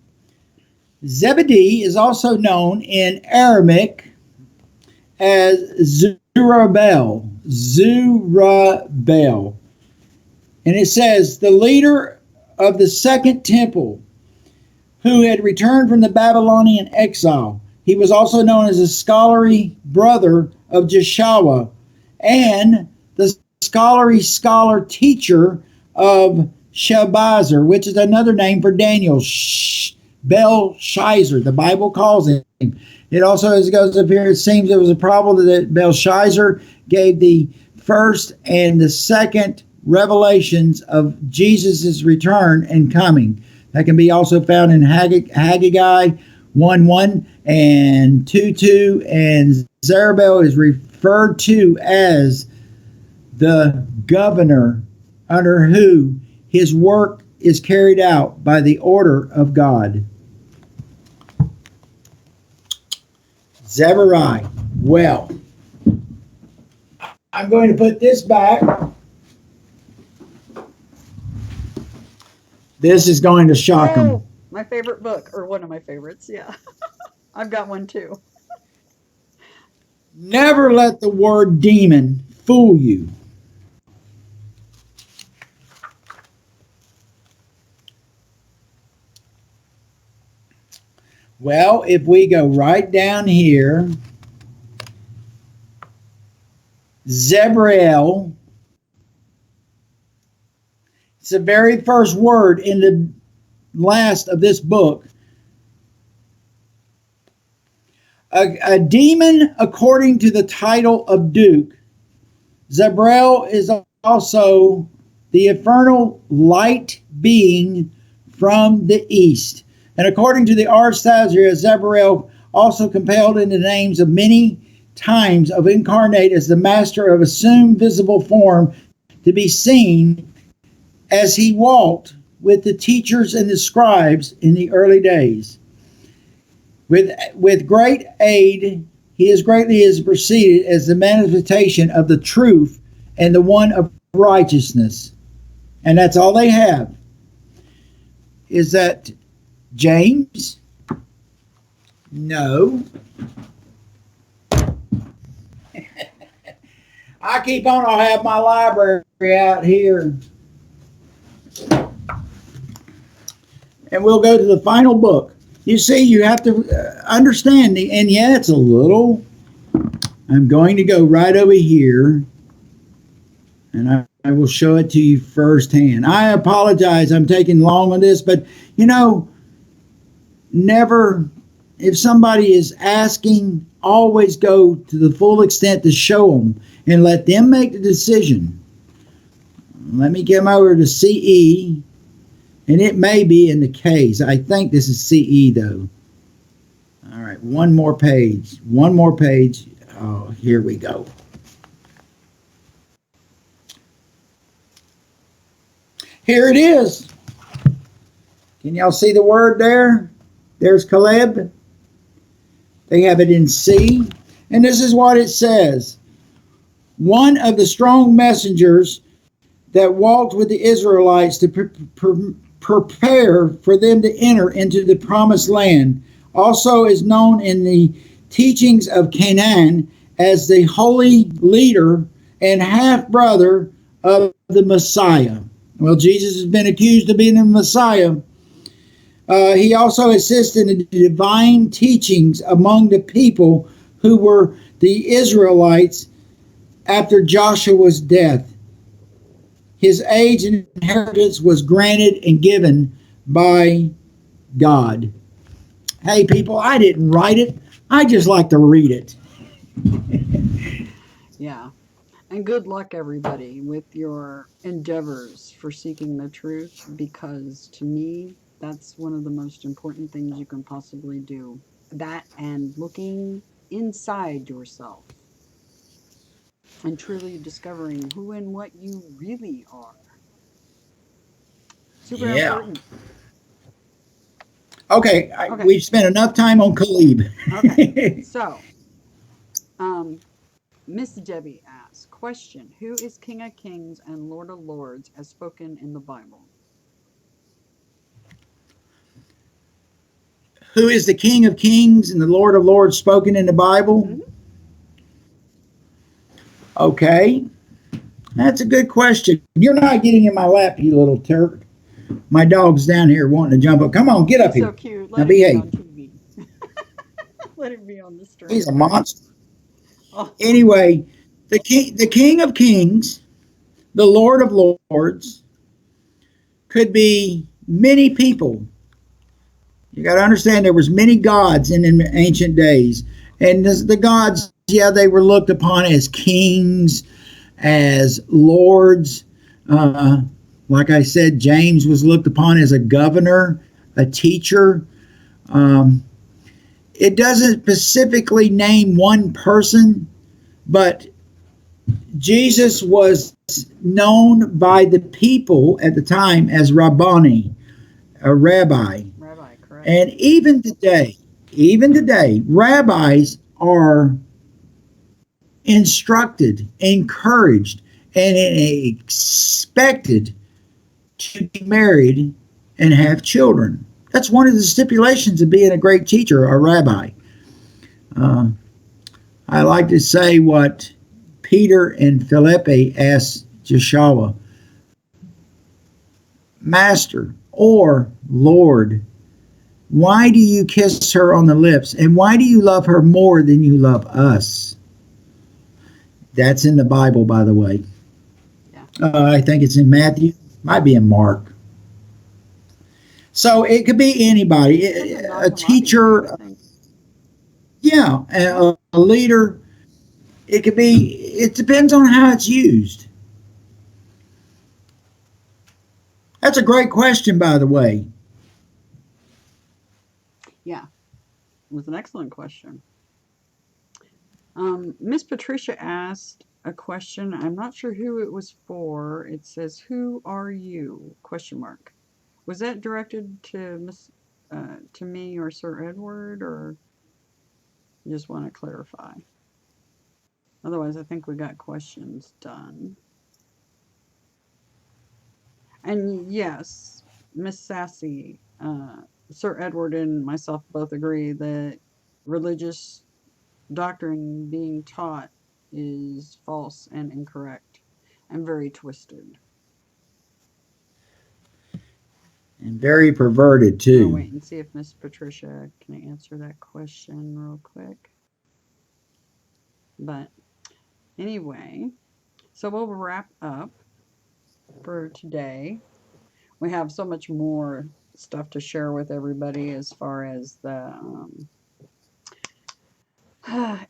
Zebedee is also known in Aramaic as Zerubbabel. And it says, the leader of the second temple who had returned from the Babylonian exile. He was also known as a scholarly brother of Jeshua and the scholar teacher of Shalmaneser, which is another name for Daniel, Belshazzar. The Bible calls him. It also, as it goes up here, it seems it was a problem that Belshazzar gave the first and the second revelations of Jesus' return and coming. That can be also found in Haggai 1:1 and 2:2, and Zerubbabel is referred to as the governor under who his work is carried out by the order of God. Zebediah. Well, I'm going to put this back. This is going to shock them. My favorite book, or one of my favorites, yeah. I've got one too. Never let the word demon fool you. Well, if we go right down here, Zebriel, it's the very first word in the last of this book. A demon, according to the title of Duke, Zebriel is also the infernal light being from the east. And according to the Ars Sazria, Zebriel also compelled in the names of many times of incarnate as the master of assumed visible form to be seen as he walked with the teachers and the scribes in the early days. With great aid, he is greatly is proceeded as the manifestation of the truth and the one of righteousness. And that's all they have. Is that James? No. I keep on, I'll have my library out here. And we'll go to the final book. You see, you have to understand, and yeah, it's a little. I'm going to go right over here, and I will show it to you firsthand. I apologize, I'm taking long on this, but never, if somebody is asking, always go to the full extent to show them and let them make the decision. Let me get over to CE. And it may be in the Ks. I think this is CE, though. All right, one more page. One more page. Oh, here we go. Here it is. Can y'all see the word there? There's Caleb. They have it in C. And this is what it says. One of the strong messengers that walked with the Israelites to prepare for them to enter into the promised land, also is known in the teachings of Canaan as the holy leader and half-brother of the Messiah. Well, Jesus has been accused of being the Messiah. He also assisted in the divine teachings among the people who were the Israelites after Joshua's death. His age and inheritance was granted and given by God. Hey, people, I didn't write it. I just like to read it. Yeah. And good luck, everybody, with your endeavors for seeking the truth, because to me, that's one of the most important things you can possibly do. That and looking inside yourself and truly discovering who and what you really are. Super Yeah. important. Okay, Okay. we've spent enough time on Caleb. Okay. So, Miss Debbie asks, question, who is King of Kings and Lord of Lords as spoken in the Bible? Who is the King of Kings and the Lord of Lords spoken in the Bible? Mm-hmm. Okay, that's a good question. You're not getting in my lap, you little Turk. My dog's down here wanting to jump up. Come on, get up He's here. so cute. Now Let him be behave. on TV. Let him be on the He's a stream. monster. Oh, Anyway, the King of Kings, the Lord of Lords, could be many people. You got to understand there was many gods in ancient days, and the gods, yeah, they were looked upon as kings, as lords. Like I said, James was looked upon as a governor, a teacher. It doesn't specifically name one person, but Jesus was known by the people at the time as Rabboni, a rabbi. Rabbi, correct. And even today, rabbis are instructed, encouraged, and expected to be married and have children. That's one of the stipulations of being a great teacher, a rabbi. I like to say what Peter and Philippi asked Joshua, Master or Lord, why do you kiss her on the lips? And why do you love her more than you love us? That's in the Bible, by the way. Yeah. I think it's in Matthew. Might be in Mark. So it could be anybody. A teacher. Yeah. A leader. It could be. It depends on how it's used. That's a great question, by the way. Yeah. It was an excellent question. Miss Patricia asked a question. I'm not sure who it was for. It says, "Who are you?" Question mark. Was that directed to Miss to me or Sir Edward, or you just want to clarify? Otherwise, I think we got questions done. And yes, Miss Sassy, Sir Edward and myself both agree that religious doctrine being taught is false and incorrect and very twisted. And very perverted, too. I'll wait and see if Miss Patricia can answer that question real quick. But anyway, so we'll wrap up for today. We have so much more stuff to share with everybody as far as the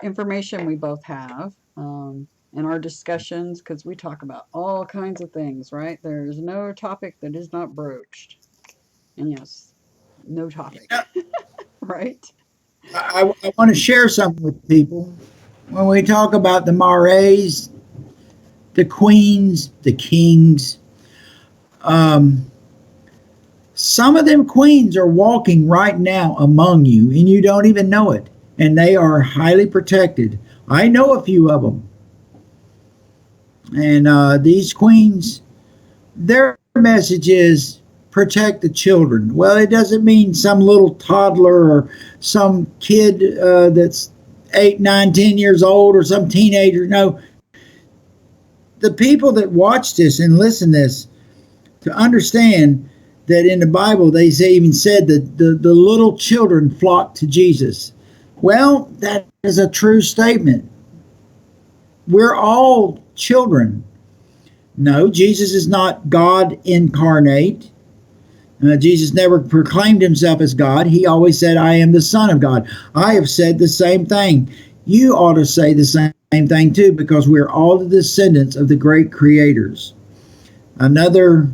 information we both have in our discussions, because we talk about all kinds of things, right? There's no topic that is not broached. And yes, no topic, right? I want to share something with people. When we talk about the Marais, the queens, the kings, some of them queens are walking right now among you, and you don't even know it. And they are highly protected. I know a few of them. And these queens, their message is protect the children. Well, it doesn't mean some little toddler or some kid that's 8, 9, 10 years old or some teenager. No. The people that watch this and listen to this to understand that in the Bible they even said that the little children flocked to Jesus. Well, that is a true statement. We're all children. No, Jesus is not God incarnate. Jesus never proclaimed himself as God. He always said, I am the Son of God. I have said the same thing. You ought to say the same thing too, because we're all the descendants of the great creators. Another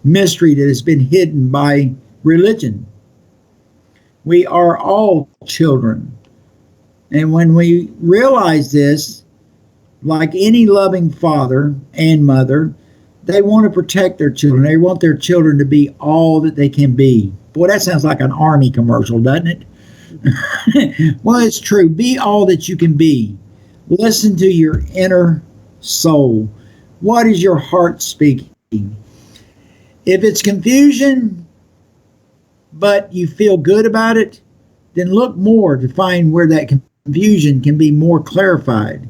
mystery that has been hidden by religion. We are all children. And when we realize this, like any loving father and mother, they want to protect their children. They want their children to be all that they can be. Boy, that sounds like an army commercial, doesn't it? Well, it's true. Be all that you can be. Listen to your inner soul. What is your heart speaking? If it's confusion, but you feel good about it, then look more to find where that confusion can be more clarified.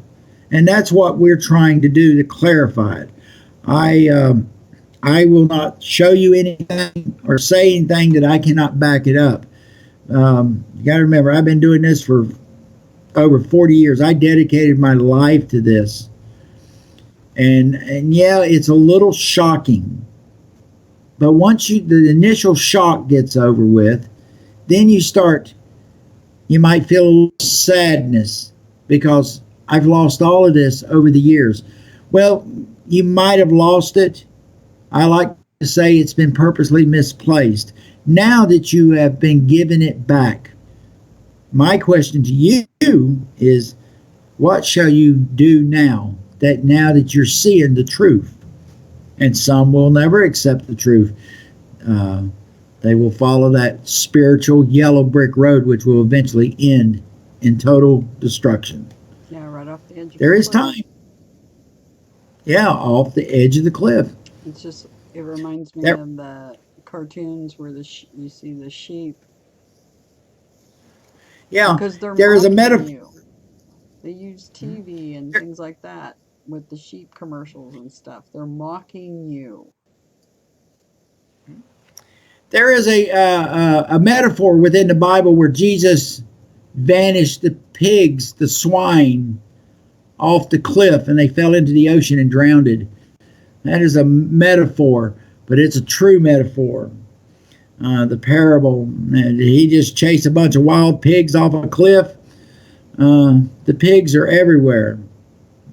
And that's what we're trying to do, to clarify it. I will not show you anything or say anything that I cannot back it up. You got to remember, I've been doing this for over 40 years. I dedicated my life to this. And yeah, it's a little shocking. But once the initial shock gets over with, then you might feel a little sadness because I've lost all of this over the years. Well, you might have lost it. I like to say it's been purposely misplaced. Now that you have been given it back, my question to you is, what shall you do now that you're seeing the truth? And some will never accept the truth. They will follow that spiritual yellow brick road, which will eventually end in total destruction. Yeah, right off the edge of There the is cliff. time. Yeah, off the edge of the cliff. It reminds me of the cartoons where you see the sheep. Yeah, Because they're there is a mocking metaphor. you. They use TV and things like that with the sheep commercials and stuff. They're mocking you. There is a metaphor within the Bible where Jesus vanished the pigs, the swine, off the cliff, and they fell into the ocean and drowned. That is a metaphor, but it's a true metaphor. The parable, he just chased a bunch of wild pigs off a cliff. The pigs are everywhere,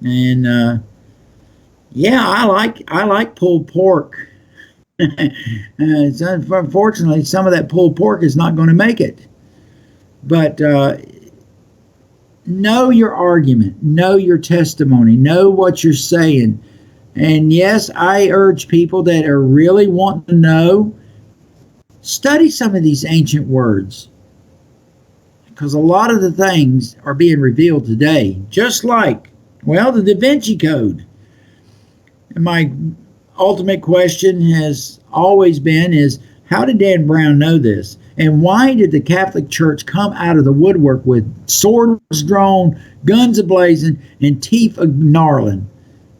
and yeah, I like pulled pork. Unfortunately, some of that pulled pork is not going to make it. But know your argument, know your testimony, know what you're saying. And yes, I urge people that are really wanting to know, Study some of these ancient words, because a lot of the things are being revealed today, just like, well, the Da Vinci Code. And my ultimate question has always been is, how did Dan Brown know this? And why did the Catholic Church come out of the woodwork with swords drawn, guns ablazing, and teeth gnarling?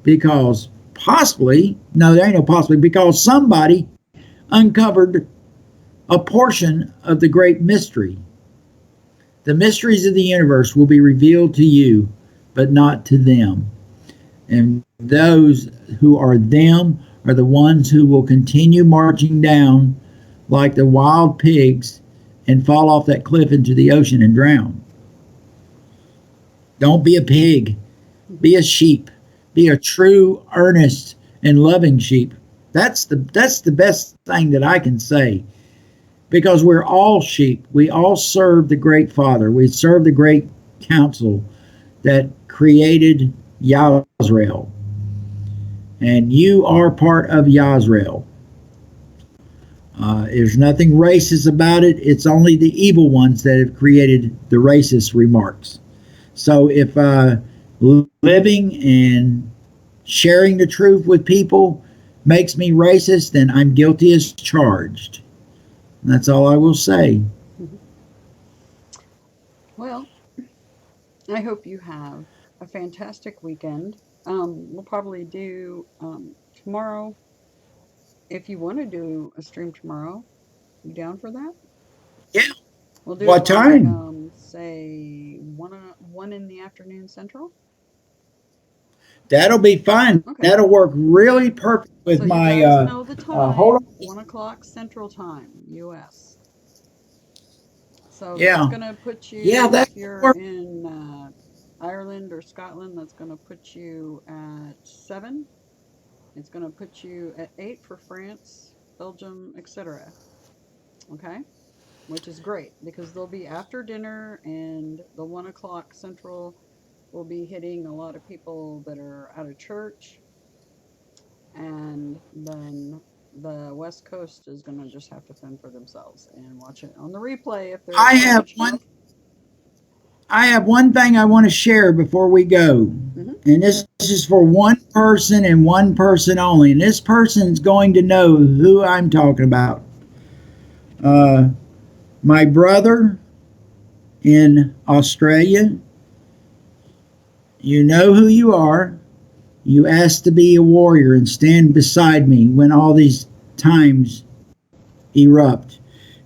Because possibly, no, there ain't no possibly, because somebody uncovered a portion of the great mystery. The mysteries of the universe will be revealed to you, but not to them. And those who are them are the ones who will continue marching down like the wild pigs and fall off that cliff into the ocean and drown. Don't be a pig. Be a sheep. Be a true, earnest, and loving sheep. That's the best thing that I can say. Because we're all sheep. We all serve the great Father. We serve the great council that created Yasrael. And you are part of Yasrael. There's nothing racist about it. It's only the evil ones that have created the racist remarks. So if living and sharing the truth with people makes me racist, then I'm guilty as charged. And that's all I will say. Well, I hope you have a fantastic weekend. We'll probably do tomorrow. If you want to do a stream tomorrow, you down for that? Yeah. We'll do it What like time? say one in the afternoon Central. That'll be fine. Okay. That'll work really perfect with So you my. guys know the Hold time, on. 1 o'clock Central Time, US. So that's Yeah. going to put Yeah, you, that if you're work. in Ireland or Scotland, that's going to put you at 7. It's going to put you at 8 for France, Belgium, etc. Okay? Which is great because they'll be after dinner and the 1 o'clock Central will be hitting a lot of people that are out of church. And then the West Coast is going to just have to fend for themselves and watch it on the replay if they're I have privileged one. enough. I have one thing I want to share before we go, Hmm. and this is for one person and one person only. And this person's going to know who I'm talking about. Uh, my brother in Australia. You know who you are. You asked to be a warrior and stand beside me when all these times erupt.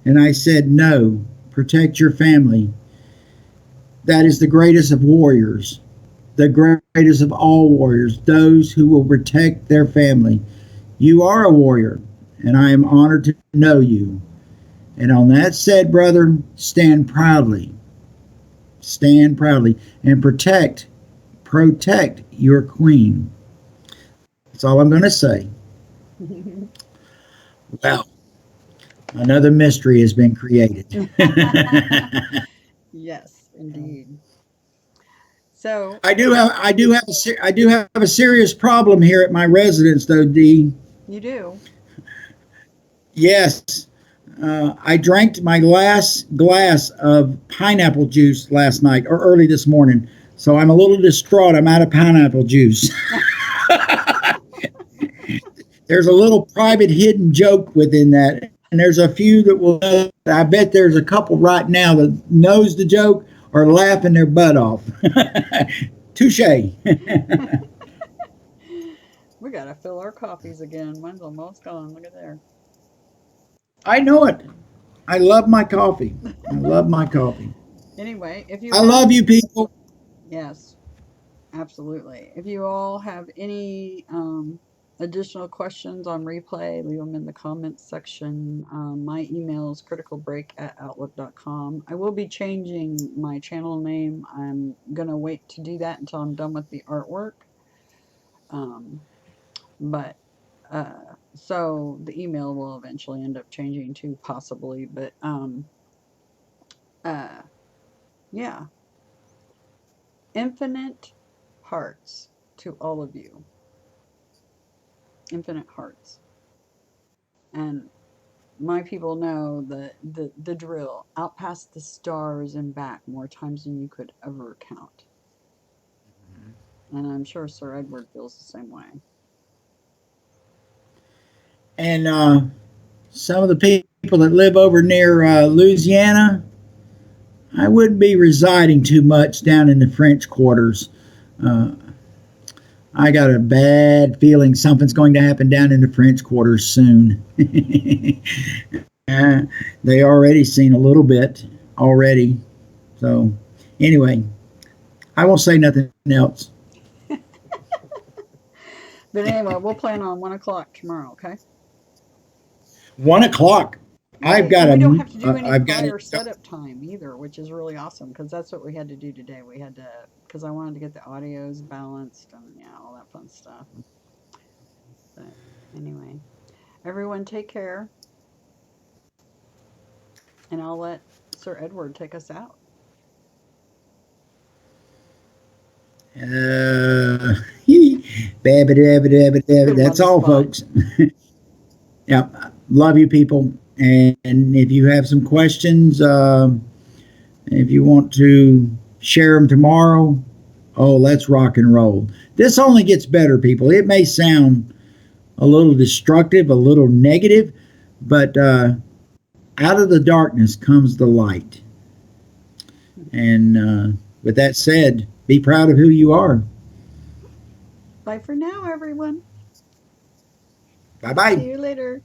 And I said, no, protect your family. That is the greatest of warriors, the greatest of all warriors, those who will protect their family. You are a warrior, and I am honored to know you. And on that said, brother, stand proudly, and protect your queen. That's all I'm going to say. Well, another mystery has been created. Yes, indeed. So, I do have a serious problem here at my residence, though, Dee. you do. Yes, I drank my last glass of pineapple juice last night or early this morning, so I'm a little distraught. I'm out of pineapple juice. There's a little private hidden joke within that, and there's a few that will. I bet there's a couple right now that knows the joke or laughing their butt off. Touche. We got to fill our coffees again. Mine's almost gone. Look at there. I know it. I love my coffee. I love my coffee. Anyway, if you I have, love you people. yes, absolutely. If you all have any additional questions on replay, leave them in the comments section. My email is criticalbreak@outlook.com. I will be changing my channel name. I'm going to wait to do that until I'm done with the artwork. Um, but so the email will eventually end up changing too, possibly. But uh, yeah, infinite hearts to all of you. Infinite hearts. And my people know the drill. Out past the stars and back more times than you could ever count. And I'm sure Sir Edward feels the same way. And some of the people that live over near Louisiana, I wouldn't be residing too much down in the French quarters. Uh, I got a bad feeling something's going to happen down in the French quarters soon. They already seen a little bit already. So anyway, I won't say nothing else. But anyway, we'll plan on 1 o'clock tomorrow, okay? 1 o'clock. Right, and we don't have to do any I've got it. prior setup time either, which is really awesome because that's what we had to do today. We had to, because I wanted to get the audios balanced and yeah, all that fun stuff. But anyway, everyone take care, and I'll let Sir Edward take us out. That's all, folks. Yeah, love you people. And if you have some questions, if you want to share them tomorrow, oh, let's rock and roll. This only gets better, people. It may sound a little destructive, a little negative, but out of the darkness comes the light. And with that said, be proud of who you are. Bye for now, everyone. Bye-bye. See you later.